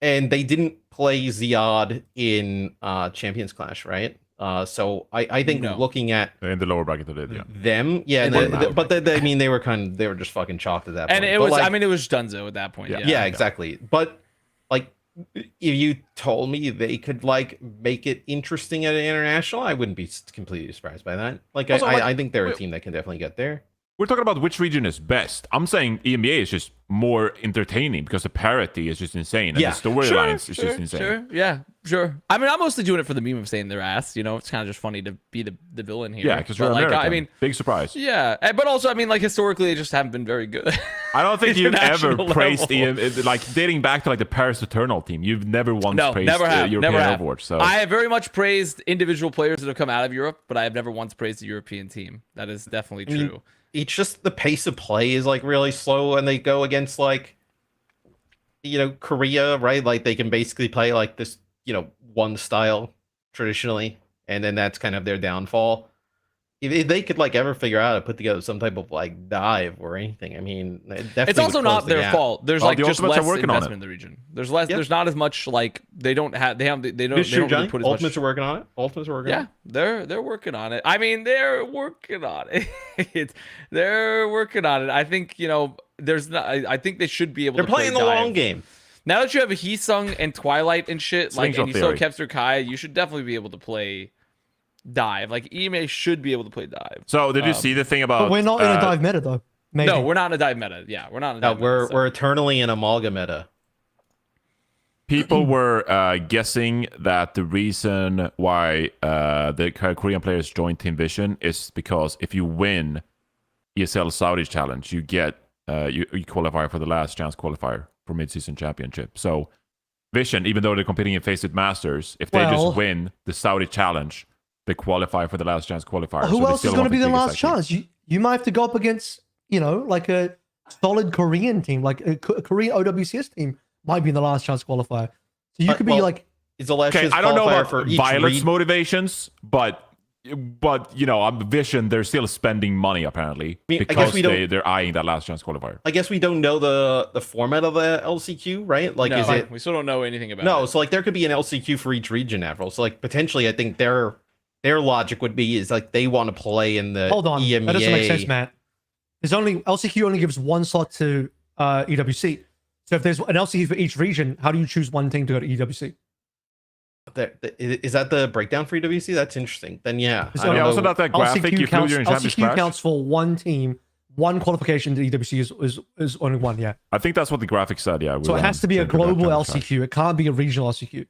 And they didn't play Ziad in Champions Clash, right? So I think looking at in the lower bracket they did, yeah. Them, yeah, I mean they were just fucking chalked at that point. And it was, like, I mean, it was Dunzo at that point. Yeah, exactly. But like, if you told me they could like make it interesting at an international, I wouldn't be completely surprised by that. Like, also, I think they're a team that can definitely get there. We're talking about which region is best. I'm saying EMEA is just more entertaining because the parity is just insane. And the storylines is just insane. Sure. Yeah, sure. I mean, I'm mostly doing it for the meme of saying their ass. You know, it's kind of just funny to be the villain here. Yeah, because you're like, American. I mean, big surprise. Yeah, but also, I mean, like historically, they just haven't been very good. I don't think you've ever praised EMEA. like dating back to like the Paris Eternal team. You've never once praised European Overwatch. So I have very much praised individual players that have come out of Europe, but I have never once praised the European team. That is definitely true. It's just the pace of play is like really slow, and they go against like, you know, Korea, right? Like they can basically play like this, you know, one style traditionally, and then that's kind of their downfall. If they could like ever figure out how to put together some type of like dive or anything, I mean, it's also not their fault. There's like just less investment in in the region. There's less. There's not as much like they don't really put as Ultimates are working on it. Ultimates are working on it. Yeah, they're working on it. I mean, they're working on it. They're working on it. I think, you know, there's not. I think they should be able. They're to playing play the dive. long game. Now that you have a Heesung and Twilight and shit, like, and you still have Kepster Kai, you should definitely be able to play dive. Like EMEA should be able to play dive. So did you see the thing about? But we're not in a dive meta though. Maybe. No, we're not in a dive meta. Yeah, we're not in a dive meta. So. We're eternally in Amalga meta. People were guessing that the reason why the Korean players joined Team Vision is because if you win ESL Saudi Challenge, you get you qualify for the last chance qualifier for Midseason Championship. So Vision, even though they're competing in Faceit Masters, if they just win the Saudi Challenge, they qualify for the last chance qualifier. Who else is going to be the last chance? You might have to go up against, you know, like a solid Korean team, like a Korean OWCS team might be in the last chance qualifier. So you could be like, it's the last chance I don't know about for Violet's motivations, but you know, on Vision, they're still spending money apparently because they're eyeing that last chance qualifier. I guess we don't know the format of the LCQ, right? Like, we still don't know anything about it. No, so like there could be an LCQ for each region, Avril. So like potentially, I think their logic would be is like they want to play in the hold on, EMEA. That doesn't make sense, Matt. There's only LCQ only gives one slot to EWC. So if there's an LCQ for each region, how do you choose one team to go to EWC? Is that the breakdown for EWC? That's interesting. Then yeah. Also not that graphic. LCQ counts for one team. One qualification to EWC is only one. Yeah. I think that's what the graphic said. Yeah. So it has to be a global LCQ. It can't be a regional LCQ.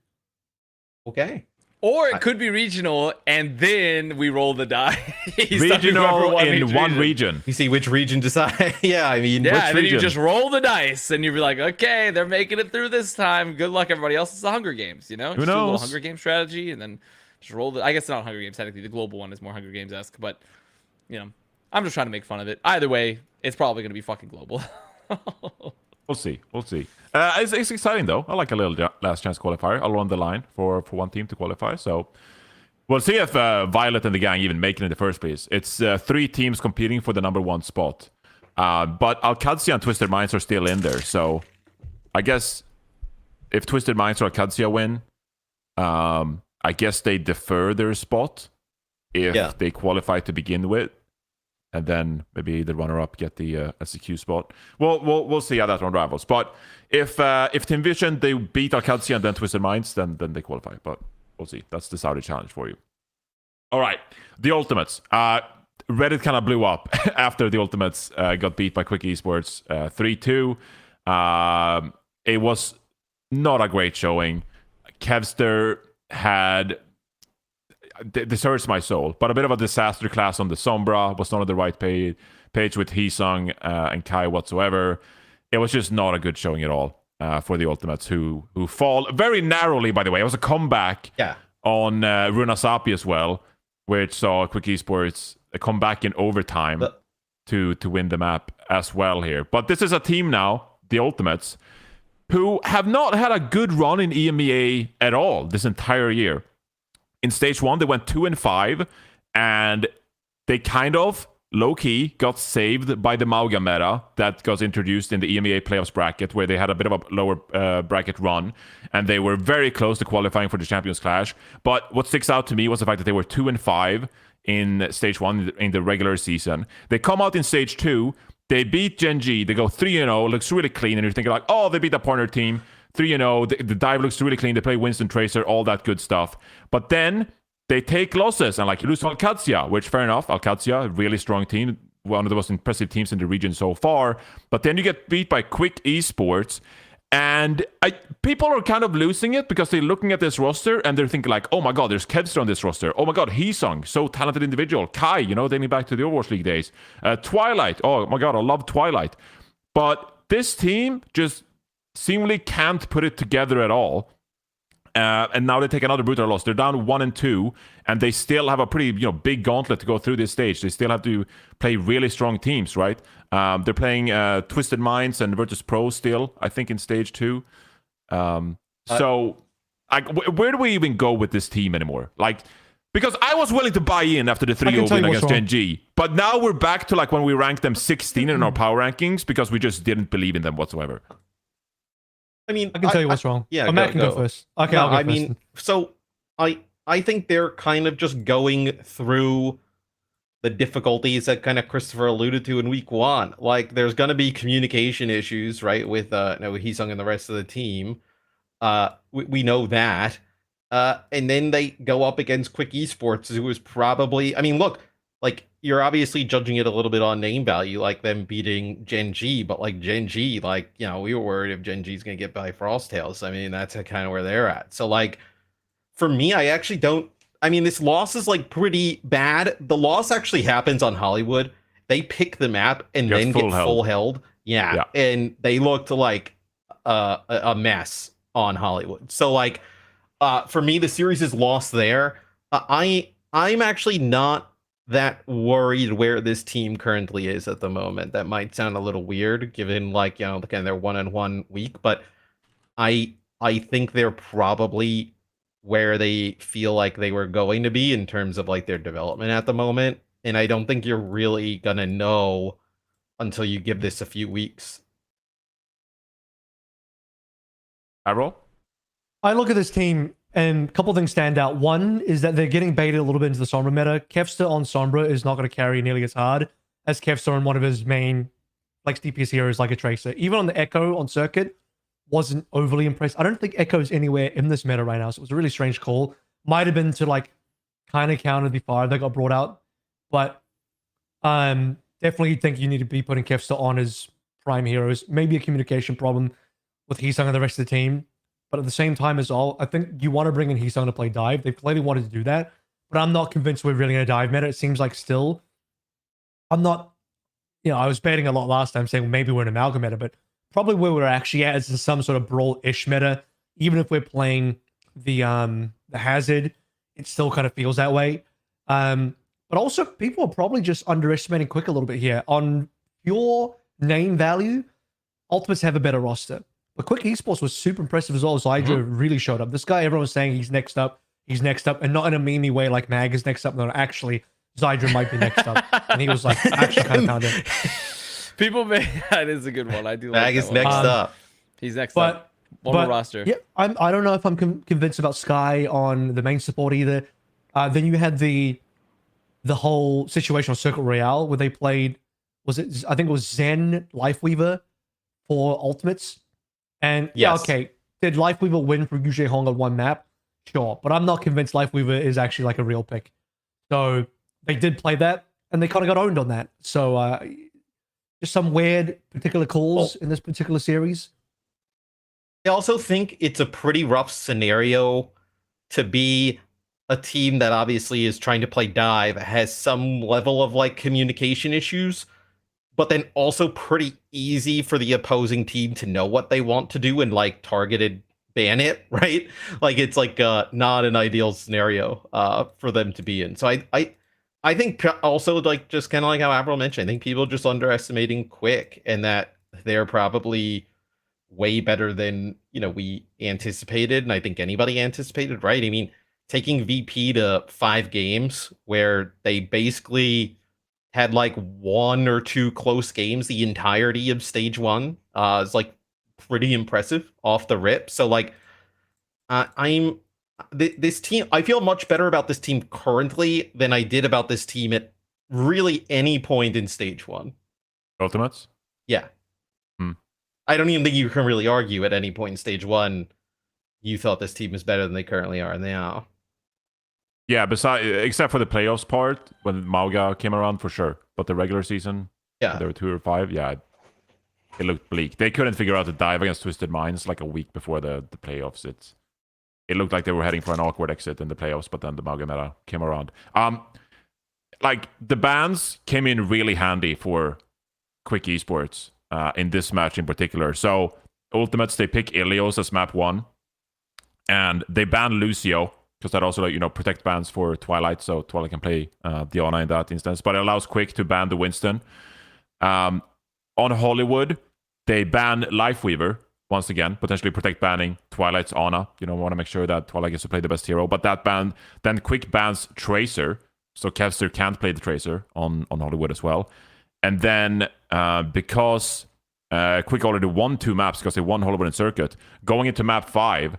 Okay. Or it could be regional, and then we roll the die. Regional in one region. You see which region decide. Yeah, I mean, Yeah, which and then region? you just roll the dice, and you'd be like, okay, they're making it through this time. Good luck, everybody else. It's the Hunger Games, you know? Who Just do a little knows? Hunger Games strategy, and then just roll the... I guess it's not Hunger Games, technically. The global one is more Hunger Games-esque, but, you know, I'm just trying to make fun of it. Either way, it's probably going to be fucking global. We'll see. We'll see. It's exciting, though. I like a little last chance qualifier along the line for one team to qualify, so... We'll see if Violet and the gang even make it in the first place. It's 3 teams competing for the #1 spot. But Alcadzia and Twisted Minds are still in there. So I guess if Twisted Minds or Alcadzia win, I guess they defer their spot if they qualify to begin with. And then maybe the runner-up get the SEQ spot. We'll see how that one unravels. But if Team Vision, they beat Alcadzia and then Twisted Minds, then they qualify. But we'll see. That's the Saudi challenge for you. All right. The Ultimates. Reddit kind of blew up after the Ultimates got beat by Quick Esports 3-2. It was not a great showing. Kevster had... This hurts my soul, but a bit of a disaster class on the Sombra. Was not on the right page with Heesung and Kai whatsoever. It was just not a good showing at all. For the Ultimates, who fall very narrowly, by the way. It was a comeback on Runasapi as well, which saw Quick Esports come back in overtime to win the map as well here. But this is a team now, the Ultimates, who have not had a good run in EMEA at all this entire year. In Stage 1, they went 2-5, and they kind of low-key got saved by the Mauga meta that got introduced in the EMEA playoffs bracket, where they had a bit of a lower bracket run, and they were very close to qualifying for the Champions Clash. But what sticks out to me was the fact that they were 2-5 in Stage 1 in the regular season. They come out in Stage 2, they beat Gen G, they go 3-0, looks really clean, and you're thinking like, oh, they beat a partner team, 3-0, the dive looks really clean, they play Winston Tracer, all that good stuff. But then they take losses, and like you lose to Alcadzia, which fair enough. Alcadzia, really strong team, one of the most impressive teams in the region so far. But then you get beat by Quick Esports, and people are kind of losing it because they're looking at this roster and they're thinking like, oh my god, there's Kevster on this roster. Oh my god, Heesung, so talented individual. Kai, you know, dating back to the Overwatch League days. Twilight, oh my god, I love Twilight. But this team just seemingly can't put it together at all. And now they take another brutal loss. They're down 1-2, and they still have a pretty big gauntlet to go through this stage. They still have to play really strong teams, right? They're playing Twisted Minds and Virtus Pro still, I think, in Stage 2. So where do we even go with this team anymore? Like, because I was willing to buy in after the 3-0 win against Gen G, but now we're back to like when we ranked them 16 in our power rankings because we just didn't believe in them whatsoever. I mean, I can tell you what's wrong. Yeah, Matt can go first. Okay, no, I'll go I first. mean, so I think they're kind of just going through the difficulties that kind of Christopher alluded to in week 1. Like, there's going to be communication issues, right, with Heesung and the rest of the team. We know that. And then they go up against Quick Esports, who is probably, I mean, look, like, you're obviously judging it a little bit on name value, like them beating Gen G, but like Gen G, like, we were worried if Gen G's going to get by Frosttails. I mean, that's kind of where they're at. So, like, for me, I actually don't, I mean, this loss is like pretty bad. The loss actually happens on Hollywood. They pick the map and then get full held. Yeah. And they looked like a mess on Hollywood. So, like, for me, the series is lost there. I'm actually not that worried where this team currently is at the moment. That might sound a little weird given, like, kind of their 1-1 week, but I think they're probably where they feel like they were going to be in terms of like their development at the moment. And I don't think you're really gonna know until you give this a few weeks. AVRL? I look at this team and a couple of things stand out. One is that they're getting baited a little bit into the Sombra meta. Kevster on Sombra is not going to carry nearly as hard as Kevster on one of his main flex DPS heroes like a Tracer. Even on the Echo on Circuit, wasn't overly impressed. I don't think Echo's anywhere in this meta right now, so it was a really strange call. Might have been to like kind of counter the fire that got brought out, but definitely think you need to be putting Kevster on as prime heroes. Maybe a communication problem with Heesung and the rest of the team. But at the same time as all, I think you want to bring in Heesung to play dive. They clearly wanted to do that, but I'm not convinced we're really going to dive meta. It seems like still, I'm not, I was betting a lot last time saying maybe we're an amalgam meta, but probably where we're actually at is in some sort of brawl-ish meta. Even if we're playing the hazard, it still kind of feels that way. But also, people are probably just underestimating Quick a little bit here. On pure name value, Ultimates have a better roster. But Quick Esports was super impressive as well. Zydra really showed up. This guy, everyone was saying he's next up, and not in a meme way like Mag is next up. No, actually, Zydra might be next up. And he was like, actually kind of found it. People may, that is a good one. I do like Mag that is one. next up. He's next up. One more roster. Yeah, I don't know if I'm convinced about Sky on the main support either. Then you had the whole situation on Circuit Royale where they played, I think it was Zen Lifeweaver for Ultimates. And yes. Okay, did Lifeweaver win for Ryujehong on one map? Sure, but I'm not convinced Lifeweaver is actually like a real pick. So they did play that, and they kind of got owned on that. So just some weird particular calls in this particular series. I also think it's a pretty rough scenario to be a team that obviously is trying to play dive, has some level of like communication issues, but then also pretty easy for the opposing team to know what they want to do and like targeted ban it, right? Like it's like not an ideal scenario for them to be in. So I think also like just kind of like how AVRL mentioned, I think people just underestimating Quick and that they're probably way better than we anticipated, and I think anybody anticipated, right? I mean, taking VP to 5 games where they basically had like 1 or 2 close games the entirety of stage 1 is like pretty impressive off the rip. So like this team, I feel much better about this team currently than I did about this team at really any point in stage 1. Ultimates? Yeah. I don't even think you can really argue at any point in stage 1 you thought this team is better than they currently are, and they are. Yeah, except for the playoffs part, when Mauga came around, for sure. But the regular season, yeah, there were 2 or 5, yeah, it looked bleak. They couldn't figure out the dive against Twisted Minds like a week before the playoffs. It looked like they were heading for an awkward exit in the playoffs, but then the Mauga meta came around. Like, the bans came in really handy for Quick Esports. In this match in particular. So Ultimates, they pick Ilios as map 1, and they ban Lucio because that also protect bans for Twilight, so Twilight can play Diana in that instance. But it allows Quick to ban the Winston. On Hollywood, they ban Lifeweaver once again, potentially protect banning Twilight's Ana. Want to make sure that Twilight gets to play the best hero. But that ban then Quick bans Tracer, so Kevster can't play the Tracer on Hollywood as well. And then because Quick already won 2 maps because they won Hollywood and Circuit, going into map 5,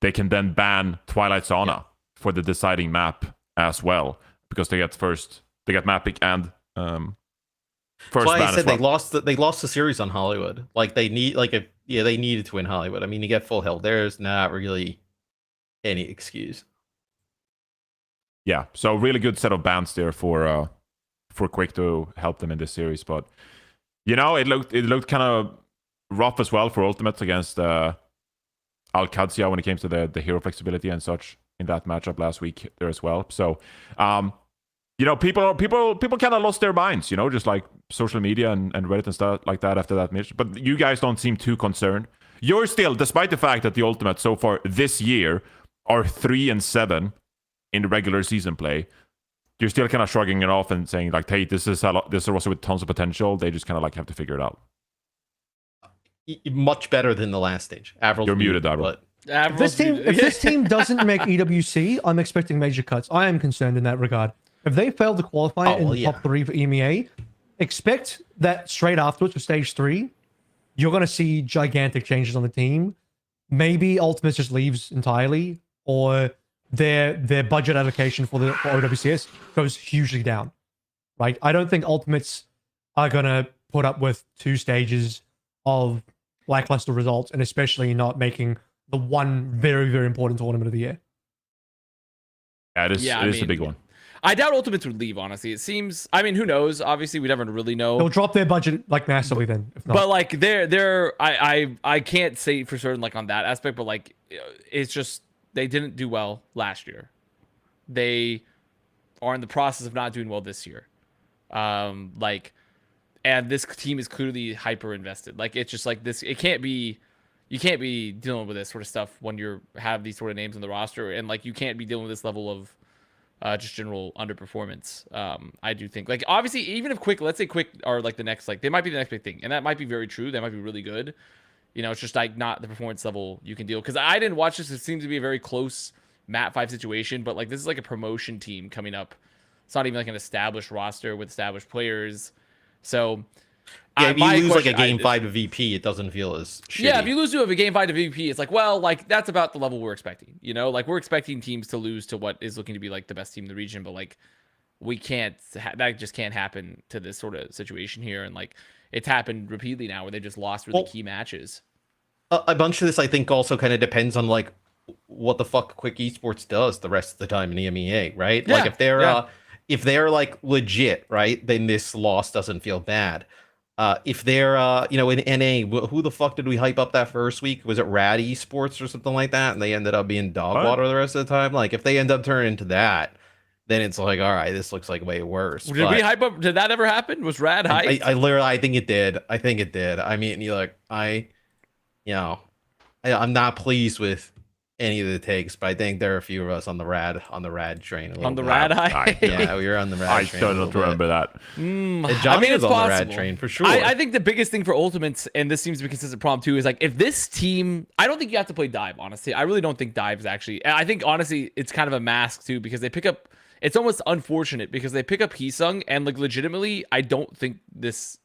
they can then ban Twilight's Ana for the deciding map as well, because they get map pick and first ban. ban. I said they lost the series on Hollywood. Like they needed to win Hollywood. I mean, you get full health. There's not really any excuse. Yeah, so really good set of bans there for Quick to help them in this series, but it looked kind of rough as well for Ultimates against Al-Qadsia when it came to the hero flexibility and such in that matchup last week there as well. So people kind of lost their minds, just like social media and Reddit and stuff like that after that match. But you guys don't seem too concerned. You're still, despite the fact that the Ultimates so far this year are 3-7 in regular season play, you're still kind of shrugging it off and saying like, hey, this is also with tons of potential. They just kind of like have to figure it out. Much better than the last stage. AVRL's You're muted, AVRL. If this team doesn't make EWC, I'm expecting major cuts. I am concerned in that regard. If they fail to qualify in the top 3 for EMEA, expect that straight afterwards for stage 3, you're going to see gigantic changes on the team. Maybe Ultimates just leaves entirely, or their budget allocation for OWCS goes hugely down, right? I don't think Ultimates are going to put up with 2 stages of lackluster results, and especially not making the one very, very important tournament of the year. Yeah, it is a big one. I doubt Ultimates would leave. Honestly, it seems. I mean, who knows? Obviously, we never really know. They'll drop their budget like massively then. If not. But like I can't say for certain like on that aspect, but like it's just they didn't do well last year. They are in the process of not doing well this year. Like, and this team is clearly hyper invested. Like it's just like this. It can't be. You can't be dealing with this sort of stuff when you have these sort of names on the roster, and like you can't be dealing with this level of just general underperformance. I do think, like, obviously, even if Quick, let's say Quick are like the next, like they might be the next big thing, and that might be very true. They might be really good. You know, it's just like not the performance level you can deal. Because I didn't watch this. It seems to be a very close Mat 5 situation, but like this is like a promotion team coming up. It's not even like an established roster with established players. So. Yeah, if you lose like a game 5 to VP, it doesn't feel as shitty. Yeah, if you lose to a game 5 to VP, it's like, well, like that's about the level we're expecting. You know, like we're expecting teams to lose to what is looking to be like the best team in the region, but like we can't. That just can't happen to this sort of situation here, and like it's happened repeatedly now where they just lost really key matches. A bunch of this, I think, also kind of depends on like what the fuck Quick Esports does the rest of the time in the EMEA, right? Yeah, like if they're like legit, right, then this loss doesn't feel bad. If they're, in NA, who the fuck did we hype up that first week? Was it Rad Esports or something like that? And they ended up being dog water the rest of the time. Like, if they end up turning into that, then it's like, all right, this looks like way worse. Did we hype up? Did that ever happen? Was Rad hype? I think it did. I mean, I'm not pleased with any of the takes, but I think there are a few of us on the rad train. On the rad hype? Yeah, we were on the rad train. I don't remember that. I mean, it's on possible. The rad train for sure. I think the biggest thing for Ultimates, and this seems to be a consistent problem too, is like if this team, I don't think you have to play dive. Honestly, I really don't think dive's actually. I think honestly, it's kind of a mask too because they pick up. It's almost unfortunate because they pick up Heesung and like legitimately, I don't think this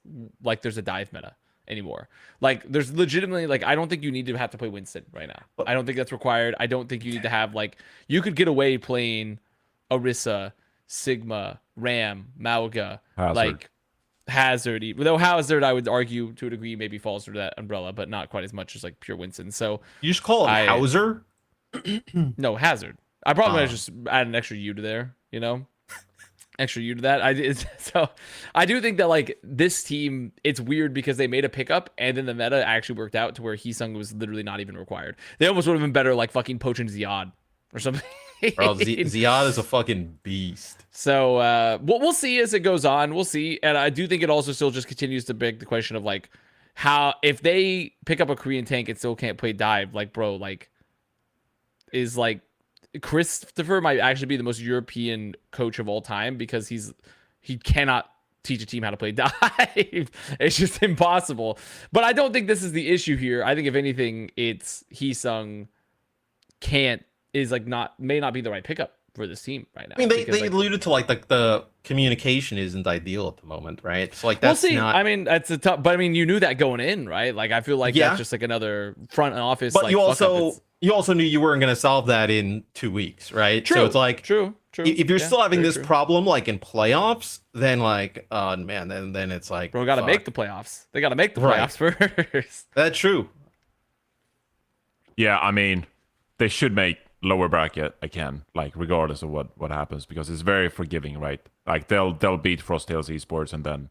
like there's a dive meta anymore. Like there's legitimately like I don't think you need to have to play Winston right now. I don't think that's required. I don't think you need to have like you could get away playing Orisa, Sigma, Ram, Mauga, like Hazard. Though Hazard I would argue to a degree maybe falls under that umbrella, but not quite as much as like pure Winston. So you just call it Hauser? No, Hazard. I probably might just add an extra U to there, extra U to that. So I do think that like this team, it's weird because they made a pickup and then the meta actually worked out to where Heesung was literally not even required. They almost would have been better like fucking poaching Ziad or something. Bro, Ziad is a fucking beast. So we'll see as it goes on. We'll see. And I do think it also still just continues to beg the question of like how if they pick up a Korean tank and still can't play dive, like bro, like is like Christopher might actually be the most European coach of all time because he cannot teach a team how to play dive. It's just impossible. But I don't think this is the issue here. I think if anything, it's Heesung may not be the right pickup for this team right now. I mean, they alluded to like the communication isn't ideal at the moment, right? So like that's we'll see. not. I mean, that's a tough. But I mean, you knew that going in, right? Like I feel like that's just like another front office. But like, you also knew you weren't going to solve that in 2 weeks, right? True. So it's like true. If you're still having this problem like in playoffs, then like man, then it's like bro, got to make the playoffs. They got to make the playoffs first. That's true. Yeah, I mean, they should make lower bracket again, like regardless of what happens, because it's very forgiving, right? Like they'll beat Frosttails Esports, and then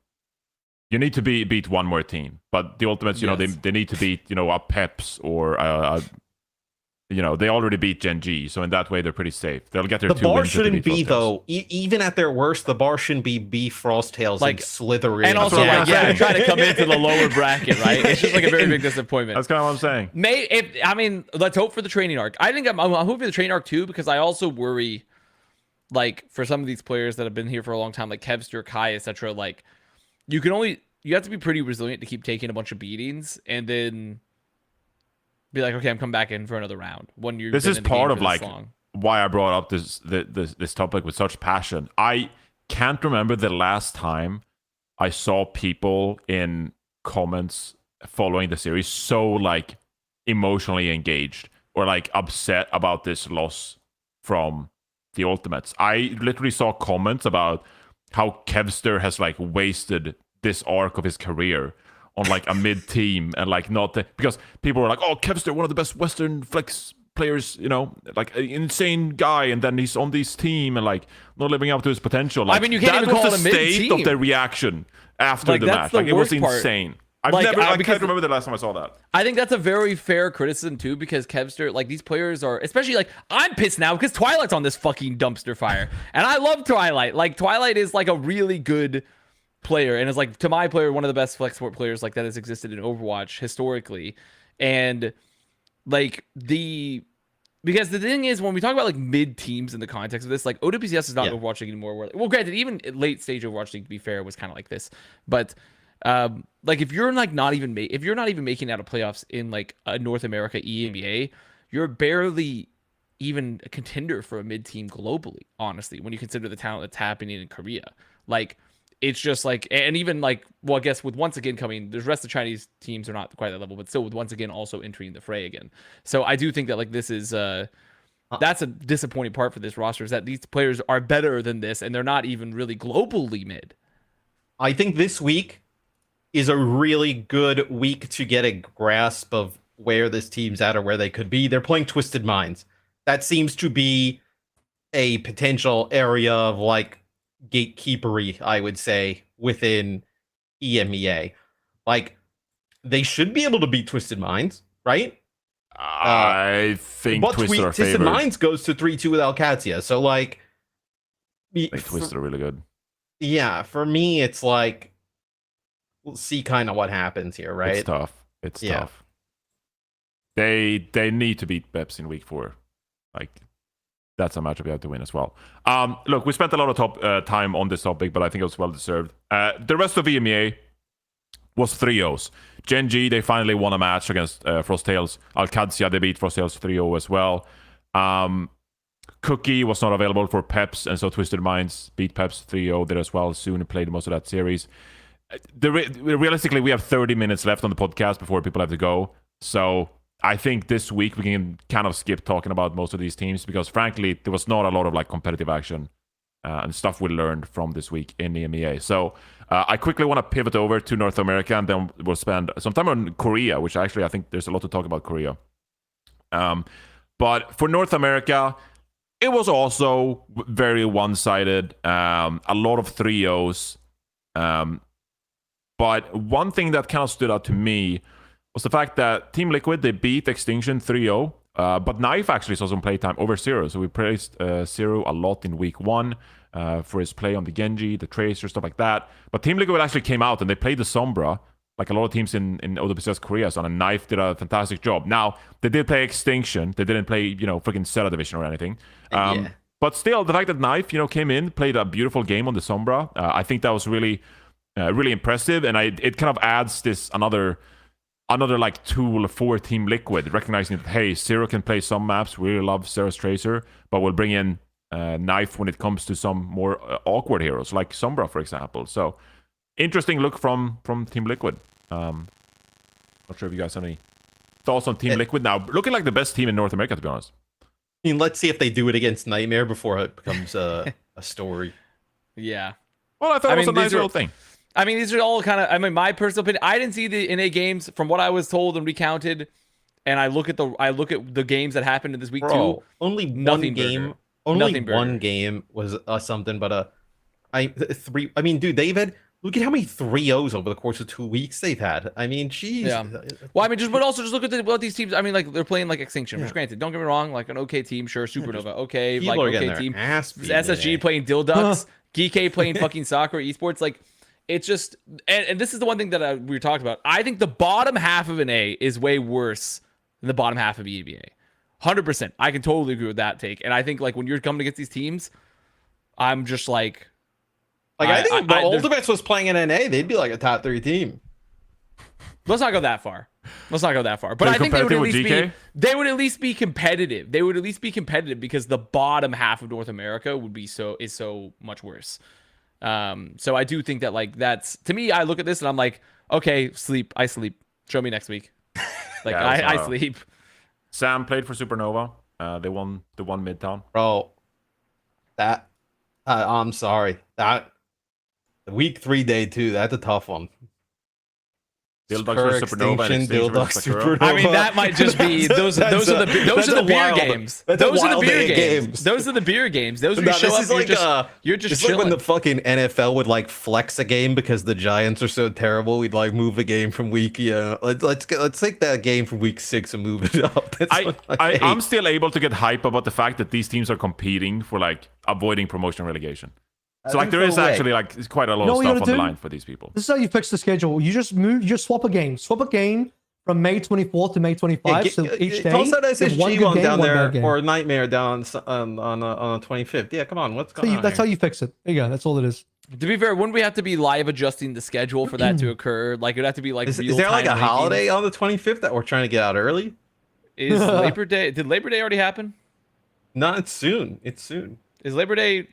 you need to beat one more team. But the Ultimates, they need to beat a Peps or they already beat Gen G, so in that way they're pretty safe. They'll get their the 2 bar wins. Shouldn't be though. Even at their worst, the bar shouldn't be Frosttails like and Slytherin. And also try to come into the lower bracket, right? It's just like a very big disappointment. That's kind of what I'm saying. Let's hope for the training arc. I think I'm hoping for the training arc too, because I also worry, like for some of these players that have been here for a long time, like Kevster, Kai, etc. Like you have to be pretty resilient to keep taking a bunch of beatings and then be like, okay, I'm coming back in for another round. This is part of like why I brought up this topic with such passion. I can't remember the last time I saw people in comments following the series so like emotionally engaged or like upset about this loss from the Ultimates. I literally saw comments about how Kevster has like wasted this arc of his career on like a mid team and like because people were like, oh, Kevster, one of the best Western flex player's, like an insane guy, and then he's on this team and like not living up to his potential. Like, I mean, you can't that even was call the it a mid state team. of the reaction after Like, the that's match. the Like, it was worst part. insane. I Because can't remember the last time I saw that. I think that's a very fair criticism too, because Kevster, like, these players are, especially like, I'm pissed now because Twilight's on this fucking dumpster fire, and I love Twilight. Like, Twilight is like a really good player, and is like, to my player, one of the best flex sport players like that has existed in Overwatch historically, and like because the thing is, when we talk about like mid teams in the context of this, like OWCS is not Overwatch League anymore. Well, granted, even late stage Overwatch League, to be fair, was kind of like this, but. Like if you're like not even making out of playoffs in like a North America EMEA, you're barely even a contender for a mid team globally, honestly, when you consider the talent that's happening in Korea. Like, it's just like, and even like, well, I guess with once again coming, the rest of the Chinese teams are not quite that level, but still with once again also entering the fray again. So I do think that like this is that's a disappointing part for this roster, is that these players are better than this and they're not even really globally mid. I think this week is a really good week to get a grasp of where this team's at or where they could be. They're playing Twisted Minds. That seems to be a potential area of like gatekeepery, I would say, within EMEA. Like, they should be able to beat Twisted Minds, right? I think but Twisted Minds goes to 3-2 with Alcatia. So like, I think Twisted are really good. Yeah, for me, it's like, we'll see kind of what happens here, right? It's tough. It's tough. They need to beat Beps in week 4. Like, that's a matchup you have to win as well. Look, we spent a lot of time on this topic, but I think it was well deserved. The rest of EMEA was 3-0s. Gen.G, they finally won a match against Frosttails. Alcadia, they beat Frosttails 3-0 as well. Cookie was not available for Peps, and so Twisted Minds beat Peps 3-0 there as well. Soon played most of that series. Realistically, we have 30 minutes left on the podcast before people have to go. So I think this week we can kind of skip talking about most of these teams, because frankly, there was not a lot of like competitive action and stuff we learned from this week in the EMEA. So I quickly want to pivot over to North America, and then we'll spend some time on Korea, which actually I think there's a lot to talk about Korea. But for North America, it was also very one-sided. A lot of 3-0s. But one thing that kind of stood out to me was the fact that Team Liquid, they beat Extinction 3-0, but Knife actually saw some playtime over Zero. So we praised Zero a lot in week 1 for his play on the Genji, the Tracer, stuff like that. But Team Liquid actually came out and they played the Sombra, like a lot of teams in OWCS Korea, so, and Knife did a fantastic job. Now, they did play Extinction. They didn't play, freaking Zeta Division or anything. But still, the fact that Knife, came in, played a beautiful game on the Sombra, I think that was really impressive, and it kind of adds this another like tool for Team Liquid, recognizing that, hey, Zero can play some maps. We really love Zero's Tracer, but we'll bring in Knife when it comes to some more awkward heroes like Sombra, for example. So interesting look from Team Liquid. Not sure if you guys have any thoughts on Team Liquid now, looking like the best team in North America, to be honest. I mean, let's see if they do it against Nightmare before it becomes a story. Yeah. Well, I thought it was a nice little thing. I mean, these are all kind of, my personal opinion. I didn't see the NA games from what I was told and recounted, and I look at the games that happened in this week too. Only one game. Only one game was something, but three. I mean, dude, they've had, look at how many 3-0s over the course of 2 weeks they've had. I mean, jeez. Yeah. Well, I mean, just look at what these teams. I mean, like, they're playing like Extinction, which granted, don't get me wrong, like an okay team, sure, Supernova, okay, like okay team. SSG playing Dilducks, GK playing fucking soccer, esports, like. It's just, and this is the one thing that we were talking about. I think the bottom half of an A is way worse than the bottom half of EMEA. 100%. I can totally agree with that take. And I think, like, when you're coming against these teams, I'm just like... I think if the Ultimates was playing in NA, they'd be like a top 3 team. Let's not go that far. But I think they would at least be competitive. They would at least be competitive because the bottom half of North America is so much worse. So I do think that, like, that's, to me, I look at this and I'm like, okay, I sleep. Show me next week. Like, I sleep. Sam played for Supernova. They won Midtown. Bro, that, I'm sorry. That, week 3, day 2, that's a tough one. Dildox versus Supernova and Extinction versus Sakura. I mean, that might just be those are the beer games. Those are the beer games. Those are the beer games. Those where you show up, you're just it's chilling. like when the fucking NFL would like flex a game because the Giants are so terrible. We'd like move a game from week. Yeah, let's take that game from week 6 and move it up. I'm still able to get hype about the fact that these teams are competing for like avoiding promotion relegation. So like there is actually like it's quite a lot of stuff on the line for these people. This is how you fix the schedule. You just swap a game. Swap a game from May 24th to May 25th. So each day, toss that SSG one down there game. or Nightmare down on the 25th. Yeah, come on, what's going on? That's how you fix it. There you go. That's all it is. To be fair, wouldn't we have to be live adjusting the schedule for that to occur? Like it'd have to be like. Is there like a holiday on the 25th that we're trying to get out early? Is Labor Day? Did Labor Day already happen? No, it's soon. It's soon. Is Labor Day?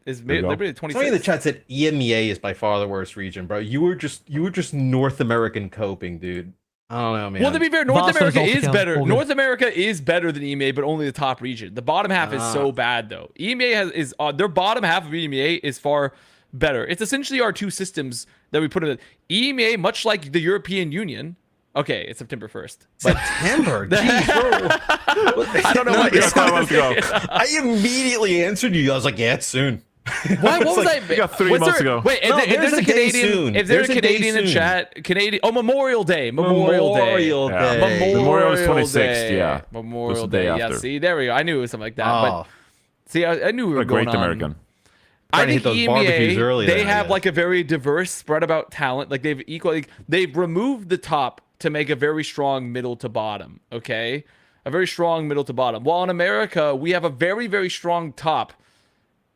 Is Labor Day 26th? Somebody in the chat said EMEA is by far the worst region, bro. You were just North American coping, dude. I don't know, man. Well, to be fair, North Boston's America is also better. count. North America is better than EMEA, but only the top region. The bottom half is so bad, though. EMEA is their bottom half of EMEA is far better. It's essentially our two systems that we put in. EMEA, much like the European Union. Okay, it's September 1st. September? Jeez, bro. I don't know what you're talking about. I immediately answered you. I was like, yeah, it's soon. What was I? We got 3 months ago. Wait, if there's a Canadian, if there's a Canadian in chat, Canadian. Oh, Memorial Day. Memorial Day. Memorial is 26th. Yeah. Memorial Day. Yeah. See, there we go. I knew it was something like that. Oh. But see, I knew we were going great on. American. I think those barbecues early EMEA, they then, I have guess. like a very diverse spread about talent. Like they've removed the top to make a very strong middle to bottom. Okay, a very strong middle to bottom. While in America, we have a very, very strong top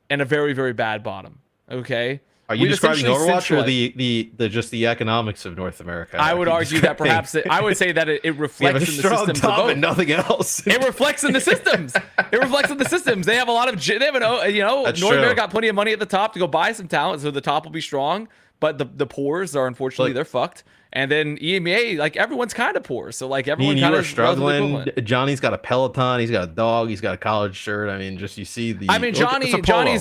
and a very, very bad bottom. Okay. Are you describing Overwatch or the just the economics of North America? I would argue that perhaps I would say that it reflects in the systems of both. And nothing else. It reflects in the systems. It reflects in the systems. They have a lot of North America got plenty of money at the top to go buy some talent, so the top will be strong. But the poors are unfortunately they're fucked. And then EMEA, like everyone's kind of poor, so like everyone kind of struggling. Johnny's got a Peloton, he's got a dog, he's got a college shirt. I mean, just you see the. I mean, Johnny's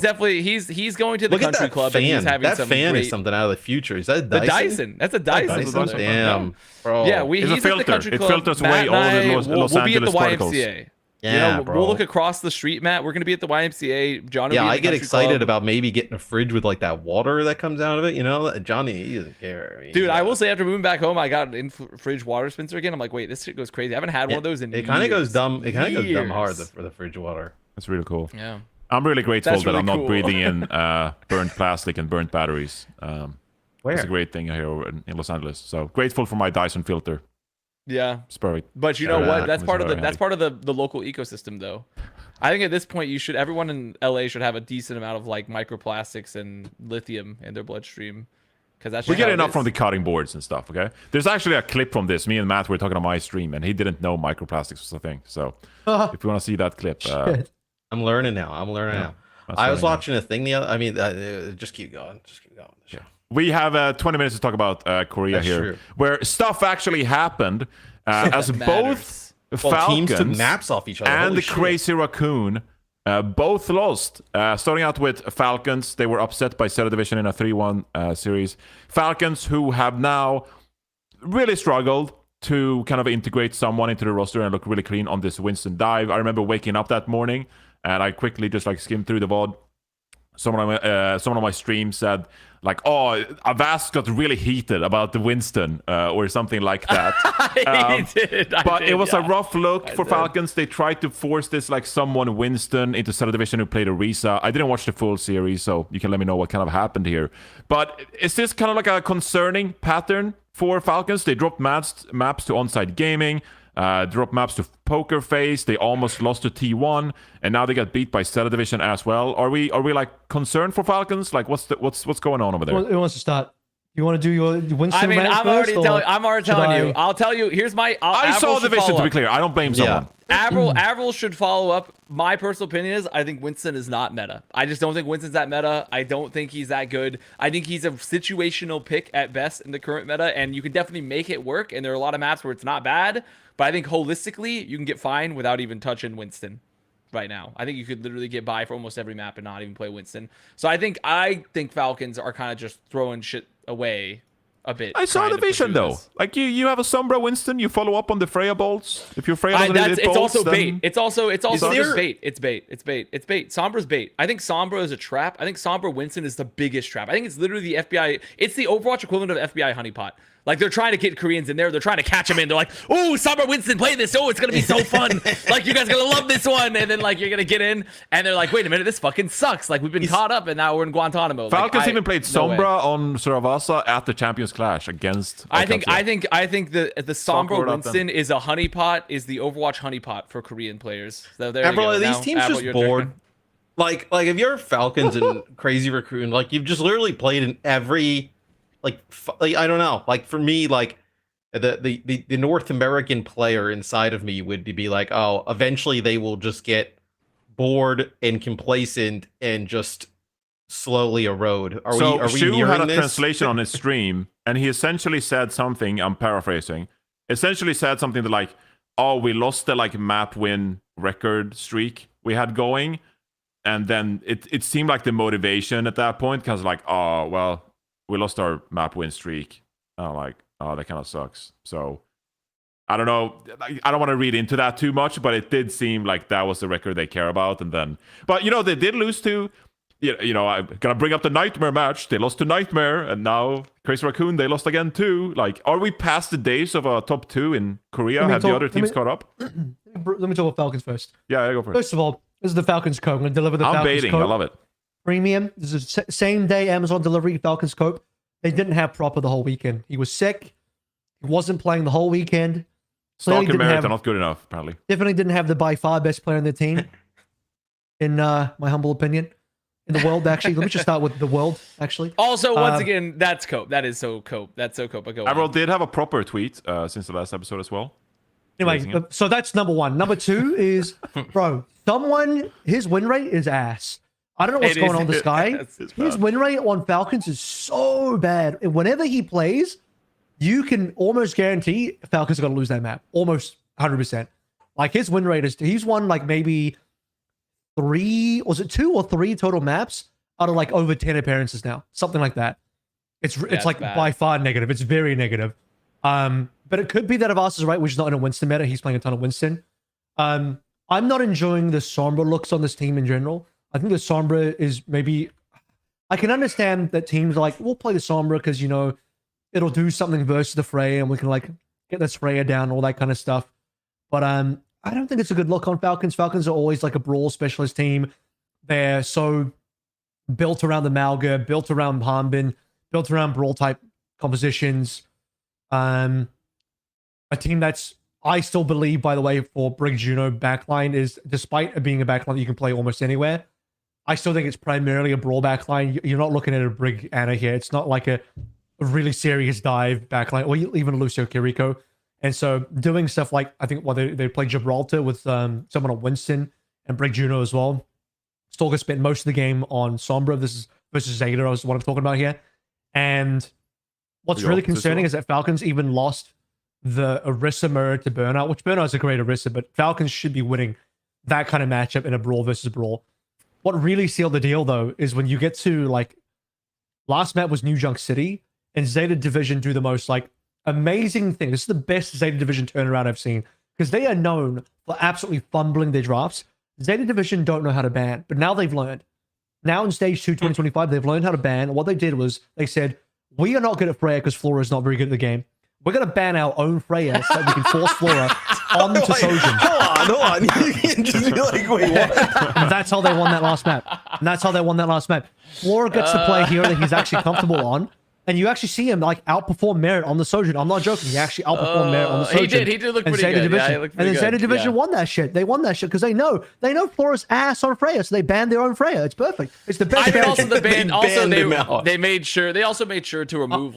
definitely he's going to the country club and he's having some fan great... is something out of the future. Is that a the Dyson? That's a Dyson. Damn, bro. Yeah, he's at the country club. It filters away all the Los we'll be at the Angeles particles. YMCA. Yeah, bro. We'll look across the street, Matt. We're gonna be at the YMCA. Johnny. Yeah, I get excited about maybe getting a fridge with like that water that comes out of it. You know, Johnny, he doesn't care. I mean, dude, I will say after moving back home, I got an fridge water dispenser again. I'm like, wait, this shit goes crazy. I haven't had one of those in years. It kind of goes dumb. It kind of goes dumb hard for the fridge water. That's really cool. Yeah, I'm really grateful that I'm not cool. breathing in burnt plastic and burnt batteries. Where? It's a great thing here in Los Angeles. So grateful for my Dyson filter. Yeah, Spirit. But you know what? That's part of the local ecosystem, though. I think at this point, everyone in LA should have a decent amount of like microplastics and lithium in their bloodstream, because that's we get enough from the cutting boards and stuff. Okay, there's actually a clip from this. Me and Matt were talking on my stream, and he didn't know microplastics was a thing. So if you want to see that clip, I'm learning now. I was watching a thing the other. I mean, just keep going. Yeah. We have 20 minutes to talk about Korea That's here, true. where stuff actually happened as both teams took Falcons maps off each other and Holy the shit. Crazy Raccoon both lost. Starting out with Falcons, they were upset by Zeta Division in a 3-1 series. Falcons, who have now really struggled to kind of integrate someone into the roster and look really clean on this Winston dive. I remember waking up that morning and I quickly just like skimmed through the VOD. Someone on my stream said like, "Oh, Avast got really heated about the Winston or something like that." But it was a rough look for Falcons. They tried to force this like someone Winston into Zeta Division who played Orisa. I didn't watch the full series, so you can let me know what kind of happened here. But is this kind of like a concerning pattern for Falcons? They dropped maps to Onside Gaming. Dropped maps to Poker Face. They almost lost to T1, and now they got beat by Zeta Division as well. Are we like concerned for Falcons? Like, what's going on over there? Who wants to start? You want to do your Winston? I mean, I'm already telling you. I'll tell you. Here's my. I saw the Division, to be clear. I don't blame someone. AVRL should follow up. My personal opinion is I think Winston is not meta. I just don't think Winston's that meta. I don't think he's that good. I think he's a situational pick at best in the current meta, and you can definitely make it work. And there are a lot of maps where it's not bad, but I think holistically you can get fine without even touching Winston right now. I think you could literally get by for almost every map and not even play Winston. So I think Falcons are kind of just throwing shit away a bit. I saw trying the to pursue vision though. this. Like you have a Sombra Winston, you follow up on the Freya bolts. If you're Freya doesn't hit It's bolts, also then... bait. It's also just there- bait. It's bait. Sombra's bait. I think Sombra is a trap. I think Sombra Winston is the biggest trap. I think it's literally the FBI. It's the Overwatch equivalent of FBI honeypot. Like they're trying to get Koreans in there. They're trying to catch them in. They're like, "Oh, Sombra Winston, play this. Oh, it's gonna be so fun. Like you guys are gonna love this one." And then like you're gonna get in, and they're like, "Wait a minute, this fucking sucks. Like we've been caught up, and now we're in Guantanamo." Falcons like, even played no way. Sombra on Suravasa at the Champions Clash against. I think the Sombra word out Winston is a honeypot, is the Overwatch honeypot for Korean players. So there you Avril, go. are these Now, teams Avril, just your turn. bored? Like if you're Falcons and Crazy Raccoon, like you've just literally played in every, like I don't know. Like for me, like the North American player inside of me would be like, oh, eventually they will just get bored and complacent and just slowly erode. Are we Shu hearing had a this? translation on his stream, and he essentially said something. I'm paraphrasing. Essentially said something like, "Oh, we lost the like map win record streak we had going," and then it seemed like the motivation at that point, because like, oh well, we lost our map win streak. Oh, like, oh, that kind of sucks. So I don't know. I don't want to read into that too much, but it did seem like that was the record they care about. And then, but you know, they did lose to. You know, I'm gonna bring up the Nightmare match. They lost to Nightmare, and now Crazy Raccoon, they lost again too. Like, are we past the days of a top 2 in Korea? Have the other teams caught up? Let me talk about Falcons first. Yeah, go for it. First of all, this is the Falcons Cope. I'm going to deliver the I'm Falcons baiting. Cope I love it. Premium. This is same day Amazon delivery Falcons Cope. They didn't have Proper the whole weekend. He was sick. He wasn't playing the whole weekend. Stock and merit have, are not good enough, apparently. definitely didn't have the by far best player on their team, in my humble opinion. In the world, actually. Let me just start with the world, actually. Also, once again, that's Cope. That is so Cope. That's so Cope. But go Avril on. did have a proper tweet since the last episode as well. Anyway, so that's number one. Number two is, bro, his win rate is ass. I don't know what's going on with this guy. It's His bad. win rate on Falcons is so bad. And whenever he plays, you can almost guarantee Falcons are going to lose that map. Almost 100%. Like his win rate is, he's won like maybe 2 or 3 total maps out of like over 10 appearances now. Something like that. It's like bad. by far negative. It's very negative. But it could be that Avast is right, which is not in a Winston meta. He's playing a ton of Winston. I'm not enjoying the Sombra looks on this team in general. I think the Sombra is maybe... I can understand that teams are like, we'll play the Sombra because, you know, it'll do something versus the Freya and we can like get this Freya down and all that kind of stuff. But I don't think it's a good look on Falcons. Falcons are always like a brawl specialist team. They're so built around the Malga, built around Harbin, built around brawl type compositions. A team that's, I still believe, by the way, for Brig Juno backline is, despite it being a backline that you can play almost anywhere, I still think it's primarily a brawl backline. You're not looking at a Brig Anna here. It's not like a really serious dive backline, or even a Lucio Kiriko. And so doing stuff like, I think, they played Gibraltar with someone on Winston and Brig Juno as well. Stalker spent most of the game on Sombra. This is versus Zeta, is what I'm talking about here. And what's really concerning is that Falcons even lost the Orisa mirror to Burnout, which Burnout is a great Orisa, but Falcons should be winning that kind of matchup in a brawl versus brawl. What really sealed the deal, though, is when you get to, like, last map was New Junk City, and Zeta Division do the most, like, amazing thing. This is the best Zeta Division turnaround I've seen, because they are known for absolutely fumbling their drafts. Zeta Division don't know how to ban, but now they've learned. Now in Stage 2, 2025, they've learned how to ban. And what they did was they said, we are not good at Freya because Flora is not very good at the game. We're going to ban our own Freya so that we can force Flora onto Sojin. Hold on. You can just be like, wait, what? And that's how they won that last map. Flora gets to play a hero that he's actually comfortable on. And you actually see him like outperform Merit on the Sojin. I'm not joking. He actually outperformed Merit on the Sojin. He did look and pretty Zeta good. Division. Yeah, he looked And then pretty Zeta good. Division Yeah. won that shit. They won that shit because they know Flora's ass on Freya, so they banned their own Freya. It's perfect. It's the best. I mean, also the ban. Also, banned him out. they made sure. They also made sure to remove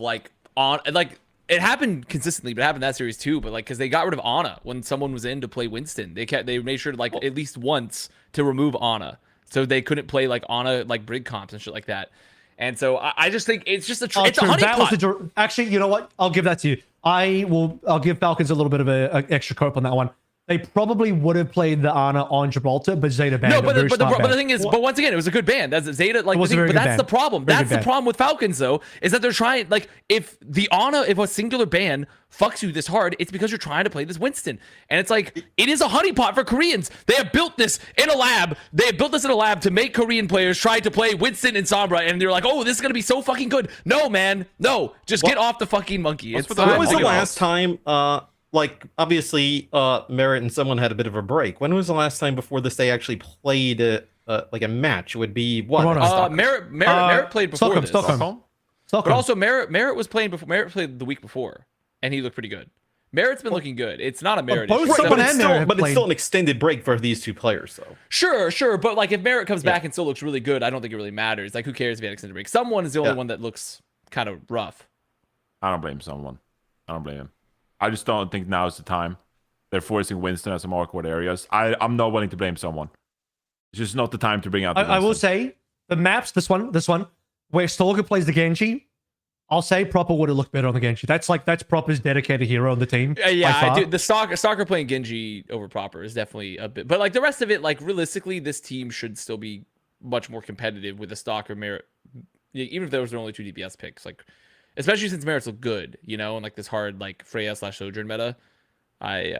it happened consistently, but it happened that series too. But like, because they got rid of Ana when someone was in to play Winston, they made sure to like at least once to remove Ana, so they couldn't play like Ana like Brig comps and shit like that. And so I just think it's just it's a honeypot. Actually, you know what? I'll give that to you. I'll give Falcons a little bit of a extra cope on that one. they probably would have played the Ana on Gibraltar, but Zeta banned. No, it. but Very smart the ban. thing is, but once again, it was a good ban. That's Zeta. Like, was a very but good that's ban. the problem. Very That's good the ban. problem with Falcons, though, is that they're trying. Like, if a singular ban fucks you this hard, it's because you're trying to play this Winston, and it's like it is a honeypot for Koreans. They have built this in a lab. They have built this in a lab to make Korean players try to play Winston and Sombra, and they're like, oh, this is gonna be so fucking good. No, man, no, just get off the fucking monkey. It's When was the fine. last time? Like obviously, Merritt and someone had a bit of a break. When was the last time before this they actually played like a match? It would be what? Toronto. Merritt played before this. Stockholm. But also Merritt was playing before. Merritt played the week before, and he looked pretty good. Merritt's been looking good. It's not a Merritt both issue. Stockholm But, and Merritt have it's played. still an extended break for these two players, though. Sure. But like if Merritt comes back and still looks really good, I don't think it really matters. Like who cares if he had extended break? Someone is the only one that looks kind of rough. I don't blame someone. I don't blame him. I just don't think now is the time. They're forcing Winston at some awkward areas. I'm not willing to blame someone. It's just not the time to bring out the I will Winston. say the maps. This one, where Stalker plays the Genji. I'll say Proper would have looked better on the Genji. That's Proper's dedicated hero on the team. Yeah, by far. I do. The stalker playing Genji over Proper is definitely a bit, but like the rest of it, like realistically, this team should still be much more competitive with the Stalker Merritt, even if there was only 2 DPS picks. Like, especially since Merritt's look good, you know, and like this hard like Freya / Sojourn meta. I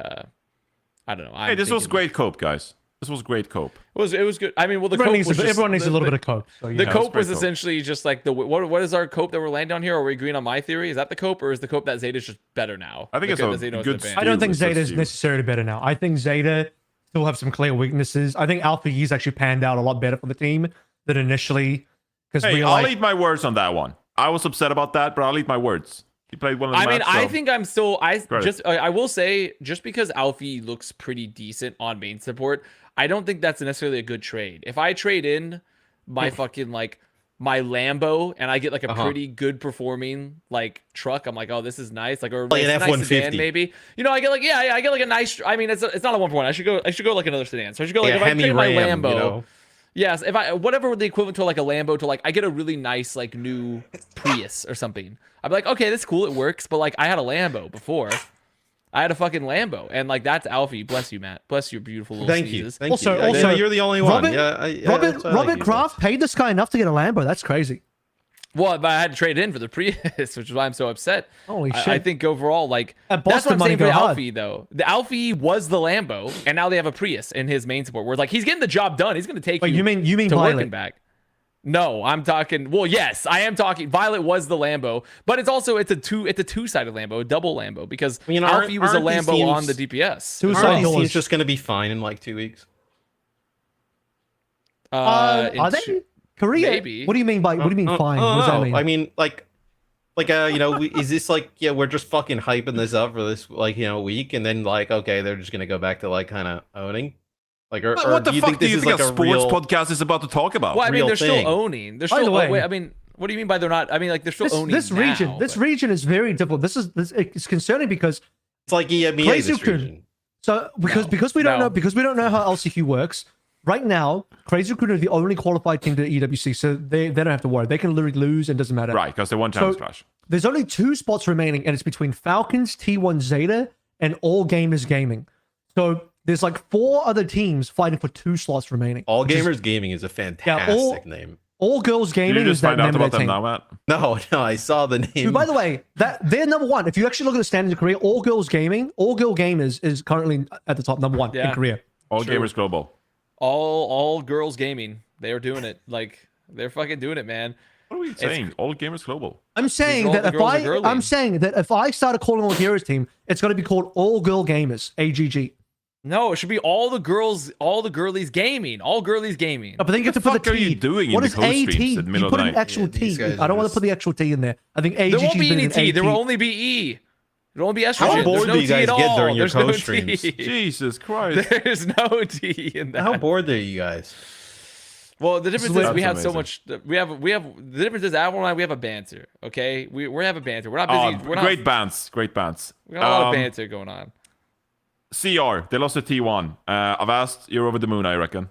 don't know. Hey, this was great cope, guys. This was great cope. It was good. I mean, well, the Everyone cope needs, was just, everyone needs a little bit of cope. So, The yeah. cope was great cope. essentially just like what is our cope that we're landing on here? Are we agreeing on my theory? Is that the cope, or is the cope that Zeta's just better now? I think The it's cope a that Zeta was good the ban. I don't think Let's Zeta is see. necessarily better now. I think Zeta still have some clear weaknesses. I think Alpha E's actually panned out a lot better for the team than initially. Because Hey, we I'll eat my words on that one. I was upset about that, but I'll eat my words. He played one of the I mean, maps, I so- think I'm still. Credit. I will say, just because Alfie looks pretty decent on main support, I don't think that's necessarily a good trade. If I trade in my fucking like my Lambo and I get like a pretty good performing like truck, I'm like, oh, this is nice. Like, or Like an it's a nice F-150. sedan, maybe. You know, I get like I get like a nice. I mean, it's not a 1.1. I should go like another sedan. So I should go like Yeah, if I Hemi trade my Ram, Lambo. you know? Yes, if I whatever the equivalent to like a Lambo to like I get a really nice like new Prius or something. I'd be like, okay, that's cool, it works, but like I had a Lambo before. I had a fucking Lambo, and like that's Alfie. Bless you, Matt. Bless your beautiful little Thank sneezes. you. Also- I know also, you're the only one. Robert- Yeah, Robert that's why I like you, Kraft paid this guy enough to get a Lambo. That's crazy. Well, but I had to trade it in for the Prius, which is why I'm so upset. Holy shit. I think overall, like At that's Boston what I'm money saying for go the hard. Alfie though. The Alfie was the Lambo, and now they have a Prius in his main support. Where like he's getting the job done. He's going to take Wait, you mean to Violet? working back. No, I'm talking. Well, yes, I am talking. Violet was the Lambo, but it's a two-sided Lambo, a double Lambo, because You know, Alfie was a aren't these Lambo teams- on the DPS. Two-sided Aren't these doors. teams just going to be fine in like 2 weeks? Are they? Korea? maybe. What do you mean by? What do you mean fine? What does that mean? I mean, like, you know, is this like, yeah, we're just fucking hyping this up for this, like, you know, week, and then like, okay, they're just gonna go back to like kind of owning, like, or What the do you fuck think do this you is think like a a sports real? podcast is about to talk about? Well, I mean, real they're thing. still owning. They're By still. the way- Wait, I mean, what do you mean by they're not? I mean, like they're still owning this region, now, this but- region is very difficult. This it's concerning because It's like EMEA Crazy this Raccoon. region. so because we don't know how LCQ works. Right now, Crazy Raccoon are the only qualified team to EWC, so they don't have to worry. They can literally lose and it doesn't matter. Right, because they won Champions So- Clash. There's only 2 spots remaining, and it's between Falcons, T1 Zeta, and All Gamers Gaming. So there's like 4 other teams fighting for 2 slots remaining. All which is- Gamers Gaming is a fantastic name. All Girls Did Gaming you is just that find out name of about their them team. now, Matt? No, I saw the name. Who, by the way, that they're number 1. If you actually look at the standings in Korea, All Girls Gaming, All Girl Gamers is currently at the top, number 1 in Yeah. Korea. All True. Gamers Global. all girls gaming. They are doing it. Like they're fucking doing it, man. What are we saying? All Gamers Global. I'm saying all that the if girls are girly. I'm saying that if I started calling All Heroes team, it's going to be called All Girl Gamers, AGG. No, it should be all the girlies gaming. All girlies gaming. No, but then you What get to the put the fuck are T. you doing in What the is code AT? streams in the middle You of put the an night? actual Yeah, these T. guys I don't are want to just- put the actual T in there. I think AGG There won't be any an T. There AT. will only be E. There won't be estrogen. How There's bored no do you T guys at get all. during your There's no code streams? T. Jesus Christ. There's no T in that. How bored are you guys? Well, the difference That's is we have so amazing. much. We have. The difference is Avril and I. We have a banter. Okay, we have a banter. We're not Oh, busy. We're great not. bands. Great bands. We got a lot of banter going on. CR, they lost to T1. Avast, you're over the moon, I reckon.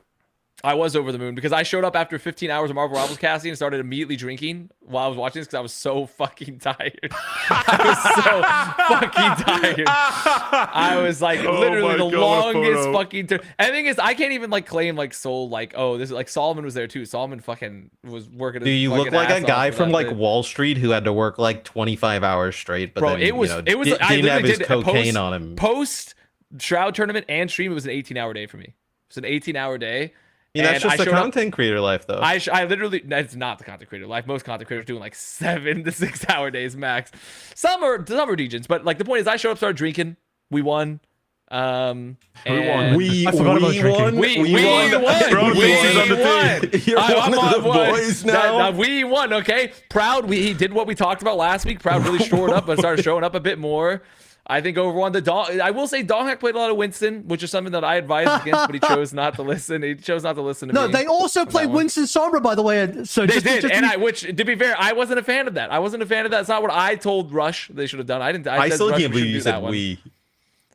I was over the moon because I showed up after 15 hours of Marvel Rivals casting and started immediately drinking while I was watching this because I was so fucking tired. I was so fucking tired. I was like literally the longest fucking turn. And the thing is, I can't even like claim like soul like, oh, this is like Solomon was there too. Solomon fucking was working. Do you look like a guy from like Wall Street who had to work like 25 hours straight? But bro, then, it was didn't have his cocaine on him. Post Shroud tournament and stream, it was an 18-hour day for me. It was an 18-hour day. Yeah, that's just the content creator life, though. I literally, that's not the content creator life. Most content creators doing like 7 to 6 hour days max. Some are regions, but like the point is, I showed up, started drinking. We won. We won. We won. We won. Bro, You're one of the boys now. We won. Okay, Proud. He did what we talked about last week. Proud really shored up and started showing up a bit more. I think overall, I will say Donghack played a lot of Winston, which is something that I advised against, but he chose not to listen. He chose not to listen to me. No, they also played Winston Sombra, by the way. So they did, which to be fair, I wasn't a fan of that. It's not what I told Rush they should have done. I still Rush can't believe you said we.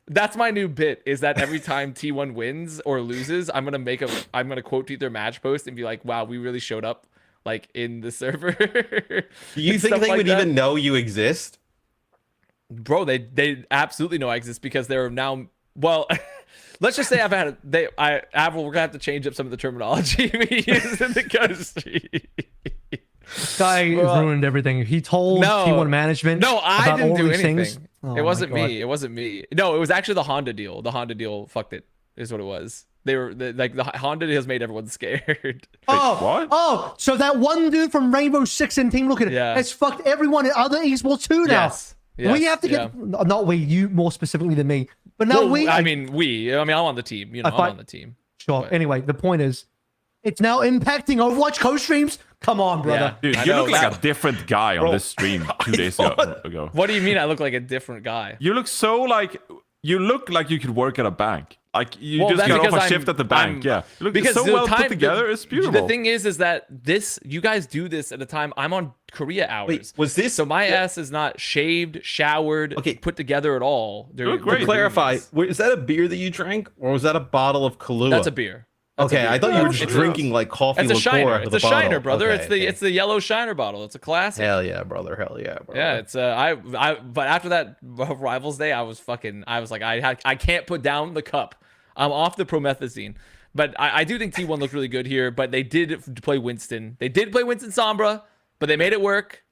That's my new bit. Is that every time T1 wins or loses, I'm gonna quote tweet their match post and be like, "Wow, we really showed up, like in the server." Do you think they would even know you exist? Bro, they absolutely know I exist because they're now, well, let's just say Avril, we're gonna have to change up some of the terminology we use in the country. Guy ruined everything. He told T1 management. No, I didn't do anything. Things. It wasn't me. It wasn't me. No, it was actually the Honda deal. The Honda deal fucked it, is what it was. The Honda deal has made everyone scared. What? Oh, so that one dude from Rainbow Six and Team Rocket has fucked everyone in other esports too now. Yes. Yes, we have to get not we, you more specifically than me, but now I'm on the team. I'm on the team. Sure. But anyway, the point is, it's now impacting Overwatch co-streams. Come on, brother. Dude, you look like a different guy on this stream 2 days ago. What do you mean I look like a different guy? You look like you could work at a bank. Like you just got off a shift at the bank. You look because so well put together. It's beautiful. The thing is that you guys do this at a time I'm on Korea hours. Wait, was this so my ass is not shaved, showered, put together at all? You look great. To clarify, is that a beer that you drank, or was that a bottle of Kahlua? That's a beer. Okay, I thought you were just drinking like coffee liqueur. It's a shiner. It's a shiner, brother. Okay, it's the yellow shiner bottle. It's a classic. Hell yeah, brother. Hell yeah, brother. Yeah, it's but after that Rivals Day, I was like I can't put down the cup. I'm off the promethazine. But I do think T1 looked really good here, but they did play Winston. They did play Winston Sombra, but they made it work.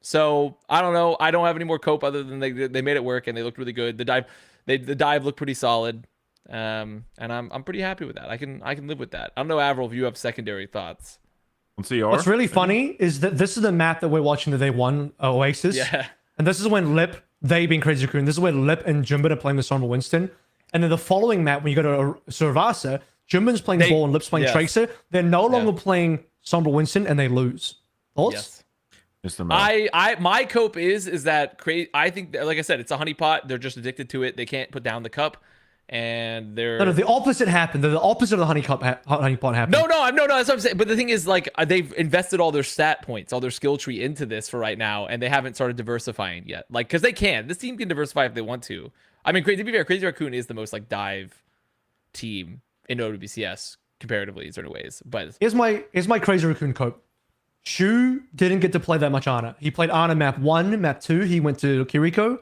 So I don't know. I don't have any more cope other than they made it work and they looked really good. The dive looked pretty solid. And I'm pretty happy with that. I can live with that. I don't know, Avril, if you have secondary thoughts. What's really funny is that this is the map that we're watching the day one Oasis. Yeah. And this is when Lip, they being Crazy Raccoon, this is where Lip and Jimbin are playing the Sombra Winston. And then the following map, when you go to Survasa, Jimbin's playing Ball and Lip's playing Tracer. They're no longer playing Sombra Winston and they lose. Thoughts? Yes. My cope is that I think, like I said, it's a honeypot. They're just addicted to it. They can't put down the cup. And they're no, the opposite happened. The opposite of the honeypot happened. No, that's what I'm saying. But the thing is, like, they've invested all their stat points, all their skill tree into this for right now, and they haven't started diversifying yet. Like, because they can. This team can diversify if they want to. I mean, to be fair, Crazy Raccoon is the most like dive team in OWCS comparatively in certain ways. But here's my Crazy Raccoon cope. Shu didn't get to play that much Ana. He played Ana map 1, map 2. He went to Kiriko.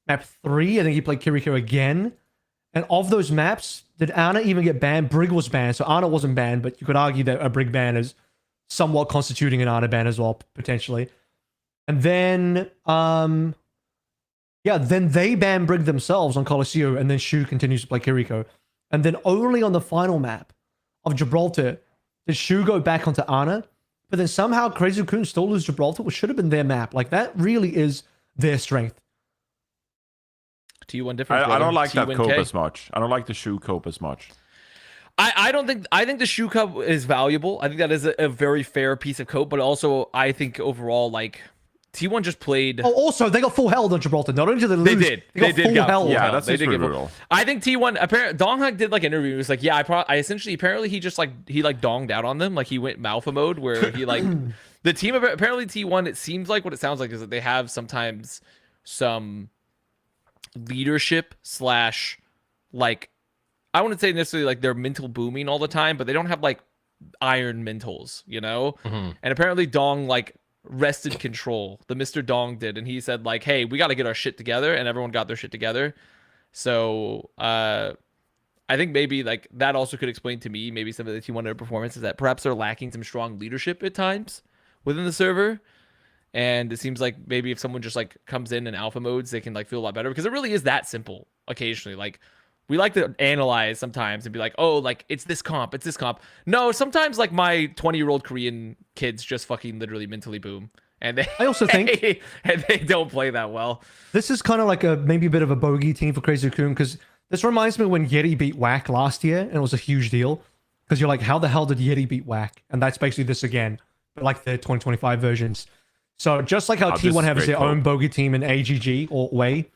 Map 3, I think he played Kiriko again. And of those maps, did Ana even get banned? Brig was banned, so Ana wasn't banned, but you could argue that a Brig ban is somewhat constituting an Ana ban as well, potentially. And then, then they ban Brig themselves on Colosseo, and then Shu continues to play Kiriko. And then only on the final map of Gibraltar did Shu go back onto Ana, but then somehow Crazy Raccoon still lose Gibraltar, which should have been their map. Like, that really is their strength. T1 different. I don't like that cope as much. I don't like the Shu cope as much. I think the Shu cup is valuable. I think that is a very fair piece of cope, but also I think overall, like, T1 just played. Oh, also they got full held on Gibraltar. Not only did they lose, they got full held. Yeah, that's just brutal. I think T1 apparently Donghak did like an interview. He was like, yeah, I essentially apparently he just like donged out on them. Like he went Malfa mode where he like the team apparently T1. It seems like what it sounds like is that they have sometimes some leadership / like I wouldn't say necessarily like they're mental booming all the time, but they don't have like iron mentals, you know? Mhm. And apparently Dong like wrested control. The Mr. Dong did, and he said like, "Hey, we got to get our shit together," and everyone got their shit together. So I think maybe like that also could explain to me maybe some of the T1 performance is that perhaps they're lacking some strong leadership at times within the server. And it seems like maybe if someone just like comes in alpha modes, they can like feel a lot better, because it really is that simple occasionally. Like we like to analyze sometimes and be like, oh, like it's this comp, it's this comp. No, sometimes like my 20-year-old Korean kids just fucking literally mentally boom. And they, I also think and they don't play that well. this is kind of like maybe a bit of a bogey team for Crazy Raccoon, because this reminds me when Yeti beat Whack last year, and it was a huge deal. Because you're like, how the hell did Yeti beat Whack? And that's basically this again, but like the 2025 versions. So just like how T1 has their own bogey team in AGG or Way,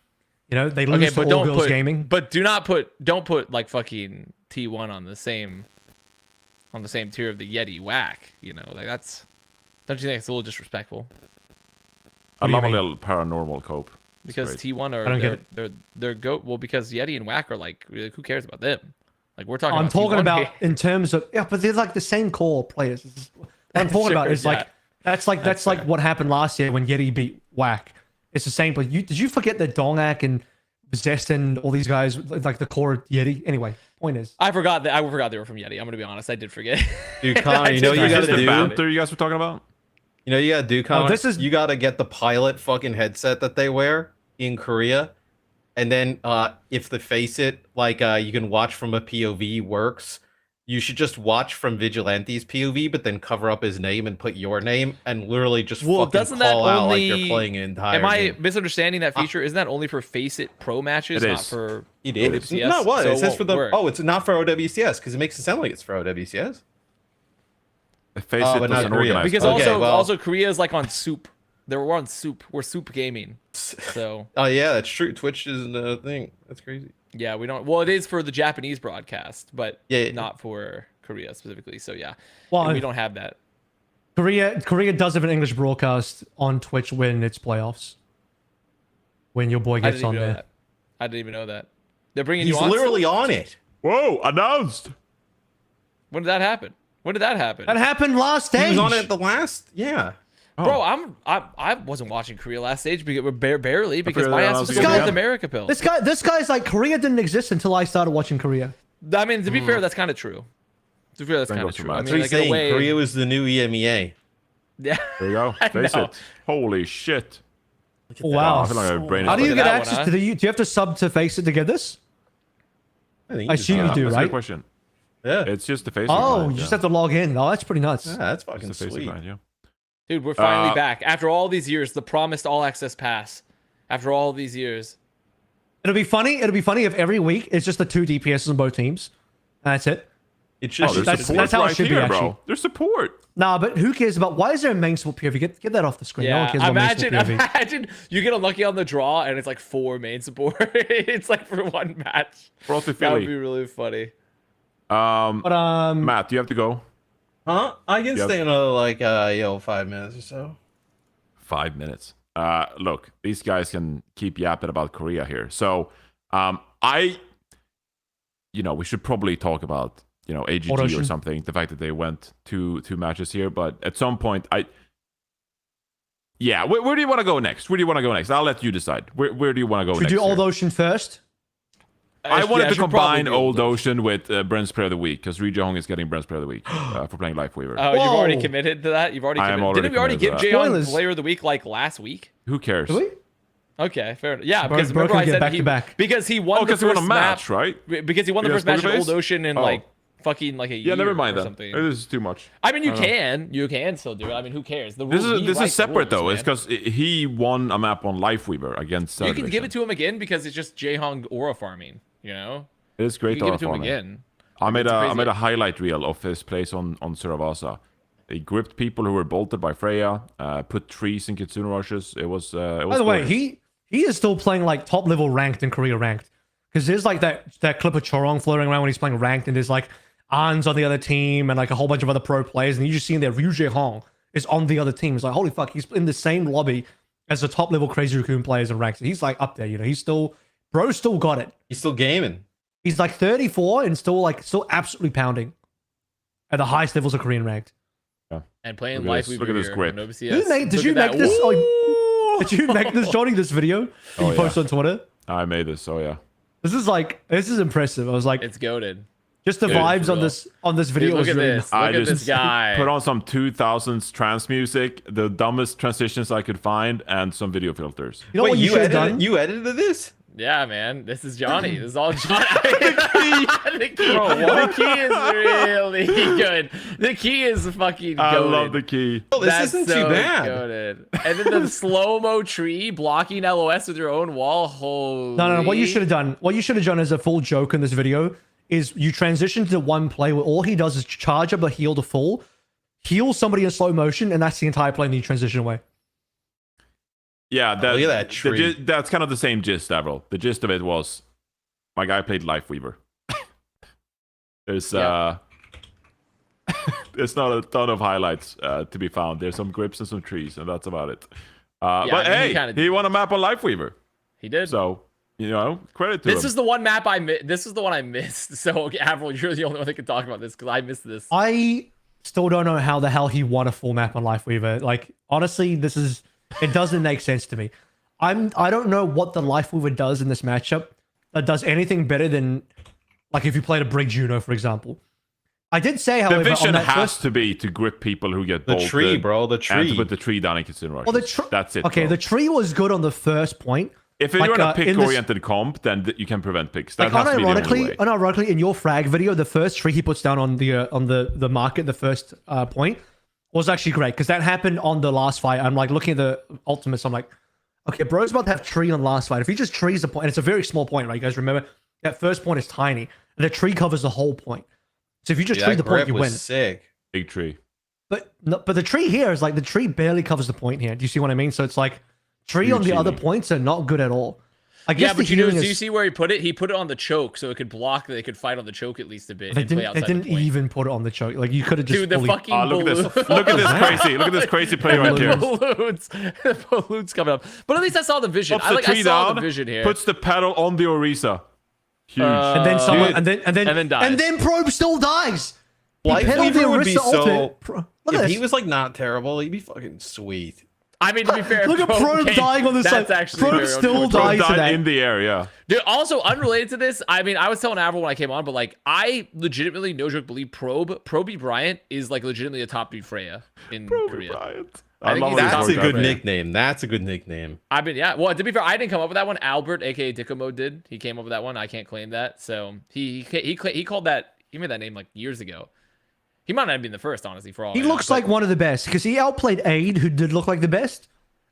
you know, they lose to All Girls Gaming. But don't put like fucking T1 on the same tier of the Yeti Whack. You know, like that's, don't you think it's a little disrespectful? I love a little paranormal cope. It's Because great. T1 I don't get are they're goat. Well, because Yeti and Whack are like, who cares about them? Like we're talking. I'm about talking T1 about here. in terms of, yeah, but they're like the same core players. What I'm talking about is like, that's like what happened last year when Yeti beat Whack. It's the same. But did you forget that Dongak and Zest and all these guys, like the core Yeti? Anyway, point is, I forgot they were from Yeti. I'm gonna be honest, I did forget. Dude, Connor, you know what you Is gotta this the do? banter you guys were talking about? You know what you gotta do, Connor? this is- You gotta get the pilot fucking headset that they wear in Korea, and then if the face it like you can watch from a POV works, you should just watch from Vigilante's POV, but then cover up his name and put your name, and literally just Well, fucking doesn't that call out like only- you're playing an entire. Am I game. misunderstanding that feature? Isn't that only for Face It Pro matches, It not is. for It is. OWCS? No, what? So It says won't for the. work. Oh, it's not for OWCS because it makes it sound like it's for OWCS. Face Oh, it but not doesn't Korea. organize. Because Okay, also Korea is like on Soup. We're on Soup. We're Soup Gaming. So Oh yeah, that's true. Twitch isn't a thing. That's crazy. yeah, we don't. Well, it is for the Japanese broadcast, but Yeah. not for Korea specifically. So yeah, well, and we don't have that. Korea does have an English broadcast on Twitch when it's playoffs. When your boy I gets didn't on even know there. that. I didn't even know that. They're bringing He's you on. literally on it. Whoa! Announced. When did that happen? When did that happen? That happened last He stage. was on it at the last. Yeah. Bro, I wasn't watching Korea last stage because barely because figured my that ass was was a still good North one. America pill. This guy's like, Korea didn't exist until I started watching Korea. I mean, to be fair, that's kind of true. To be fair, that's Then kind go of to true. I Matt. mean, That's like what in he's a saying. way, Korea was the new EMEA. yeah. There you go. I Face know. it. Holy shit. Wow. I feel like my brain is How do you Look get at that access one, to the? Do you have to sub to Face It to get this? I think I just- assume you do, That's a right? good question. Yeah. It's just the face. Oh, you just have to log in. Oh, that's pretty nuts. Yeah, that's It's fucking the face sweet. client, yeah. Dude, we're finally Uh, back after all these years. The promised all access pass. After all these years, It'll be funny. It'll be funny if every week it's just the 2 DPSs on both teams. That's it. It should. Oh, there's That's- support that's how it right should be, here, actually. bro. There's support. Nah, but who cares about? Why is there a main support POV? Get that off the screen. No one yeah. cares about main support POV. Imagine you get unlucky on the draw and it's like 4 main support. It's like for one match. Frothy That would be Philly. really funny. But Matt, do you have to go? Huh? I can Yep. stay another like 5 minutes or so. 5 minutes. Look, these guys can keep yapping about Korea here. So, we should probably talk about, AGG or Auto-ocean. something. The fact that they went two matches here, but at some point, where do you want to go next? Where do you want to go next? I'll let you decide. Where do you want to go should we next? do Old here? Ocean first? I wanted to should probably combine do Old Ocean with Bren's Player of the Week because Ryujehong is getting Bren's Player of the Week for playing Lifeweaver. Oh, you've already Whoa. committed to that? You've already I am committed. already Didn't we already give committed Jayon Spoilers. Player of the Week like last week? Who cares? Do we? Okay, fair enough. Yeah, Bro- because bro remember can I get said back to back. because he won the because he won first a match, map, right? because he won the You first guys match in Poker Old Face? Ocean in Oh. like fucking like a year Yeah, never mind or then. something. This is too much. I mean, you can still do it. I mean, who cares? The This rules, we is write separate rules, though. It's man. because he won a map on Lifeweaver against. You can give it to him again because it's just Jaehong aura farming. You know, It is you great can give it to him farming. again. I made It's a crazy. highlight reel of his plays on Suravasa. He gripped people who were bolted by Freya, put trees in Kitsune rushes. It was. By the way, he is still playing like top level ranked in Korea ranked. Because there's like that clip of Chorong floating around when he's playing ranked, and there's like Ans on the other team and like a whole bunch of other pro players, and you just see that Ryujehong is on the other team. It's like, holy fuck, he's in the same lobby as the top level Crazy Raccoon players in ranked. He's like up there, he's still got it. He's still gaming. He's like 34 and still absolutely pounding. at the highest levels of Korean ranked. And playing Look at this- Lifeweaver look at this here grip. on OWCS. Did you Look at make that. this? Woo! Did you make this, Johnny? This video that Oh, you posted on Twitter. I made this. Oh yeah. This is impressive. I was like, It's goated. just the Dude, vibes for on real. this video. Dude, look was at really this. I Look at just this guy. put on some 2000s trance music, the dumbest transitions I could find, and some video filters. You know what you should have done? You edited this? Yeah, man. This is Johnny. This is all Johnny. The key is really good. The key is fucking I goated. love the key. Oh, this That's isn't so too bad. goated. And then the slow-mo tree blocking LOS with your own wall. Holy. No. What you should have done as a full joke in this video is you transition to one play where all he does is charge up a heal to full, heal somebody in slow motion, and that's the entire play, and then you transition away. Yeah, Look at that tree. That's kind of the same gist, Avril. The gist of it was my guy played Lifeweaver. There's there's not a ton of highlights to be found. There's some grips and some trees, and that's about it. But I mean, hey, he won a map on Lifeweaver, He did. so credit to him. This is the one map I missed. This is the one I missed. So, Avril, you're the only one that can talk about this because I missed this. I still don't know how the hell he won a full map on Lifeweaver. Like, honestly, it doesn't make sense to me. I don't know what the Lifeweaver does in this matchup that does anything better than, like, if you played a Brig Juno, for example. I did say, however, the vision on that has first... to be to grip people who get The bolted, tree, bro. The and to tree. put the tree down and consideration. Well, That's it. Okay, bro. the tree was good on the first point. If you're like, in a in this- pick-oriented comp, then you can prevent picks. That Like, has to be the only way. unironically, in your frag video, the first tree he puts down on the market, the first point, was actually great because that happened on the last fight. I'm like looking at the ultimates. I'm like, okay, bro's about to have tree on last fight. If he just trees the point, and it's a very small point, right? You guys remember that first point is tiny, and the tree covers the whole point. So if you just Dude, tree that the point, grip you was win. sick. Big tree. But the tree here is like the tree barely covers the point here. Do you see what I mean? So it's like tree on the Huge other healing. points are not good at all. I guess Yeah, but the healing do you is. see where he put it? He put it on the choke so it could block. They could fight on the choke at least a bit. They and play didn't. They outside the didn't point. even put it on the choke. Like you could have just. Dude, the fully- fucking Look at this! balloon. Look at this crazy! Look at this crazy play right here. balloons. The balloons coming up. But at least I saw the vision. Puts the I tree saw down, the vision here. puts the pedal on the Orisa. Huge. And then someone, Dude. and then dies. and then Probe still dies. He pedaled the Lifeweaver would be Orisa so. ultimate. Look at If this. he was like not terrible, he'd be fucking sweet. I mean, to be fair, Look at Probe came- dying on the that's side. actually Probe very still unfortunate. dies Died to that. in the air, yeah. Dude, also unrelated to this, I mean, I was telling Avril when I came on, but like, I legitimately, no joke, believe Proby Bryant is like legitimately a top 3 Freya in Korea. Bryant. I think love he's when That's he a goes good out there. nickname. That's a good nickname. I've been, yeah. Well, to be fair, I didn't come up with that one. Albert, aka Dickomo, did. He came up with that one. I can't claim that. So he called that. He made that name like years ago. He might not have been the first, honestly. For all He I know, looks but- like one of the best because he outplayed Aid, who did look like the best.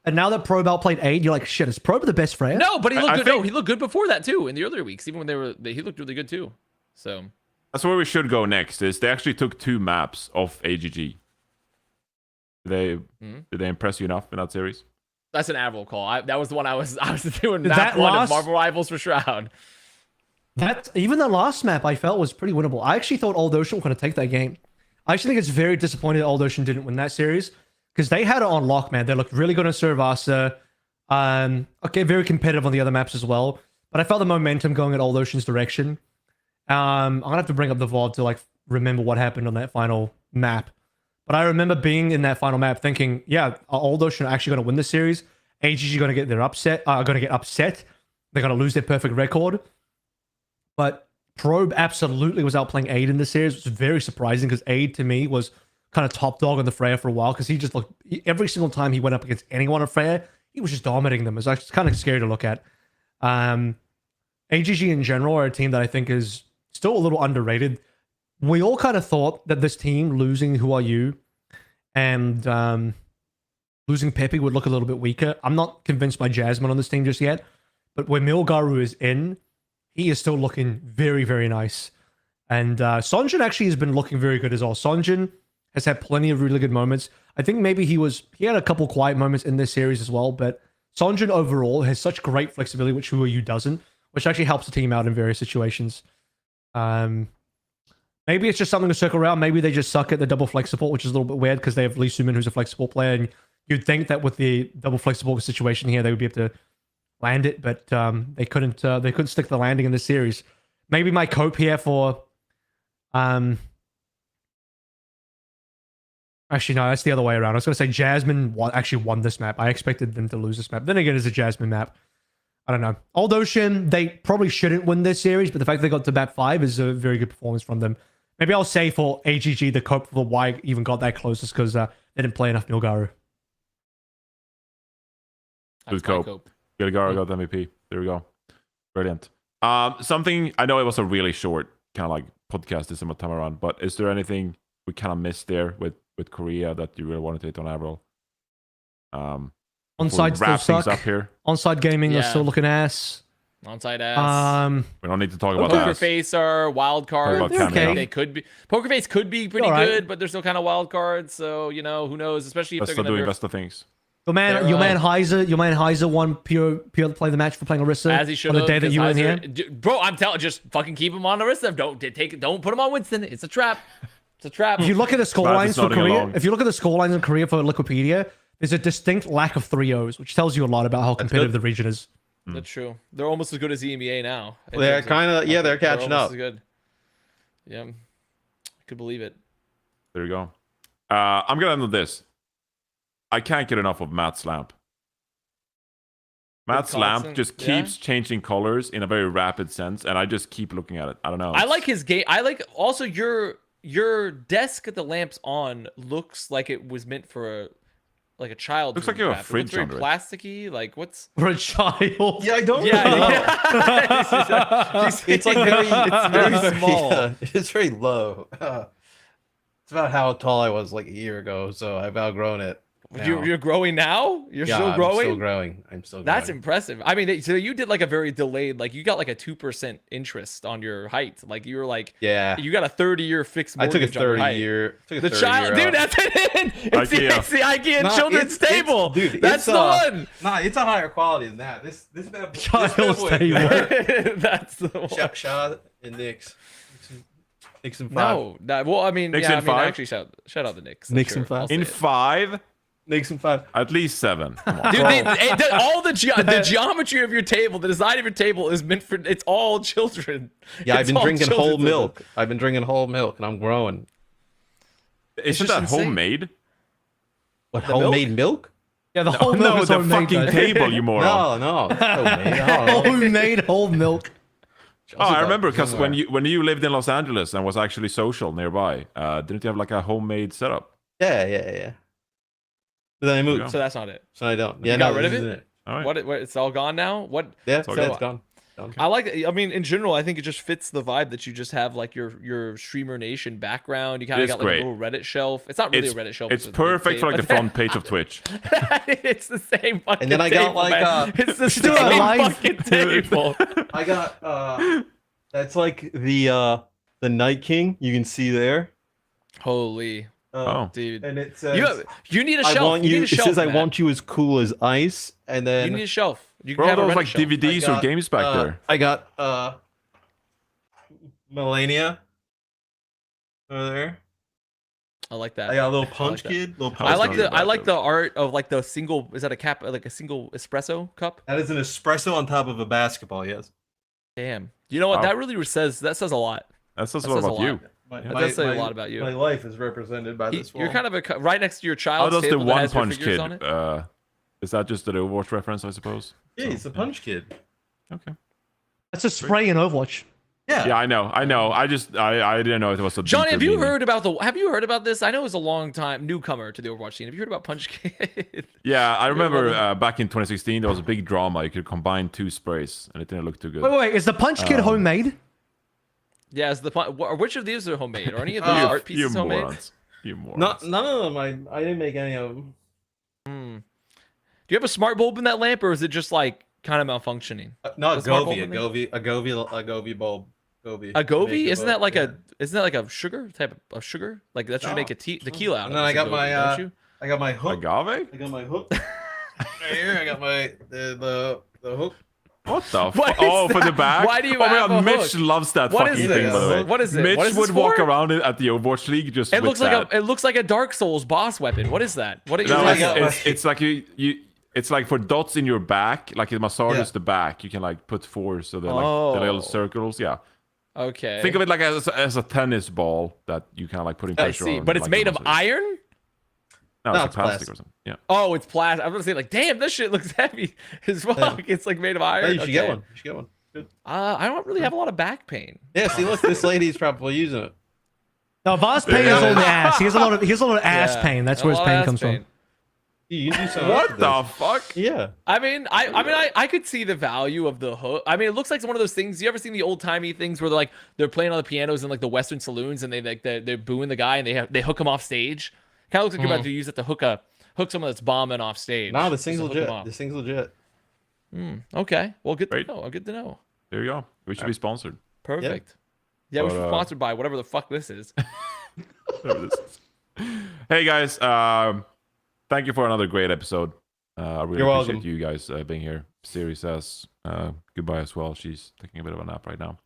And now that Probe outplayed Aid, you're like, shit, is Probe the best Freya? No, but he looked I good. think- No, he looked good before that too. In the earlier weeks, even when he looked really good too. So That's where we should go next. Is they actually took 2 maps of AGG. Did they impress you enough in that series? that's an Avril call. That was the one I was doing. Did Map that 1 of last- Marvel Rivals for Shroud. That even the last map I felt was pretty winnable. I actually thought Old Ocean were going to take that game. I actually think it's very disappointing that Old Ocean didn't win that series because they had it on lock, man. They looked really good on Cervasa. Okay, very competitive on the other maps as well. But I felt the momentum going in Old Ocean's direction. I'm gonna have to bring up the VOD to like remember what happened on that final map. But I remember being in that final map thinking, yeah, Old Ocean are actually going to win the series. AGG are going to get upset. They're going to lose their perfect record. But Probe absolutely was outplaying Aid in this series, which was very surprising because Aid to me was kind of top dog on the Freya for a while because he just looked every single time he went up against anyone on Freya, he was just dominating them. It was actually kind of scary to look at. AGG in general are a team that I think is still a little underrated. We all kind of thought that this team losing Who Are You and losing Pepe would look a little bit weaker. I'm not convinced by Jasmine on this team just yet, but when Milgaru is in, he is still looking very, very nice. And Sonjin actually has been looking very good as well. Sonjin has had plenty of really good moments. I think maybe he had a couple quiet moments in this series as well, but Sonjin overall has such great flexibility, which Who Are You doesn't, which actually helps the team out in various situations. Maybe it's just something to circle around. Maybe they just suck at the double flex support, which is a little bit weird because they have Lee Sumin, who's a flex support player, and you'd think that with the double flex support situation here, they would be able to land it, but they couldn't. They couldn't stick the landing in this series. Maybe my cope here for Actually, no, that's the other way around. I was going to say Jasmine actually won this map. I expected them to lose this map. Then again, it's a Jasmine map. I don't know. Old Ocean, they probably shouldn't win this series, but the fact they got to map 5 is a very good performance from them. Maybe I'll say for AGG, the cope for why I even got that close is because they didn't play enough Milgaru. Good cope. Milgaru got MVP. There we go. Brilliant. Something, I know it was a really short kind of like podcast this time around, but is there anything we kind of missed there with Korea that you really wanted to hit on AVRL? Onside still suck. Up here. Onside gaming is still looking ass. Onside ass. We don't need to talk about Poker ass. Face are wild cards. Okay. They could be. Poker Face could be pretty good, but they're still kind of wild cards. So who knows? Especially if they're going to doing best of things. Your man Heiser won pure play the match for playing Orisa as he should on the day that you weren't here. Bro, I'm telling, just fucking keep him on Orisa. Don't put him on Winston. It's a trap. It's a trap. If you look at the scorelines for Korea, if you look at the scorelines in Korea for Wikipedia, there's a distinct lack of 3-0s, which tells you a lot about how competitive the region is. That's true. They're almost as good as EMEA now. They're kind of they're catching up. Good. Yeah, I could believe it. There you go. I'm gonna end with this. I can't get enough of Matt's lamp. Matt's lamp just keeps changing colors in a very rapid sense, and I just keep looking at it. I don't know. I like his game. I like also your desk at the lamp's on looks like it was meant for a child. Looks like you have a fridge under it. Plasticky. Like what's for a child? Yeah, I don't know. It's like very small. Yeah, it's very low. It's about how tall I was like a year ago, so I've outgrown it. You're growing now? You're still growing? I'm still growing. That's impressive. I mean, so you did like a very delayed, like you got like a 2% interest on your height. Like you were like, you got a 30-year fixed mortgage. I took a 30-year. The child, dude, that's it. It's the IKEA children's table. Dude, that's the one. Nah, it's a higher quality than that. This child's table. That's the one. Shout out and Knicks. Knicks in 5. No, well, I mean, Knicks in 5? Actually, shout out the Knicks. Knicks in 5. In 5? Knicks in 5. At least 7. Come on. Dude, all the geometry of your table, the design of your table is meant for, it's all children. Yeah, I've been drinking whole milk. And I'm growing. Isn't that homemade? What, homemade milk? Yeah, the whole milk is the homemade, fucking though. table, you moron. No, it's homemade. Homemade whole milk. Oh, I remember because when you lived in Los Angeles and was actually social nearby, didn't you have like a homemade setup? Yeah. But then I moved. So that's not it. So I don't. Yeah, got rid of it? All right. What? It's all gone now? What? Yeah, it's gone. I like it. I mean, in general, I think it just fits the vibe that you just have like your Streamer Nation background. You kind of got like a little Reddit shelf. It's not really a Reddit shelf. It's perfect for like the front page of Twitch. It's the same fucking And then I got like it's the same fucking table. I got that's like the Night King. You can see there. Holy. Dude. And it says you need a shelf. It says I want you as cool as ice, and then you need a shelf. You Bro, can have those a like shelf. DVDs or games back there. I got Melania over there. I like that. I got a little punch kid. I like the art of like the single. Is that a cap? Like a single espresso cup? That is an espresso on top of a basketball. Yes. Damn. You know what? That really says a lot. That says a lot about you. That does say a lot about you. My life is represented by this. You're kind of right next to your child. How does the One Punch Kid? Is that just the Overwatch reference, I suppose? Yeah, he's the Punch Kid. Okay. That's a spray in Overwatch. Yeah, I know. I didn't know it was a. Johnny, have you heard about this? I know it was a long time newcomer to the Overwatch scene. Have you heard about Punch Kid? Yeah, I remember back in 2016 there was a big drama. You could combine 2 sprays and it didn't look too good. Wait, is the Punch Kid homemade? Yeah, which of these are homemade? Are any of these art pieces homemade? You morons. None of them. I didn't make any of them. Do you have a smart bulb in that lamp, or is it just like kind of malfunctioning? No, a Govy bulb. A Govy? Isn't that like a sugar type of sugar? Like that should make a tequila out of it. And then I got my I got my hook. Agave? I got my hook. Right here, I got my the hook. What the fuck? Oh, for the back? Why do you have a Mitch hook? loves that What fucking is thing, this? by the way. What is it? Mitch What is would this walk for? around at the Overwatch League just It with that. looks like a Dark Souls boss weapon. What is that? What are you No, it's like it's like for dots in your back, like it massages the back. You can like put 4 so they're like the little circles. Yeah. Okay. Think of it like as a tennis ball that you kind of like putting pressure on. But it's like made of massage. iron? No, No, it's like it's plastic plastic. or something. Yeah. Oh, it's plastic. I'm gonna say like, damn, this shit looks heavy as fuck. Yeah. It's like made of iron. Hey, you should get Okay. one. You should get one. Good. I don't really have a lot of back pain. Yeah, see, look, this lady's probably using it. No, Avast pain is all the ass. He has a lot of ass Yeah, pain. That's a where his lot of pain ass comes pain. from. You can do something What after the this. fuck? Yeah. I mean, I could see the value of the hook. I mean, it looks like one of those things. You ever seen the old timey things where they're playing on the pianos in like the Western saloons and they're booing the guy and they hook him off stage. Kind of looks like you're about to use it to hook someone that's bombing off stage. Nah, this Just thing's to hook legit. him off. This thing's legit. Okay, well, good Great. to know. Good to know. There you go. We should be sponsored. Perfect. Yeah, we But, should be sponsored by whatever the fuck this is. Whatever this is. Hey guys, thank you for another great episode. I really You're appreciate welcome. you guys being here. Siri says goodbye as well. She's taking a bit of a nap right now.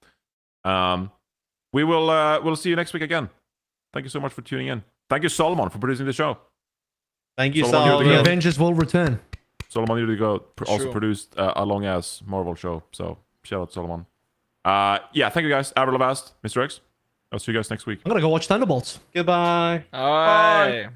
We'll see you next week again. Thank you so much for tuning in. Thank you, Solomon, for producing the show. Thank you, Solomon, you're the The Yeah. Solomon. Avengers will return. Solomon you go also True. produced a long ass Marvel show. So shout out Solomon. Yeah, thank you guys. AVRL Avast, Mr.X. I'll see you guys next week. I'm gonna go watch Thunderbolts. Goodbye. All right.